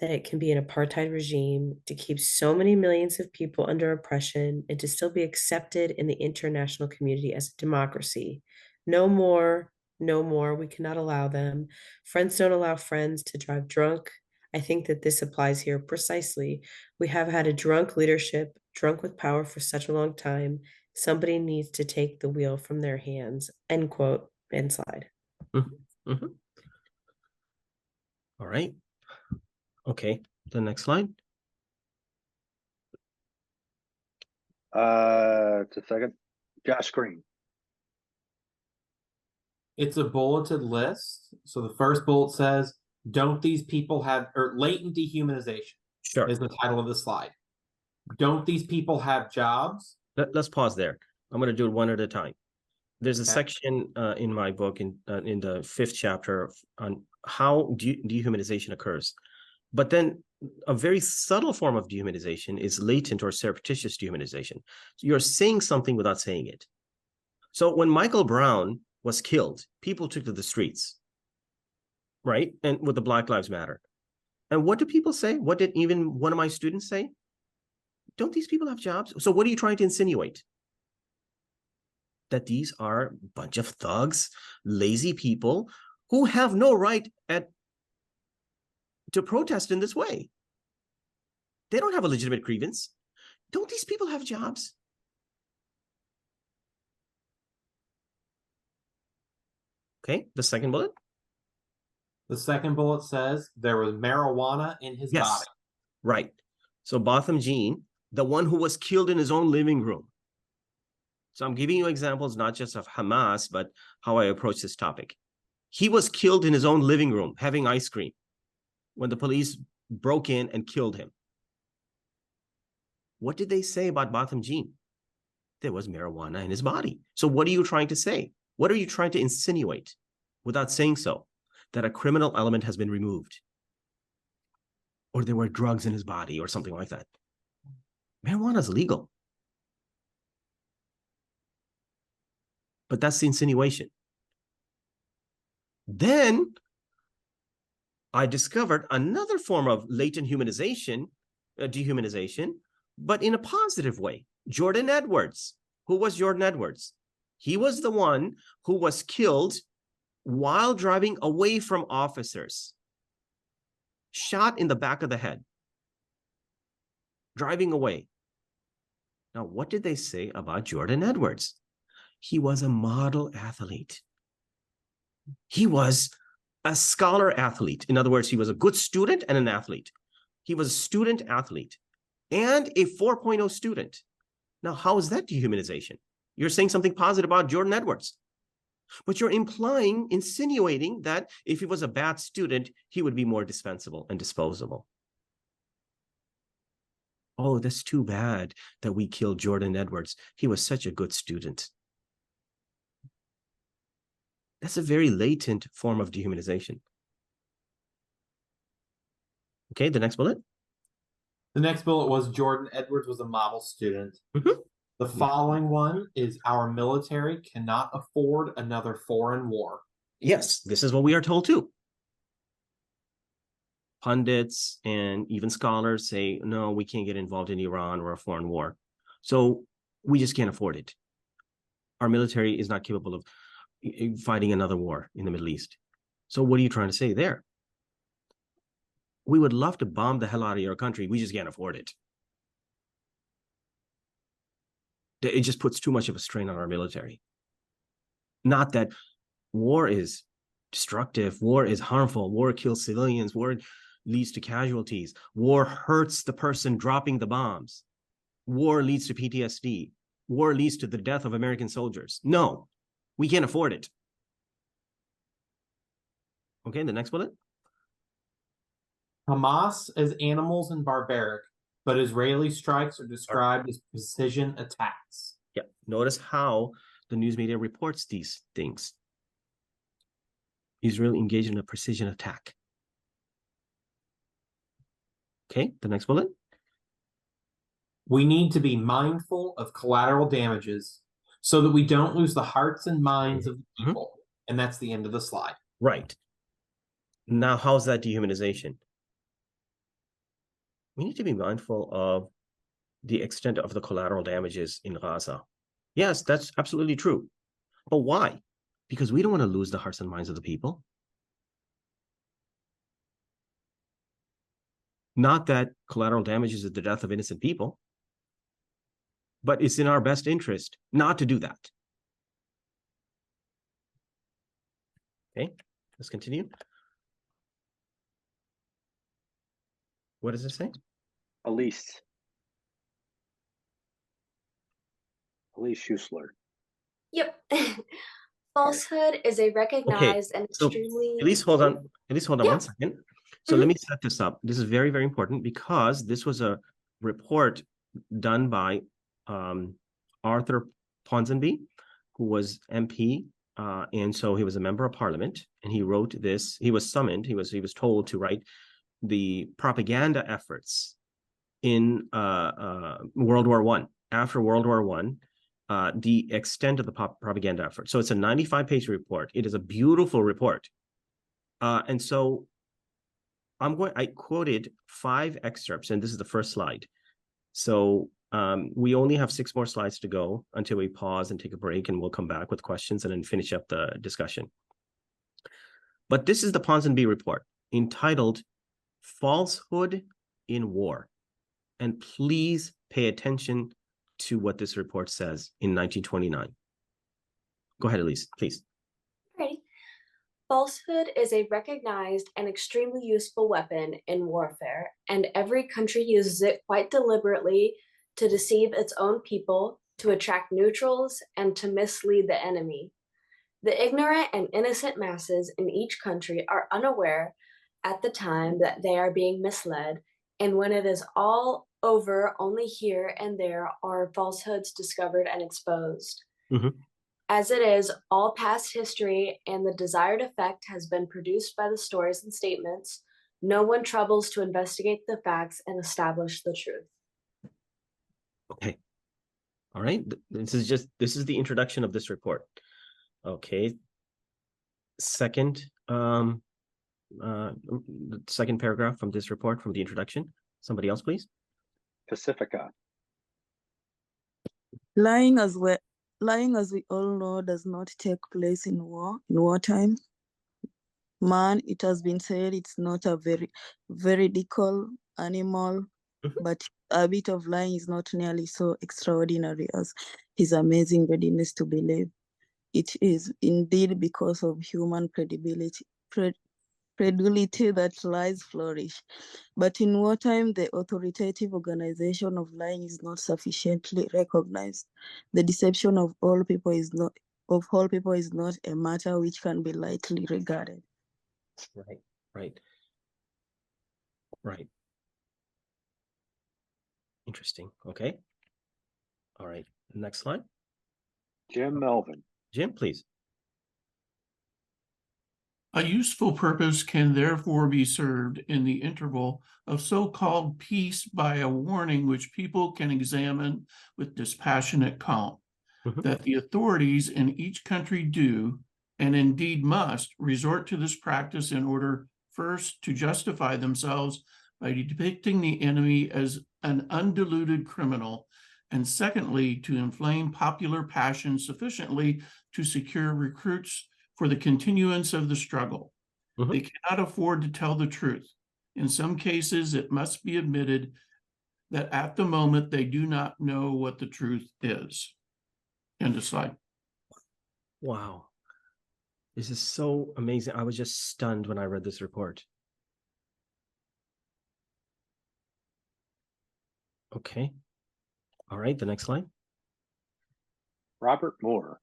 that it can be an apartheid regime to keep so many millions of people under oppression and to still be accepted in the international community as a democracy. No more. No more. We cannot allow them. Friends don't allow friends to drive drunk. I think that this applies here precisely. We have had a drunk leadership, drunk with power for such a long time. Somebody needs to take the wheel from their hands. End quote. End slide. All right. Okay. The next slide. Just a second. Josh Green. It's a bulleted list. So the first bullet says, don't these people have, or latent dehumanization is the title of the slide. Don't these people have jobs? Let's pause there. I'm going to do it one at a time. There's a section in my book in the 5th chapter on how dehumanization occurs. But then a very subtle form of dehumanization is latent or surreptitious dehumanization. So you're saying something without saying it. So when Michael Brown was killed, people took to the streets, right? And with the Black Lives Matter. And what do people say? What did even one of my students say? Don't these people have jobs? So what are you trying to insinuate? That these are a bunch of thugs, lazy people who have no right to protest in this way. They don't have a legitimate grievance. Don't these people have jobs? Okay, the second bullet. The second bullet says there was marijuana in his body. Right. So Botham Jean, the one who was killed in his own living room. So I'm giving you examples not just of Hamas, but how I approach this topic. He was killed in his own living room having ice cream when the police broke in and killed him. What did they say about Botham Jean? There was marijuana in his body. So what are you trying to say? What are you trying to insinuate without saying so? That a criminal element has been removed. or there were drugs in his body or something like that. Marijuana is legal. But that's the insinuation. Then I discovered another form of latent humanization, dehumanization, but in a positive way. Jordan Edwards. Who was Jordan Edwards? He was the one who was killed while driving away from officers. Shot in the back of the head. Driving away. Now, what did they say about Jordan Edwards? He was a model athlete. He was a scholar athlete. In other words, he was a good student and an athlete. He was a student athlete and a 4.0 student. Now, how is that dehumanization? You're saying something positive about Jordan Edwards, but you're implying, insinuating that if he was a bad student, he would be more dispensable and disposable. Oh, that's too bad that we killed Jordan Edwards. He was such a good student. That's a very latent form of dehumanization. Okay, the next bullet. The next bullet was Jordan Edwards was a model student. The following one is our military cannot afford another foreign war. Yes, this is what we are told too. Pundits and even scholars say, no, we can't get involved in Iran or a foreign war. So we just can't afford it. Our military is not capable of fighting another war in the Middle East. So what are you trying to say there? We would love to bomb the hell out of your country. We just can't afford it. It just puts too much of a strain on our military. Not that war is destructive, war is harmful, war kills civilians, war leads to casualties, war hurts the person dropping the bombs, war leads to PTSD, war leads to the death of American soldiers. No, we can't afford it. Okay, the next bullet. Hamas as animals and barbaric, but Israeli strikes are described as precision attacks. Yeah, notice how the news media reports these things. Israel engaged in a precision attack. Okay, the next bullet. We need to be mindful of collateral damages so that we don't lose the hearts and minds of the people. And that's the end of the slide. Right. Now, how's that dehumanization? We need to be mindful of the extent of the collateral damages in Gaza. Yes, that's absolutely true. But why? Because we don't want to lose the hearts and minds of the people. Not that collateral damages is the death of innocent people, but it's in our best interest not to do that. Okay, let's continue. What does it say? Elise Schussler. Yep. Falsehood is a recognized and extremely... At least hold on. At least hold on 1 second. So let me set this up. This is very, very important because this was a report done by Arthur Ponsonby, who was MP, and so he was a member of parliament, and he wrote this. He was summoned. He was told to write the propaganda efforts in World War I. After World War I, the extent of the propaganda effort. So it's a 95-page report. It is a beautiful report, and so I quoted 5 excerpts, and this is the first slide. So we only have 6 more slides to go until we pause and take a break, and we'll come back with questions and then finish up the discussion. But this is the Ponsonby report entitled Falsehood in War. And please pay attention to what this report says in 1929. Go ahead, Elise, please. Alrighty. Falsehood is a recognized and extremely useful weapon in warfare, and every country uses it quite deliberately to deceive its own people, to attract neutrals, and to mislead the enemy. The ignorant and innocent masses in each country are unaware at the time that they are being misled, and when it is all over, only here and there are falsehoods discovered and exposed. As it is, all past history and the desired effect has been produced by the stories and statements, No one troubles to investigate the facts and establish the truth. Okay. All right. This is the introduction of this report. Okay. Second, the second paragraph from this report, from the introduction. Somebody else, please. Pacifica. Lying, as we all know, does not take place in wartime. Man, it has been said, it's not a very veridical animal, but a bit of lying is not nearly so extraordinary as his amazing readiness to believe. It is indeed because of human credulity that lies flourish. But in wartime, the authoritative organization of lying is not sufficiently recognized. The deception of all people is not a matter which can be lightly regarded. Right. Interesting. Okay. All right. Next slide. Jim Melvin. Jim, please. A useful purpose can therefore be served in the interval of so-called peace by a warning which people can examine with dispassionate calm, that the authorities in each country do, and indeed must, resort to this practice in order first to justify themselves by depicting the enemy as an undiluted criminal, and secondly, to inflame popular passion sufficiently to secure recruits for the continuance of the struggle. They cannot afford to tell the truth. In some cases, it must be admitted that at the moment they do not know what the truth is. End of slide. Wow. This is so amazing. I was just stunned when I read this report. Okay. All right, the next slide. Robert Moore.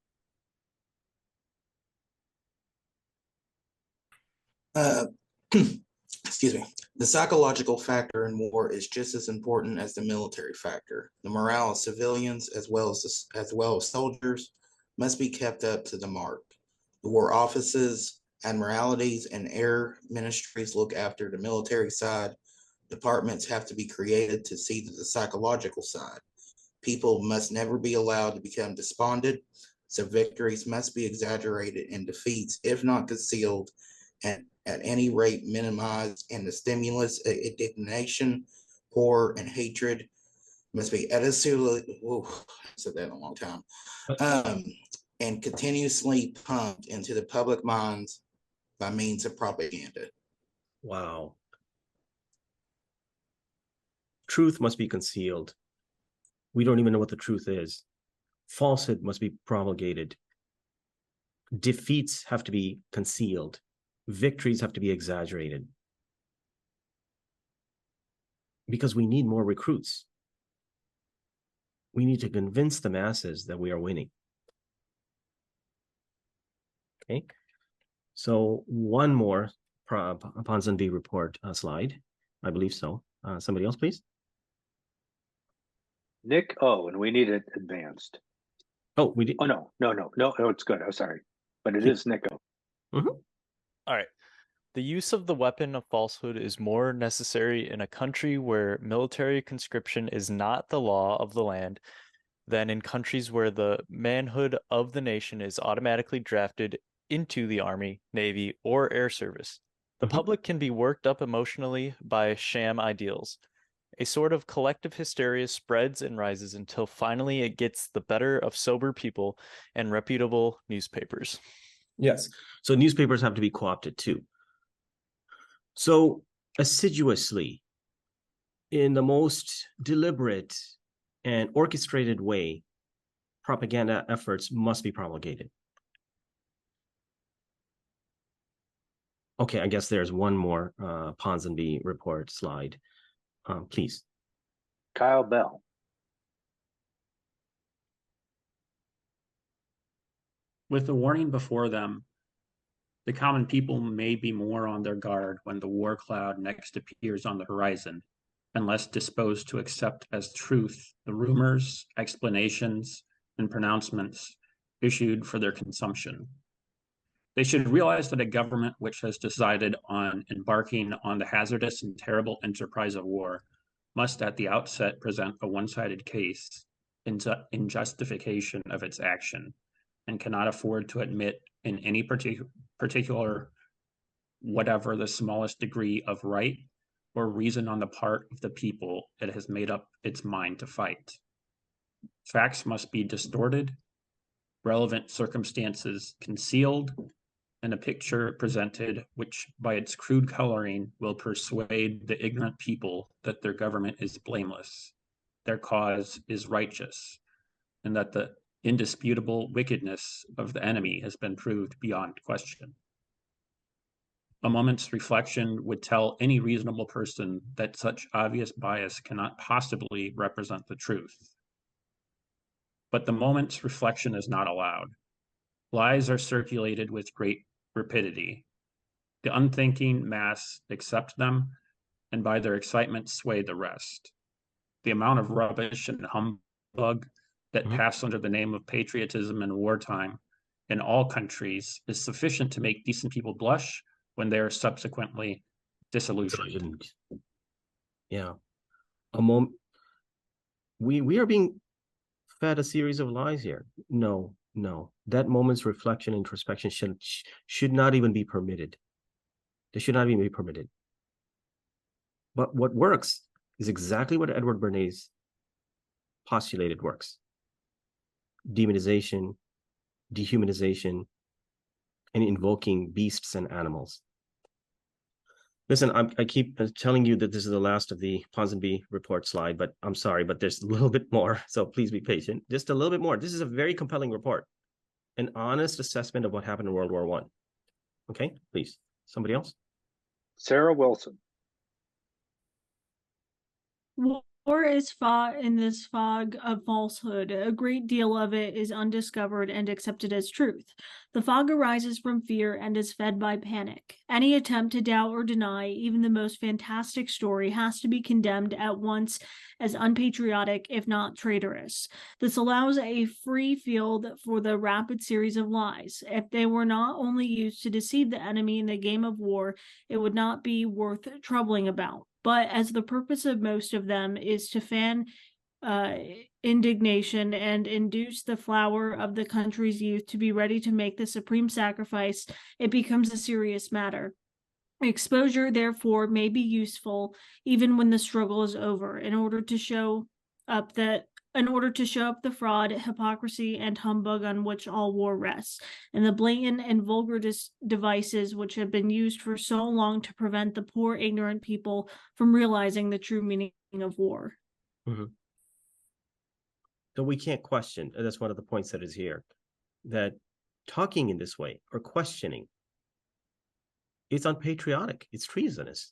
Excuse me. The psychological factor in war is just as important as the military factor. The morale of civilians, as well as soldiers, must be kept up to the mark. The war offices, admiralities, and air ministries look after the military side. Departments have to be created to see to the psychological side. People must never be allowed to become despondent, so victories must be exaggerated and defeats, if not concealed, and at any rate minimized, and the stimulus of indignation, horror, and hatred must be said that in a long time, and continuously pumped into the public minds by means of propaganda. Wow. Truth must be concealed. We don't even know what the truth is. Falsehood must be promulgated. Defeats have to be concealed. Victories have to be exaggerated. Because we need more recruits. We need to convince the masses that we are winning. Okay. So one more Ponsonby report slide. I believe so. Somebody else, please. Nick O, and we need it advanced. Oh, we did. Oh, no, it's good. I'm sorry. But it is Nick O. All right. The use of the weapon of falsehood is more necessary in a country where military conscription is not the law of the land than in countries where the manhood of the nation is automatically drafted into the army, navy, or air service. The public can be worked up emotionally by sham ideals. A sort of collective hysteria spreads and rises until finally it gets the better of sober people and reputable newspapers. Yes. So newspapers have to be co-opted too. So assiduously, in the most deliberate and orchestrated way, propaganda efforts must be promulgated. Okay, I guess there's one more Ponsonby report slide. Please. Kyle Bell. With the warning before them, the common people may be more on their guard when the war cloud next appears on the horizon, and less disposed to accept as truth the rumors, explanations, and pronouncements issued for their consumption. They should realize that a government which has decided on embarking on the hazardous and terrible enterprise of war must at the outset present a one-sided case in justification of its action, and cannot afford to admit in any particular whatever the smallest degree of right or reason on the part of the people it has made up its mind to fight. Facts must be distorted, relevant circumstances concealed, and a picture presented which by its crude coloring will persuade the ignorant people that their government is blameless, their cause is righteous, and that the indisputable wickedness of the enemy has been proved beyond question. A moment's reflection would tell any reasonable person that such obvious bias cannot possibly represent the truth. But the moment's reflection is not allowed. Lies are circulated with great rapidity. The unthinking mass accept them, and by their excitement sway the rest. The amount of rubbish and humbug that pass under the name of patriotism in wartime in all countries is sufficient to make decent people blush when they are subsequently disillusioned. Yeah. We are being fed a series of lies here. No. That moment's reflection, introspection should not even be permitted. They should not even be permitted. But what works is exactly what Edward Bernays postulated works. Demonization, dehumanization, and invoking beasts and animals. Listen, I keep telling you that this is the last of the Ponsonby report slide, but I'm sorry, but there's a little bit more, so please be patient. Just a little bit more. This is a very compelling report, an honest assessment of what happened in World War I. Okay, please, somebody else? Sarah Wilson. War is fought in this fog of falsehood. A great deal of it is undiscovered and accepted as truth. The fog arises from fear and is fed by panic. Any attempt to doubt or deny even the most fantastic story has to be condemned at once as unpatriotic, if not traitorous. This allows a free field for the rapid series of lies. If they were not only used to deceive the enemy in the game of war, it would not be worth troubling about. But as the purpose of most of them is to fan indignation and induce the flower of the country's youth to be ready to make the supreme sacrifice, it becomes a serious matter. Exposure, therefore, may be useful even when the struggle is over, in order to show up the fraud, hypocrisy, and humbug on which all war rests, and the blatant and vulgar devices which have been used for so long to prevent the poor, ignorant people from realizing the true meaning of war. So we can't question, and that's one of the points that is here, that talking in this way or questioning, it's unpatriotic, it's treasonous.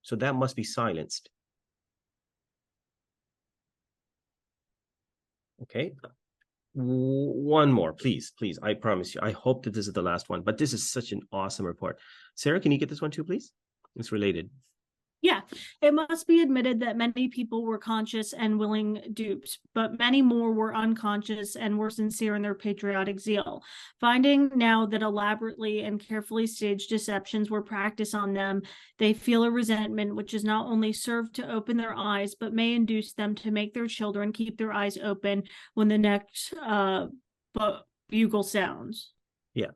So that must be silenced. Okay, one more, please. I promise you. I hope that this is the last one, but this is such an awesome report. Sarah, can you get this one too, please? It's related. Yeah, it must be admitted that many people were conscious and willing dupes, but many more were unconscious and were sincere in their patriotic zeal. Finding now that elaborately and carefully staged deceptions were practiced on them, they feel a resentment which is not only served to open their eyes, but may induce them to make their children keep their eyes open when the next bugle sounds. Yeah.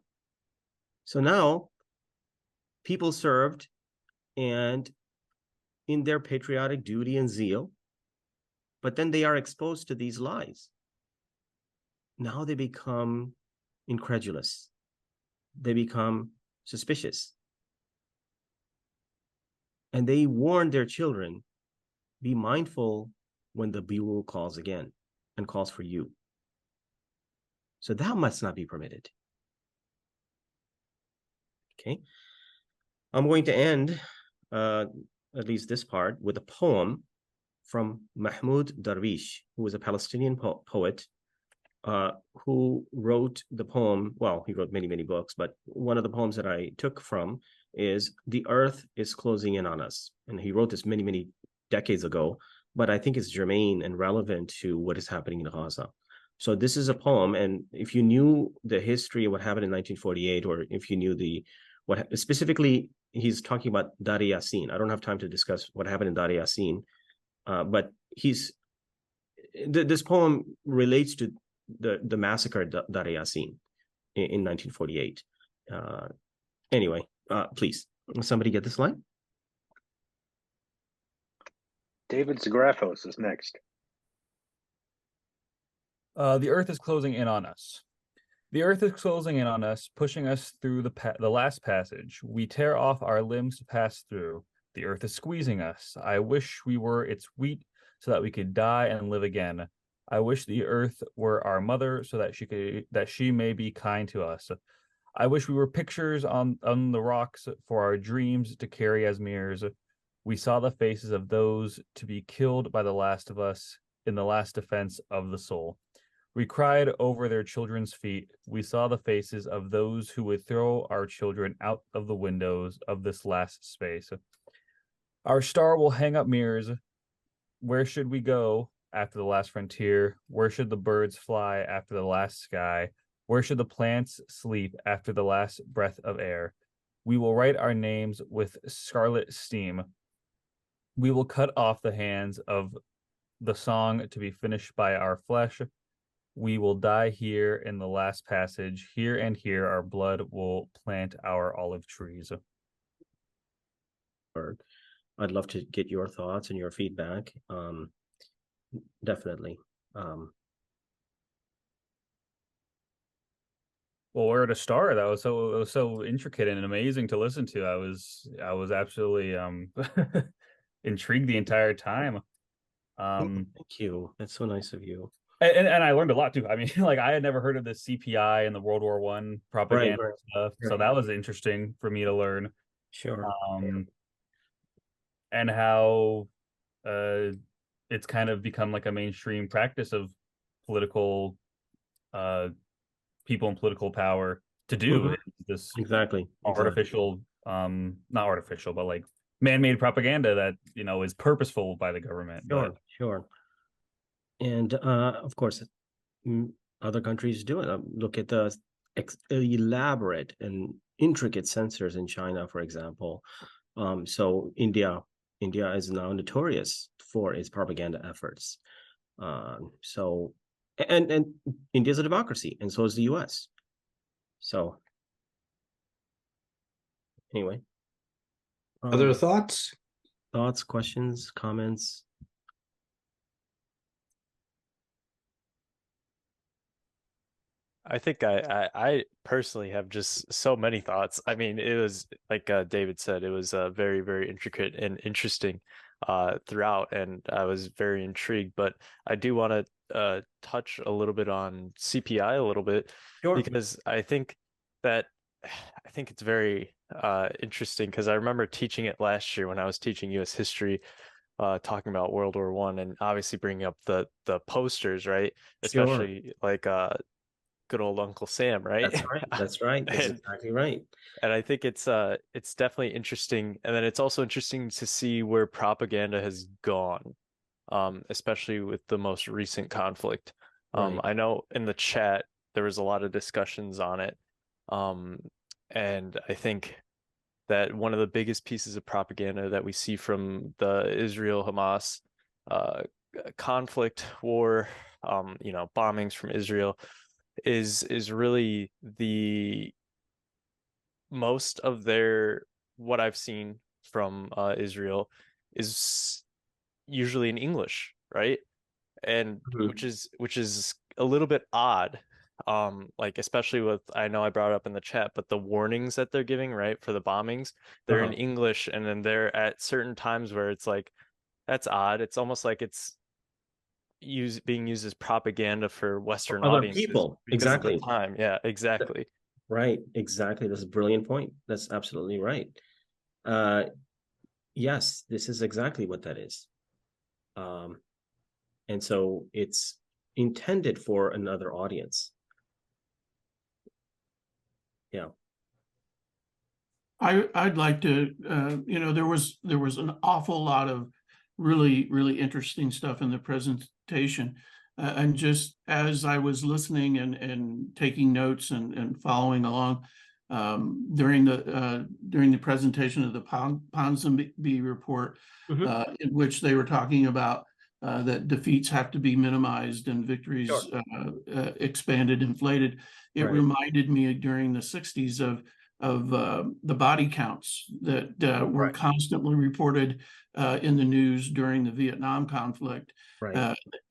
So now people served and in their patriotic duty and zeal, but then they are exposed to these lies. Now they become incredulous. They become suspicious. And they warn their children, be mindful when the bugle calls again and calls for you. So that must not be permitted. Okay. I'm going to end at least this part, with a poem from Mahmoud Darwish, who was a Palestinian poet who wrote the poem. Well, he wrote many, many books, but one of the poems that I took from is "The Earth is Closing in on Us." And he wrote this many, many decades ago, but I think it's germane and relevant to what is happening in Gaza. So this is a poem, and if you knew the history of what happened in 1948, or if you knew what specifically he's talking about Dar Yassin. I don't have time to discuss what happened in Dar Yassin, but this poem relates to the massacre at Dar Yassin in 1948. Anyway, please, somebody get this line. David Zagrafos is next. The earth is closing in on us. The earth is closing in on us, pushing us through the last passage. We tear off our limbs to pass through. The earth is squeezing us. I wish we were its wheat so that we could die and live again. I wish the earth were our mother so that she may be kind to us. I wish we were pictures on the rocks for our dreams to carry as mirrors. We saw the faces of those to be killed by the last of us in the last defense of the soul. We cried over their children's feet. We saw the faces of those who would throw our children out of the windows of this last space. Our star will hang up mirrors. Where should we go after the last frontier? Where should the birds fly after the last sky? Where should the plants sleep after the last breath of air? We will write our names with scarlet steam. We will cut off the hands of the song to be finished by our flesh. We will die here in the last passage. Here and here our blood will plant our olive trees. I'd love to get your thoughts and your feedback. Definitely. Well, where to start? That was so intricate and amazing to listen to. I was absolutely intrigued the entire time. Thank you. That's so nice of you. And I learned a lot too. I mean, like I had never heard of the CPI and the World War I propaganda stuff, so that was interesting for me to learn. Sure. And how it's kind of become like a mainstream practice of political people in political power to do this artificial, not artificial, but like man-made propaganda that is purposeful by the government. Sure. And of course, other countries do it. Look at the elaborate and intricate censors in China, for example. So India is now notorious for its propaganda efforts. So India's a democracy, and so is the US. So anyway. Other thoughts? Thoughts, questions, comments? I think I personally have just so many thoughts. I mean, it was like David said, it was very, very intricate and interesting throughout, and I was very intrigued. But I do want to touch a little bit on CPI a little bit, because I think it's very interesting, because I remember teaching it last year when I was teaching US history, talking about World War I, and obviously bringing up the posters, right? Especially like good old Uncle Sam, right? That's right. That's exactly right. And I think it's definitely interesting. And then it's also interesting to see where propaganda has gone, especially with the most recent conflict. I know in the chat there was a lot of discussions on it. And I think that one of the biggest pieces of propaganda that we see from the Israel-Hamas conflict, war, bombings from Israel, is really the most of what I've seen from Israel is usually in English, right? And which is a little bit odd, like especially with, I know I brought it up in the chat, but the warnings that they're giving, right, for the bombings, they're in English, and then they're at certain times where it's like, that's odd. It's almost like it's being used as propaganda for Western audiences, people. because Exactly. of the time. Yeah, exactly. Right. Exactly. That's a brilliant point. That's absolutely right. Yes, this is exactly what that is. And so it's intended for another audience. Yeah. I'd like to, there was an awful lot of really, really interesting stuff in the presentation. And just as I was listening and taking notes and following along during the presentation of the Ponsonby report, in which they were talking about that defeats have to be minimized and victories expanded, inflated. It reminded me during the 60s of the body counts that were constantly reported in the news during the Vietnam conflict,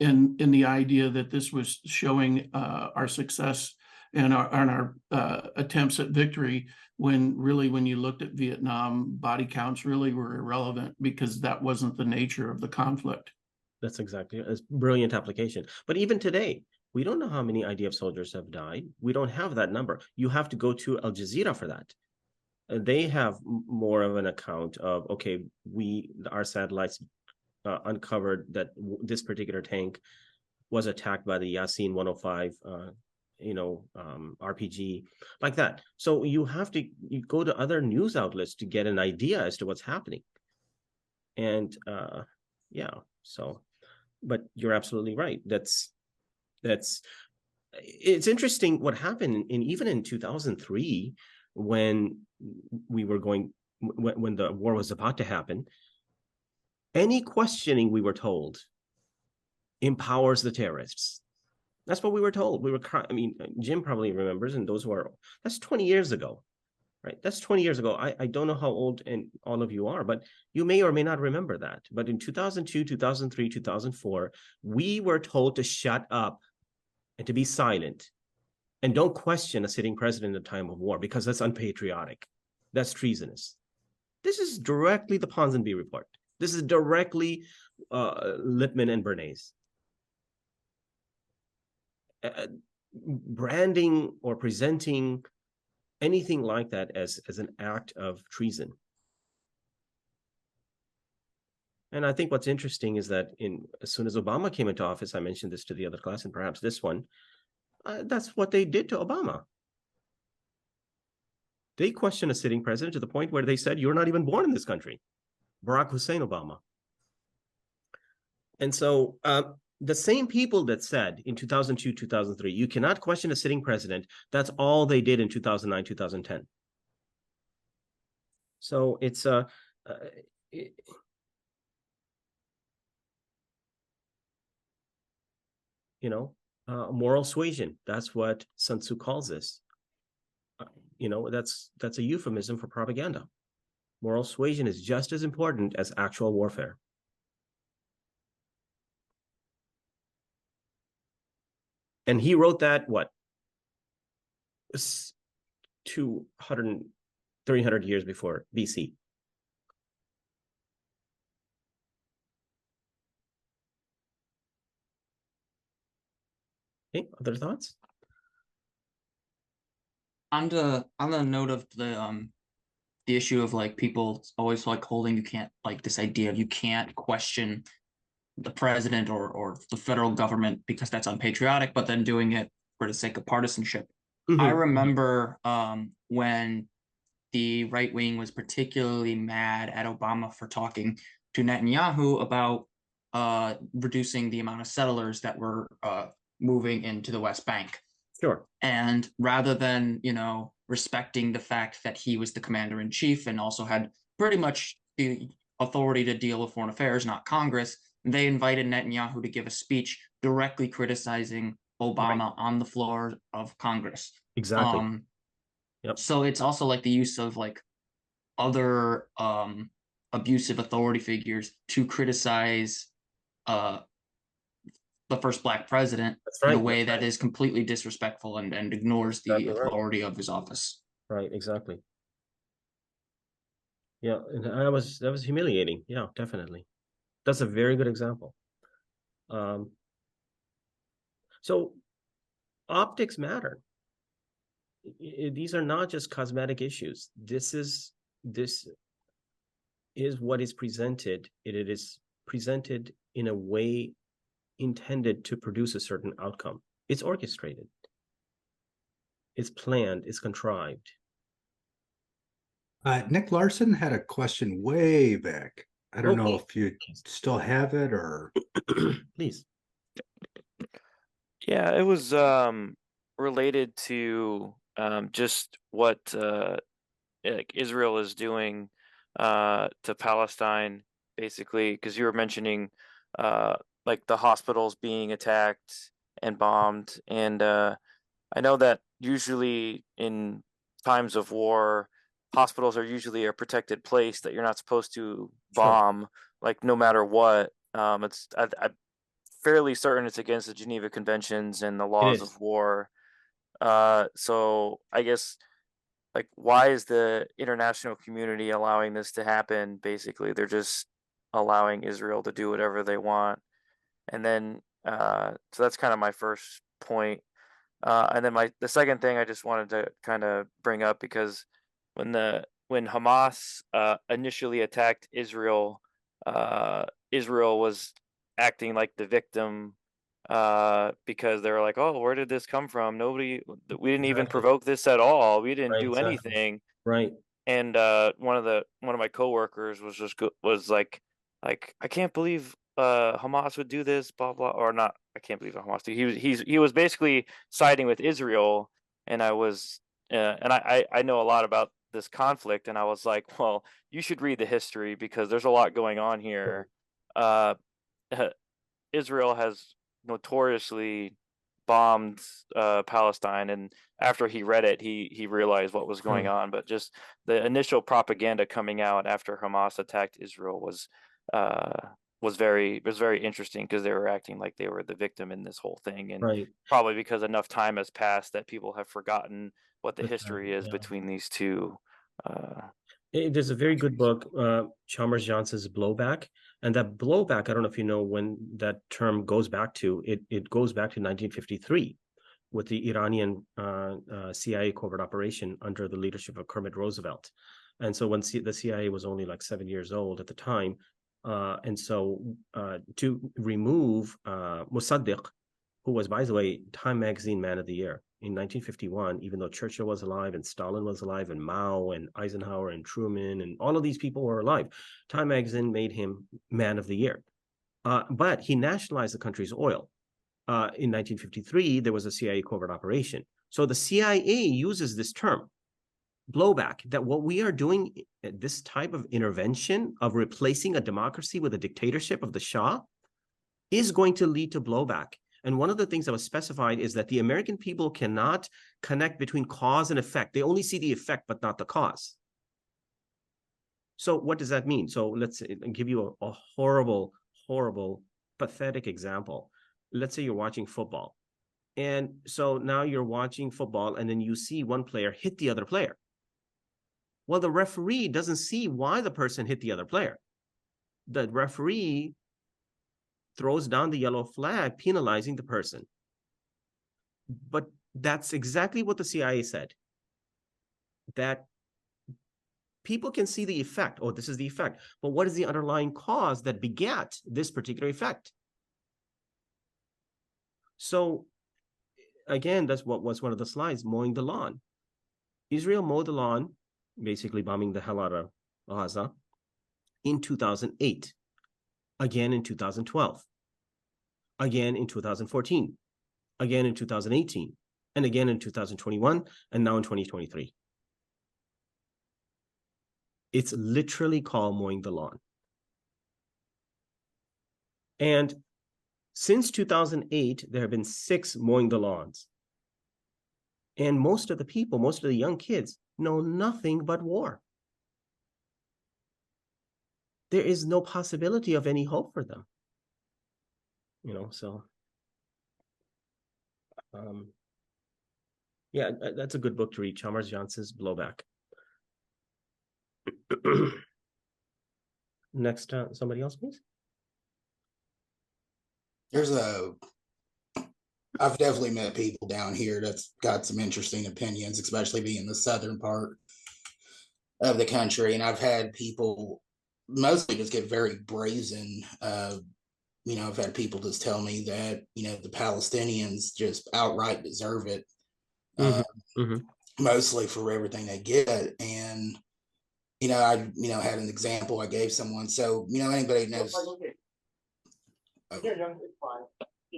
and the idea that this was showing our success and our attempts at victory, when really, when you looked at Vietnam, body counts really were irrelevant because that wasn't the nature of the conflict. That's exactly a brilliant application. But even today, we don't know how many IDF soldiers have died. We don't have that number. You have to go to Al Jazeera for that. They have more of an account of, okay, our satellites uncovered that this particular tank was attacked by the Yasin 105 RPG, like that. So you go to other news outlets to get an idea as to what's happening. And but you're absolutely right. It's interesting what happened even in 2003 when when the war was about to happen. Any questioning, we were told, empowers the terrorists. That's what we were told. Jim probably remembers, and that's 20 years ago, right? That's 20 years ago. I don't know how old and all of you are, but you may or may not remember that. But in 2002, 2003, 2004, we were told to shut up and to be silent and don't question a sitting president in a time of war, because that's unpatriotic. That's treasonous. This is directly the Ponsonby report. This is directly Lippmann and Bernays. Branding or presenting anything like that as an act of treason. And I think what's interesting is that as soon as Obama came into office, I mentioned this to the other class and perhaps this one, that's what they did to Obama. They questioned a sitting president to the point where they said, you're not even born in this country. Barack Hussein Obama. And so the same people that said in 2002, 2003, you cannot question a sitting president, that's all they did in 2009, 2010. So it's moral suasion. That's what Sun Tzu calls this. That's a euphemism for propaganda. Moral suasion is just as important as actual warfare. And he wrote that, 200, 300 years before BC. Okay, other thoughts? On the note of the issue of like people always like holding, you can't, like this idea of you can't question the president or the federal government because that's unpatriotic, but then doing it for the sake of partisanship. I remember when the right wing was particularly mad at Obama for talking to Netanyahu about reducing the amount of settlers that were moving into the West Bank. Sure. And rather than, respecting the fact that he was the commander in chief and also had pretty much the authority to deal with foreign affairs, not Congress, they invited Netanyahu to give a speech directly criticizing Obama on the floor of Congress. Exactly. So it's also like the use of like other abusive authority figures to criticize the first Black president in a way that is completely disrespectful and ignores the authority of his office. Right, exactly. Yeah, and that was humiliating. Yeah, definitely. That's a very good example. So optics matter. These are not just cosmetic issues. This is what is presented. It is presented in a way intended to produce a certain outcome. It's orchestrated. It's planned. It's contrived. Nick Larson had a question way back. I don't know if you still have it or. Please. Yeah, it was related to just what like Israel is doing to Palestine, basically, because you were mentioning like the hospitals being attacked and bombed, and I know that usually in times of war, hospitals are usually a protected place that you're not supposed to bomb, like no matter what. I'm fairly certain it's against the Geneva Conventions and the It laws is. of war. So I guess like why is the international community allowing this to happen? Basically, they're just allowing Israel to do whatever they want. And then so that's kind of my first point. And then the second thing I just wanted to kind of bring up, because when Hamas initially attacked Israel, Israel was acting like the victim because they were like, "Oh, where did this come from? We didn't even Exactly. provoke this at all. We didn't Right, do exactly. anything." Right. And one of my coworkers was was like I can't believe Hamas would do this, blah blah, or not. I can't believe Hamas. He was basically siding with Israel, and I know a lot about this conflict, and I was like, well, you should read the history because there's a lot going on here. Uh, Israel has notoriously bombed Palestine, and after he read it, he realized what was going on. But just the initial propaganda coming out after Hamas attacked Israel was very interesting because they were acting like they were the victim in this whole thing, and Right. probably because enough time has passed that people have forgotten what the history is Yeah. between these two. There's a very good book, Chalmers Johnson's Blowback. And that blowback, I don't know if you know when that term goes back to. It goes back to 1953 with the Iranian CIA covert operation under the leadership of Kermit Roosevelt. And so when the CIA was only like 7 years old at the time, and so to remove Mossadegh, who was, by the way, Time Magazine Man of the Year in 1951, even though Churchill was alive and Stalin was alive and Mao and Eisenhower and Truman and all of these people were alive, Time Magazine made him Man of the Year. But he nationalized the country's oil. In 1953, there was a CIA covert operation. So the CIA uses this term, blowback, that what we are doing, this type of intervention of replacing a democracy with a dictatorship of the Shah, is going to lead to blowback. And one of the things that was specified is that the American people cannot connect between cause and effect. They only see the effect, but not the cause. So what does that mean? So let's give you a horrible, horrible, pathetic example. Let's say you're watching football. And so now you're watching football and then you see one player hit the other player. Well, the referee doesn't see why the person hit the other player. The referee throws down the yellow flag, penalizing the person. But that's exactly what the CIA said, that people can see the effect. Oh, this is the effect. But what is the underlying cause that begat this particular effect? So again, that's what was one of the slides, mowing the lawn. Israel mowed the lawn, basically bombing the hell out of Gaza in 2008, again in 2012, again in 2014, again in 2018, and again in 2021, and now in 2023. It's literally called mowing the lawn. And since 2008, there have been 6 mowing the lawns. And most of the people, most of the young kids, know nothing but war. There is no possibility of any hope for them. You know, so yeah, that's a good book to read, Chalmers Johnson's Blowback. Next, somebody else, please. I've definitely met people down here that's got some interesting opinions, especially being the southern part of the country. And I've had people mostly just get very brazen. I've had people just tell me that, the Palestinians just outright deserve it, mostly for everything they get. And, I had an example I gave someone. So, anybody knows. I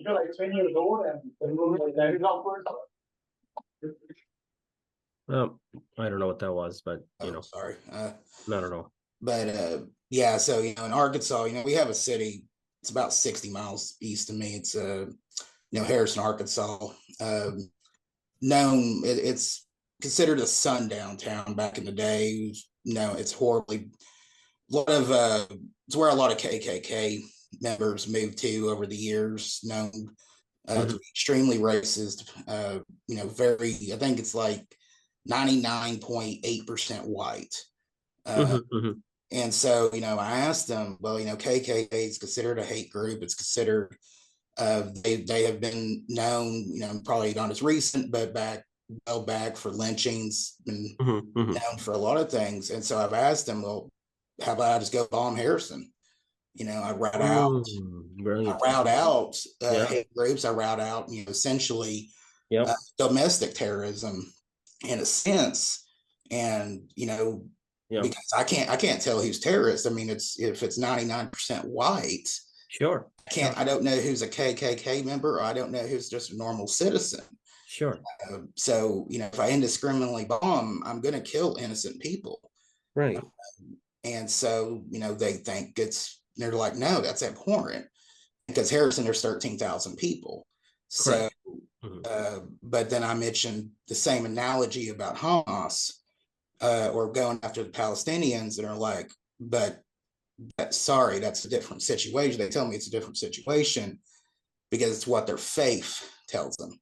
don't know what that was, but you know, sorry. not at all. But yeah, so in Arkansas, we have a city. It's about 60 miles east of me. It's Harrison, Arkansas. It's considered a sundown town back in the day. It's horribly it's where a lot of KKK members moved to over the years. Known to be extremely racist. I think it's like 99.8% white. And so, I asked them, well, KKK is considered a hate group. It's considered, they have been known, probably not as recent, but back for lynchings, been known for a lot of things. And so I've asked them, well, how about I just go bomb Harrison? I route out hate groups. I route out, essentially domestic terrorism in a sense. And, because I can't tell who's terrorist. I mean, if it's 99% white, sure. I don't know who's a KKK member, or I don't know who's just a normal citizen. Sure. So, if I indiscriminately bomb, I'm going to kill innocent people. Right. And so, they think they're like, no, that's abhorrent, because Harrison, there's 13,000 people. So, but then I mentioned the same analogy about Hamas, or going after the Palestinians, and are like, but sorry, that's a different situation. They tell me it's a different situation because it's what their faith tells them.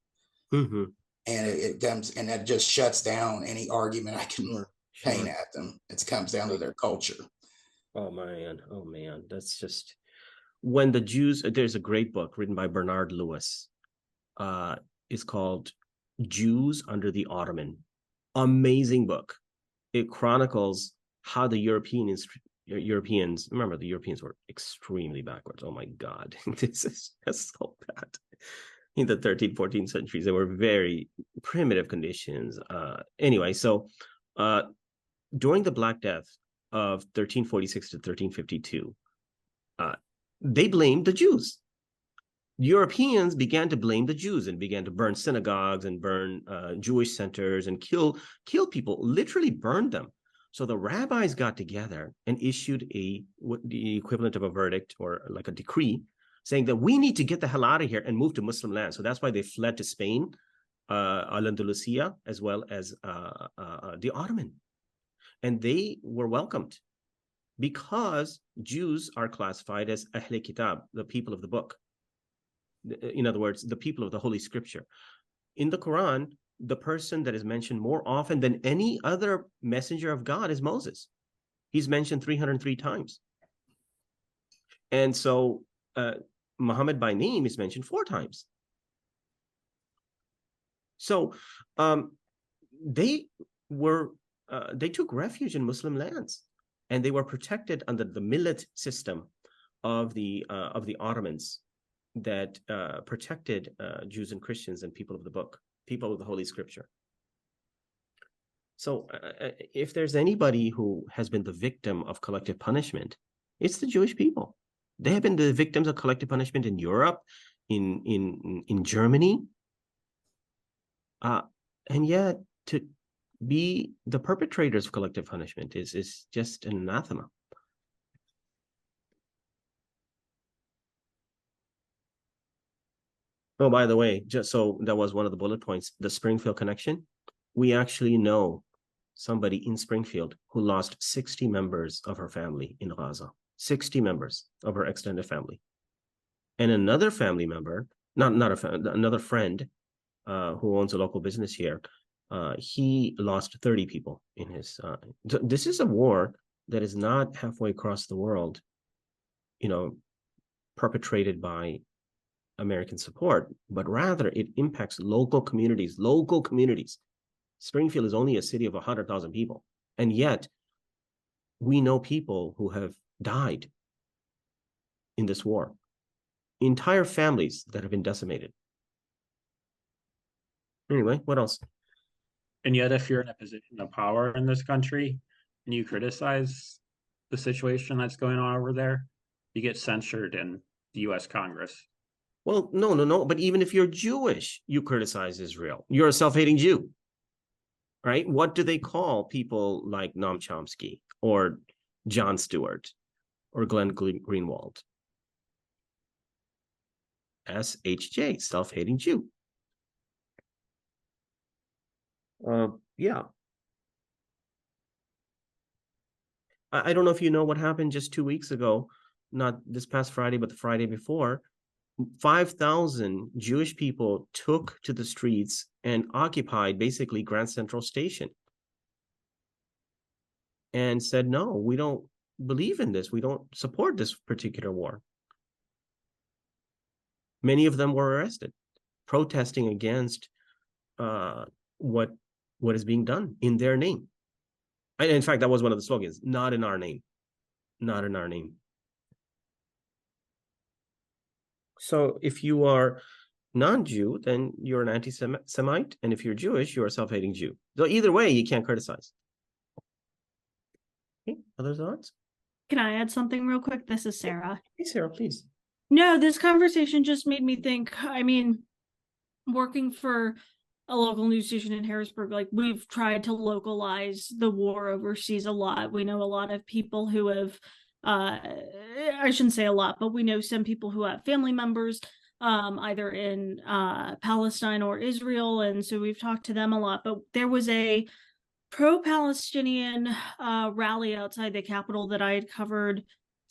And it comes, and that just shuts down any argument I can paint at them. It comes down to their culture. Oh man, that's just when the Jews. There's a great book written by Bernard Lewis. It's called Jews Under the Ottoman. Amazing book. It chronicles how the Europeans, remember, the Europeans were extremely backwards. Oh my God, this is just so bad. In the 13th, 14th centuries, they were very primitive conditions. Anyway, so during the Black Death of 1346 to 1352, they blamed the Jews. Europeans began to blame the Jews and began to burn synagogues and burn Jewish centers and kill people, literally burned them. So the rabbis got together and issued the equivalent of a verdict, or like a decree, saying that we need to get the hell out of here and move to Muslim land. So that's why they fled to Spain, Al-Andalusia, as well as the Ottoman. And they were welcomed because Jews are classified as Ahl Kitab, the people of the book. In other words, the people of the Holy Scripture. In the Quran, the person that is mentioned more often than any other messenger of God is Moses. He's mentioned 303 times. And so Muhammad by name is mentioned 4 times. So they took refuge in Muslim lands, and they were protected under the millet system of the Ottomans that protected Jews and Christians and people of the book, people of the Holy Scripture. So if there's anybody who has been the victim of collective punishment, it's the Jewish people. They have been the victims of collective punishment in Europe, in Germany. And yet to be the perpetrators of collective punishment is just an anathema. Oh, by the way, just so that was one of the bullet points, the Springfield connection. We actually know somebody in Springfield who lost 60 members of her family in Gaza, 60 members of her extended family. And another family member, another friend who owns a local business here, he lost 30 people in his, this is a war that is not halfway across the world, perpetrated by American support, but rather it impacts local communities. Springfield is only a city of 100,000 people, and yet we know people who have died in this war, entire families that have been decimated. Anyway, what else? And yet, if you're in a position of power in this country and you criticize the situation that's going on over there, you get censured in the U.S. Congress. Well, no. But even if you're Jewish, you criticize Israel. You're a self-hating Jew, right? What do they call people like Noam Chomsky or Jon Stewart or Glenn Greenwald? SHJ, self-hating Jew. Yeah. I don't know if you know what happened just 2 weeks ago, not this past Friday, but the Friday before. 5,000 Jewish people took to the streets and occupied basically Grand Central Station and said, no, we don't believe in this. We don't support this particular war. Many of them were arrested, protesting against what is being done in their name. And in fact, that was one of the slogans, not in our name, not in our name. So if you are non-Jew, then you're an anti-Semite. And if you're Jewish, you're a self-hating Jew. So either way, you can't criticize. Okay, other thoughts? Can I add something real quick? This is Sarah. Hey, Sarah, please. No, this conversation just made me think, I mean, working for a local news station in Harrisburg, like we've tried to localize the war overseas a lot. We know a lot of people who have, I shouldn't say a lot, but we know some people who have family members either in Palestine or Israel. And so we've talked to them a lot, but there was a pro-Palestinian rally outside the Capitol that I had covered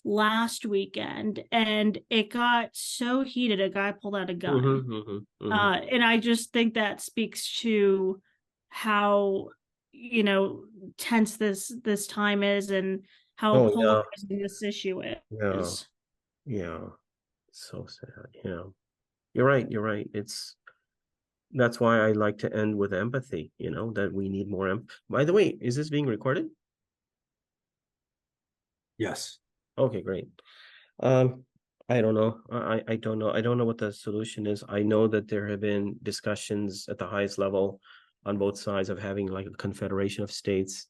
last weekend, and it got so heated, a guy pulled out a gun. And I just think that speaks to how, you know, tense this time is and how polarizing this issue is. Yeah. So sad. Yeah. You're right. That's why I like to end with empathy, you know, that we need more By the way, is this being recorded? Yes. Okay, great. I don't know. I don't know. I don't know what the solution is. I know that there have been discussions at the highest level on both sides of having like a confederation of states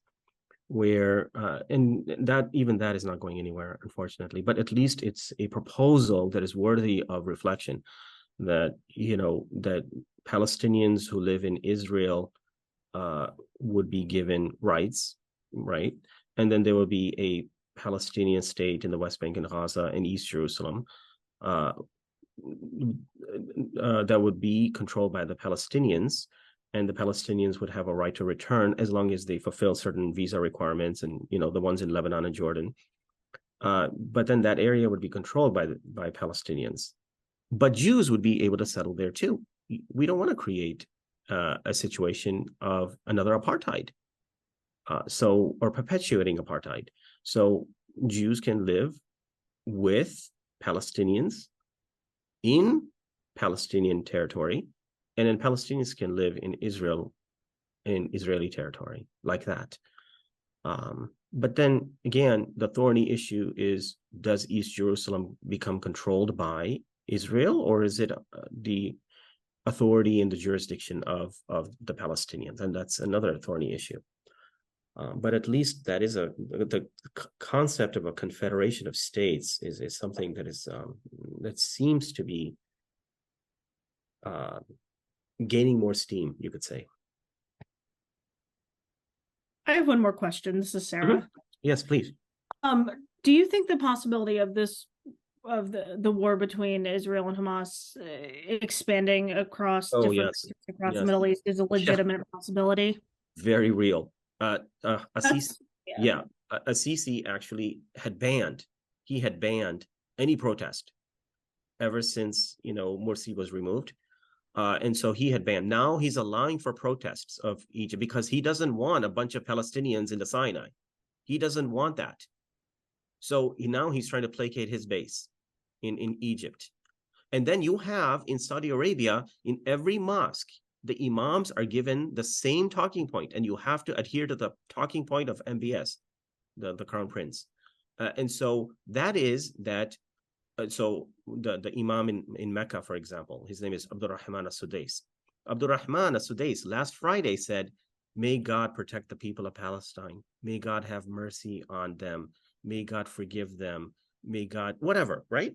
where and that is not going anywhere, unfortunately, but at least it's a proposal that is worthy of reflection, that, you know, that Palestinians who live in Israel would be given rights, right? And then there will be a Palestinian state in the West Bank and Gaza and East Jerusalem that would be controlled by the Palestinians, and the Palestinians would have a right to return as long as they fulfill certain visa requirements, and, you know, the ones in Lebanon and Jordan. But then that area would be controlled by Palestinians. But Jews would be able to settle there too. We don't want to create a situation of another apartheid, or perpetuating apartheid. So Jews can live with Palestinians in Palestinian territory, and then Palestinians can live in Israel, in Israeli territory, like that. But then again, the thorny issue is, does East Jerusalem become controlled by Israel, or is it the authority and the jurisdiction of the Palestinians? And that's another thorny issue. But at least that is the concept of a confederation of states is something that is that seems to be gaining more steam, you could say. I have one more question. This is Sarah. Yes, please. Do you think the possibility of the war between Israel and Hamas expanding across across the Middle East is a legitimate possibility? Very real. Assisi actually had banned any protest ever since, you know, Morsi was removed. And so he had banned. Now he's allowing for protests of Egypt because he doesn't want a bunch of Palestinians in the Sinai. He doesn't want that. So now he's trying to placate his base in Egypt. And then you have in Saudi Arabia, in every mosque, the imams are given the same talking point, and you have to adhere to the talking point of MBS, the Crown Prince. And so that is that. So the imam in Mecca, for example, his name is Abdurrahman as-Sudais. Abdurrahman as-Sudais last Friday said, "May God protect the people of Palestine. May God have mercy on them. May God forgive them. May God," whatever, right?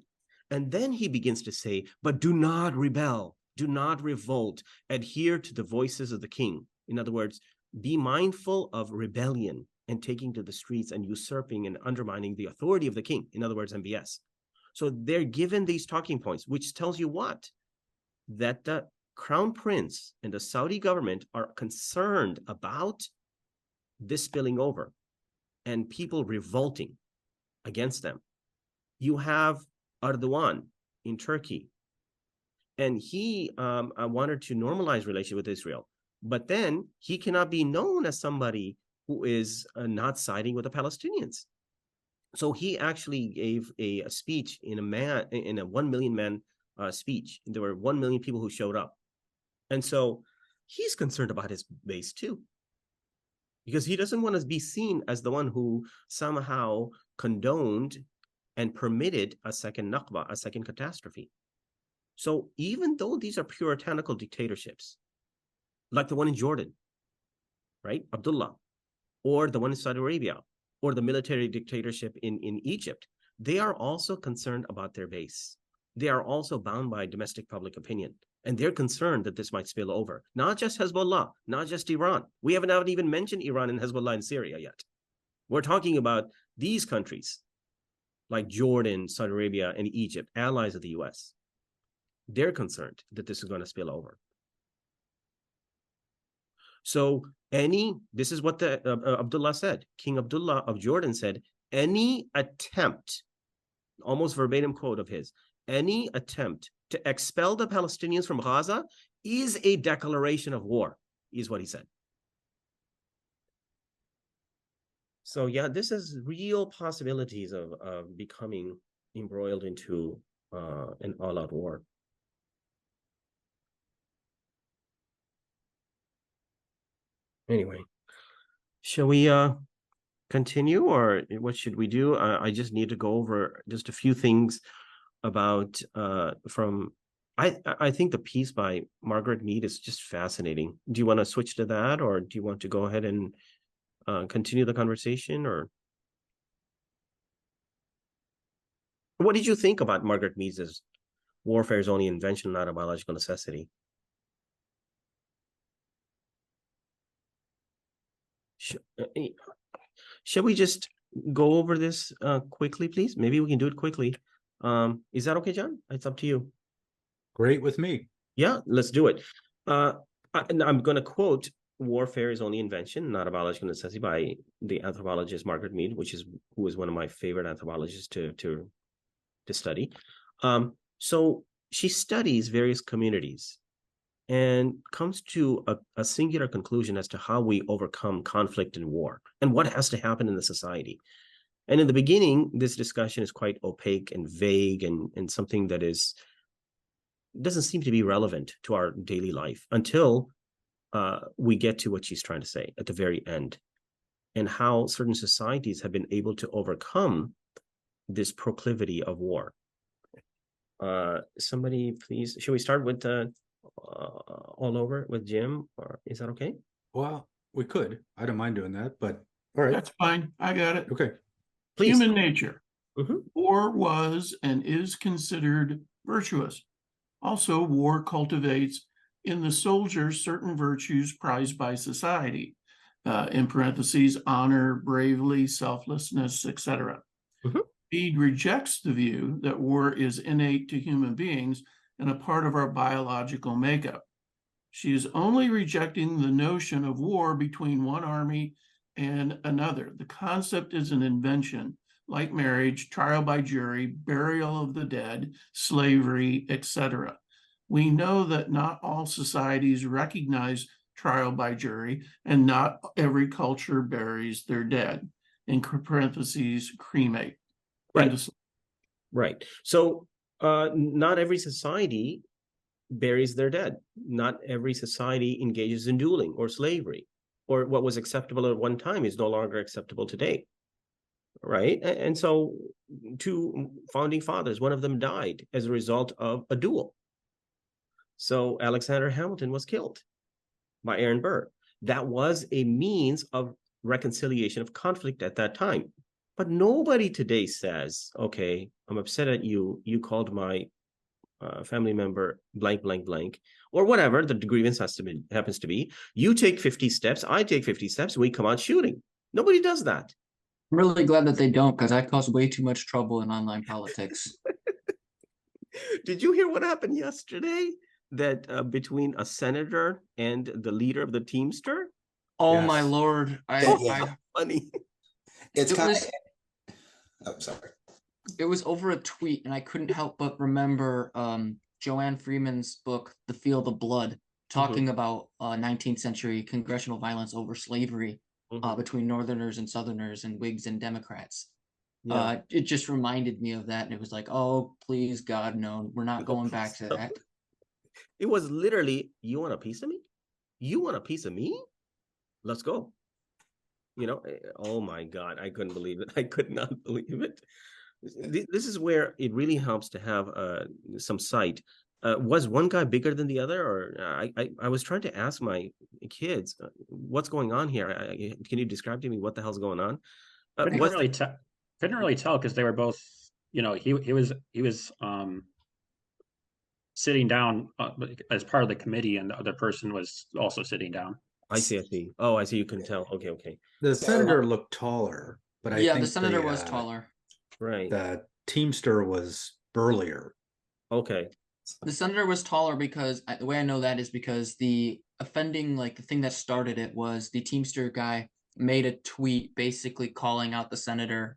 And then he begins to say, but do not rebel, do not revolt, adhere to the voices of the king. In other words, be mindful of rebellion and taking to the streets and usurping and undermining the authority of the king. In other words, MBS. So they're given these talking points, which tells you what? That the crown prince and the Saudi government are concerned about this spilling over and people revolting against them. You have Erdogan in Turkey, and he wanted to normalize relations with Israel, but then he cannot be known as somebody who is not siding with the Palestinians. So he actually gave a speech in a 1 million man speech. There were 1 million people who showed up. And so he's concerned about his base too, because he doesn't want to be seen as the one who somehow condoned and permitted a second Nakba, a second catastrophe. So even though these are puritanical dictatorships, like the one in Jordan, right, Abdullah, or the one in Saudi Arabia, or the military dictatorship in Egypt, they are also concerned about their base. They are also bound by domestic public opinion. And they're concerned that this might spill over. Not just Hezbollah, not just Iran. We haven't even mentioned Iran and Hezbollah in Syria yet. We're talking about these countries like Jordan, Saudi Arabia, and Egypt, allies of the US. They're concerned that this is going to spill over. So this is what Abdullah said. King Abdullah of Jordan said, any attempt, almost verbatim quote of his, any attempt to expel the Palestinians from Gaza is a declaration of war, is what he said. So yeah, this is real possibilities of becoming embroiled into an all-out war. Anyway, shall we continue, or what should we do? I just need to go over just a few things about I think the piece by Margaret Mead is just fascinating. Do you want to switch to that, or do you want to go ahead and continue the conversation, or what did you think about Margaret Mead's warfare is only invention, not a biological necessity? Shall we just go over this quickly, please? Maybe we can do it quickly. Is that okay, John? It's up to you. Great with me. Yeah, let's do it. I'm going to quote "Warfare is only invention, not a biological necessity" by the anthropologist Margaret Mead, who is one of my favorite anthropologists to study. So she studies various communities and comes to a singular conclusion as to how we overcome conflict and war and what has to happen in the society. And in the beginning, this discussion is quite opaque and vague and something that doesn't seem to be relevant to our daily life until we get to what she's trying to say at the very end, and how certain societies have been able to overcome this proclivity of war. Somebody, please, should we start with all over with Jim, or is that okay? Well, we could. I don't mind doing that, but all right. That's fine. I got it. Okay. Please. Human nature. War was and is considered virtuous. Also, war cultivates in the soldier certain virtues prized by society, in parentheses, honor, bravery, selflessness, etc. Mead rejects the view that war is innate to human beings and a part of our biological makeup. She is only rejecting the notion of war between one army and another. The concept is an invention, like marriage, trial by jury, burial of the dead, slavery, etc. We know that not all societies recognize trial by jury, and not every culture buries their dead, in parentheses, cremate. Right. So not every society buries their dead. Not every society engages in dueling or slavery, or what was acceptable at one time is no longer acceptable today. Right. And so 2 founding fathers, one of them died as a result of a duel. So Alexander Hamilton was killed by Aaron Burr. That was a means of reconciliation of conflict at that time. But nobody today says, okay, I'm upset at you. You called my family member blank, blank, blank, or whatever the grievance happens to be. You take 50 steps, I take 50 steps, we come out shooting. Nobody does that. I'm really glad that they don't, because I cause way too much trouble in online politics. Did you hear what happened yesterday? That between a senator and the leader of the Teamster? Oh my Lord. Funny. It's It kind was- of. Oh, sorry. It was over a tweet, and I couldn't help but remember Joanne Freeman's book, The Field of Blood, talking about 19th century congressional violence over slavery between Northerners and Southerners and Whigs and Democrats. Yeah. It just reminded me of that, and it was like, oh, please, God, no, we're not going back to that. It was literally, you want a piece of me? You want a piece of me? Let's go. You know, oh my God, I couldn't believe it. I could not believe it. This is where it really helps to have some sight. Was one guy bigger than the other? Or I was trying to ask my kids, what's going on here? Can you describe to me what the hell's going on? Couldn't really tell because they were both, you know, he was sitting down as part of the committee, and the other person was also sitting down. I see. Oh, I see. You can tell. Okay. The senator looked taller, but I think the senator was taller. Right. The Teamster was burlier. Okay. The senator was taller because the way I know that is because the offending, like the thing that started it was the Teamster guy made a tweet basically calling out the senator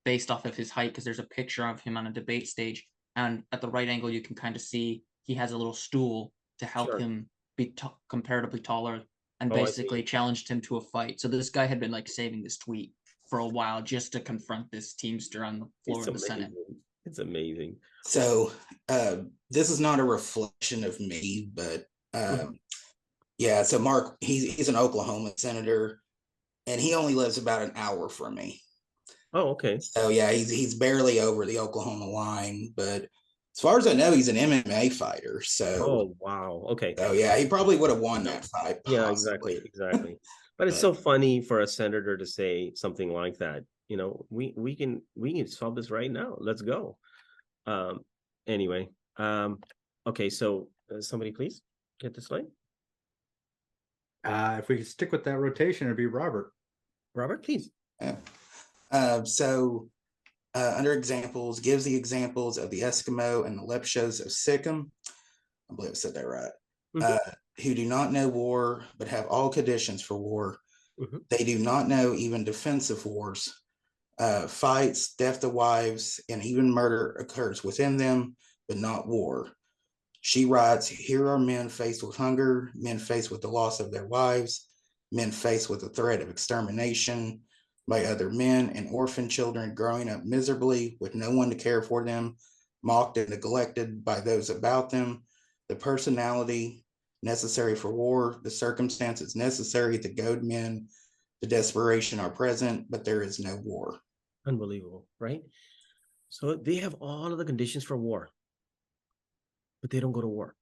based off of his height, because there's a picture of him on a debate stage, and at the right angle you can kind of see he has a little stool to help him be comparatively taller, and basically challenged him to a fight. So this guy had been like saving this tweet for a while just to confront this Teamster on the floor of the Senate. It's amazing. So this is not a reflection of me, but yeah. So Mark, he's an Oklahoma senator, and he only lives about an hour from me. Oh, okay. So yeah, he's barely over the Oklahoma line, but as far as I know, he's an MMA fighter. So oh wow, okay. So yeah, he probably would have won that fight. Yeah, exactly. But it's so funny for a senator to say something like that. You know, we can solve this right now. Let's go. Anyway, okay. So somebody please get this slide. If we could stick with that rotation, it'd be Robert. Robert, please. Yeah. Under examples, gives the examples of the Eskimo and the Lepchos of Sikkim. I believe I said that right. Who do not know war, but have all conditions for war. They do not know even defensive wars. Fights, death of wives, and even murder occurs within them, but not war. She writes, here are men faced with hunger, men faced with the loss of their wives, men faced with the threat of extermination by other men, and orphan children growing up miserably with no one to care for them, mocked and neglected by those about them. The personality necessary for war, the circumstances necessary to goad men to desperation are present, but there is no war. Unbelievable, right? So they have all of the conditions for war, but they don't go to war.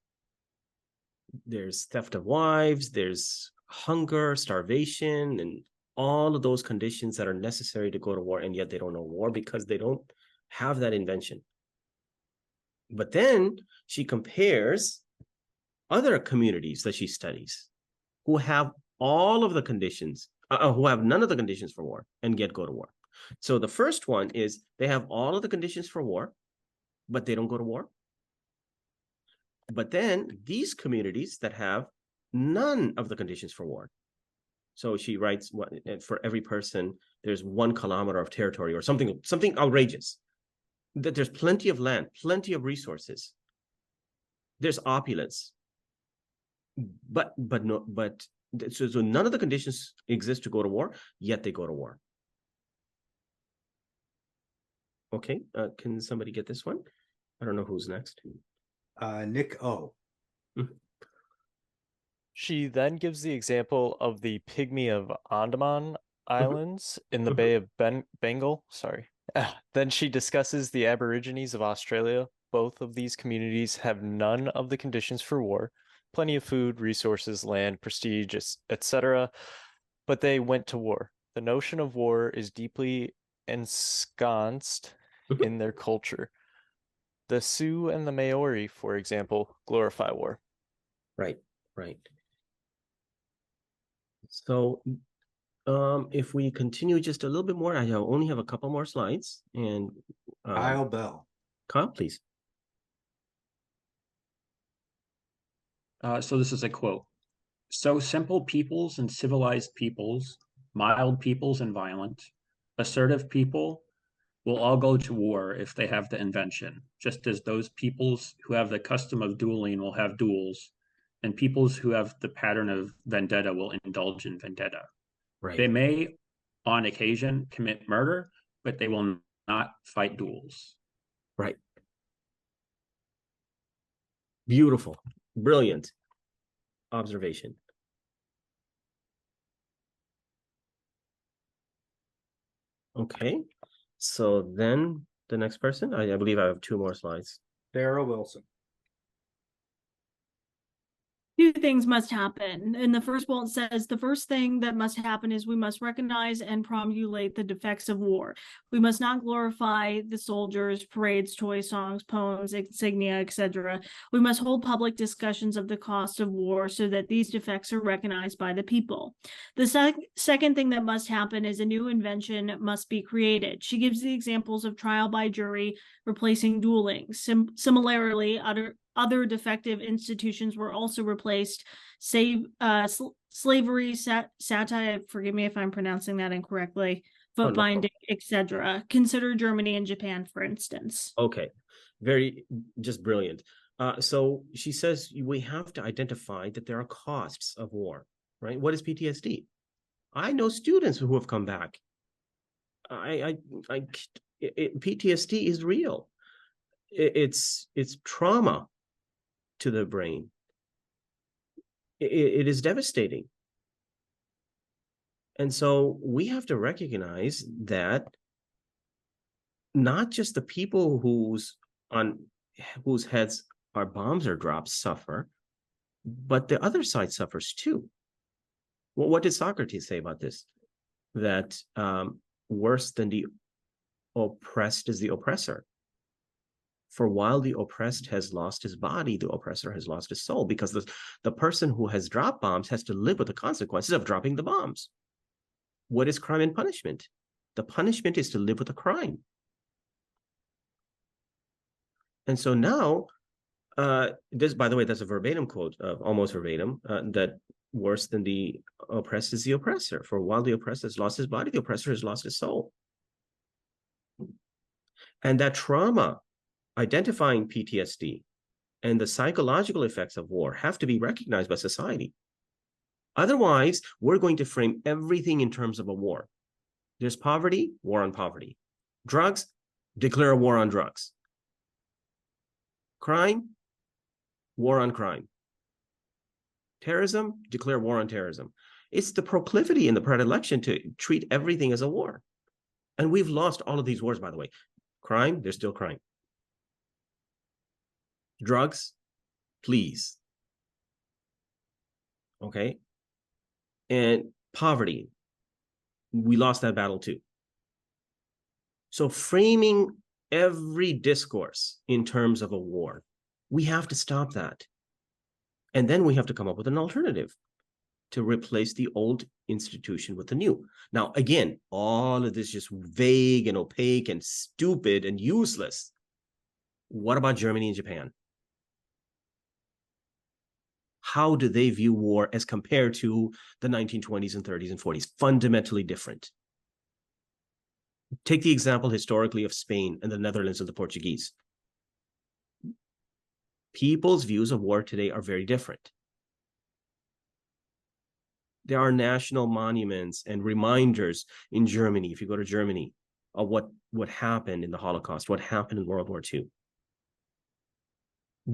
There's theft of wives, there's hunger, starvation, and all of those conditions that are necessary to go to war, and yet they don't know war because they don't have that invention. But then she compares other communities that she studies who have all of the conditions, who have none of the conditions for war and yet go to war. So the first one is they have all of the conditions for war, but they don't go to war. But then these communities that have none of the conditions for war. So she writes, for every person, there's 1 kilometer of territory or something outrageous. That there's plenty of land, plenty of resources. There's opulence. So none of the conditions exist to go to war, yet they go to war. Okay, can somebody get this one? I don't know who's next. Nick O. She then gives the example of the pygmy of Andaman Islands in the Bay of Bengal. Sorry. Then she discusses the Aborigines of Australia. Both of these communities have none of the conditions for war, plenty of food, resources, land, prestige, etc., but they went to war. The notion of war is deeply ensconced in their culture. The Sioux and the Maori, for example, glorify war. Right, right. So if we continue just a little bit more, I only have a couple more slides. And Kyle Bell. Kyle, please. So this is a quote. So simple peoples and civilized peoples, mild peoples and violent, assertive people will all go to war if they have the invention, just as those peoples who have the custom of dueling will have duels, and peoples who have the pattern of vendetta will indulge in vendetta. Right. They may, on occasion, commit murder, but they will not fight duels. Right. Beautiful. Brilliant observation. Okay. So then the next person, I believe I have 2 more slides. Sarah Wilson. Two things must happen. And the first bullet says the first thing that must happen is we must recognize and promulgate the defects of war. We must not glorify the soldiers, parades, toy songs, poems, insignia, etc. We must hold public discussions of the cost of war so that these defects are recognized by the people. The second thing that must happen is a new invention must be created. She gives the examples of trial by jury replacing dueling. Similarly, other defective institutions were also replaced, slavery, satire, forgive me if I'm pronouncing that incorrectly, foot binding, etc. Consider Germany and Japan, for instance. Okay, just brilliant. So she says we have to identify that there are costs of war, right? What is PTSD? I know students who have come back. PTSD is real. It's trauma to the brain. It is devastating. And so we have to recognize that not just the people whose heads our bombs are dropped suffer, but the other side suffers too. Well, what did Socrates say about this? That worse than the oppressed is the oppressor. For while the oppressed has lost his body, the oppressor has lost his soul, because the person who has dropped bombs has to live with the consequences of dropping the bombs. What is crime and punishment? The punishment is to live with the crime. And so now, this, by the way, that's a verbatim quote, almost verbatim, that worse than the oppressed is the oppressor. For while the oppressed has lost his body, the oppressor has lost his soul. And that trauma, identifying PTSD and the psychological effects of war have to be recognized by society. Otherwise, we're going to frame everything in terms of a war. There's poverty, war on poverty. Drugs, declare a war on drugs. Crime, war on crime. Terrorism, declare war on terrorism. It's the proclivity and the predilection to treat everything as a war. And we've lost all of these wars, by the way. Crime, there's still crime. Drugs, please. Okay. And poverty, we lost that battle too. So framing every discourse in terms of a war, we have to stop that. And then we have to come up with an alternative to replace the old institution with the new. Now, again, all of this just vague and opaque and stupid and useless. What about Germany and Japan? How do they view war as compared to the 1920s and 30s and 40s? Fundamentally different. Take the example historically of Spain and the Netherlands and the Portuguese. People's views of war today are very different. There are national monuments and reminders in Germany, if you go to Germany, of what happened in the Holocaust, what happened in World War II.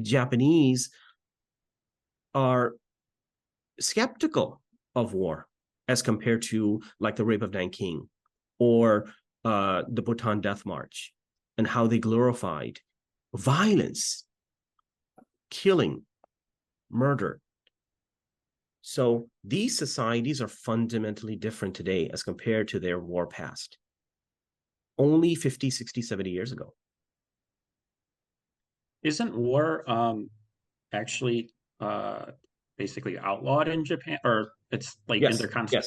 Japanese are skeptical of war as compared to like the rape of Nanking or the Bhutan Death March, and how they glorified violence, killing, murder. So these societies are fundamentally different today as compared to their war past. only 50, 60, 70 years ago. Isn't war actually basically outlawed in Japan, or it's like Yes,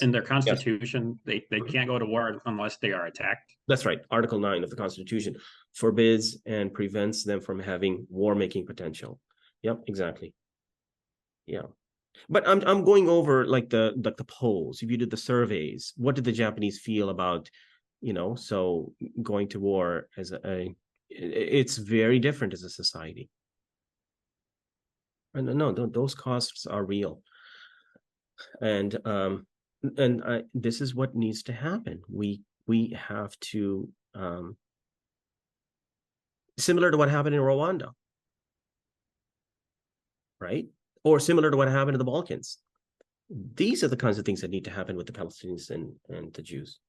in their constitution they can't go to war unless they are attacked? That's right. Article 9 of the Constitution forbids and prevents them from having war-making potential. Yep, exactly. Yeah. But I'm going over like the polls. If you did the surveys, what did the Japanese feel about, so going to war as it's very different as a society. And no, those costs are real. And this is what needs to happen. We have to, similar to what happened in Rwanda, right? Or similar to what happened in the Balkans. These are the kinds of things that need to happen with the Palestinians and the Jews.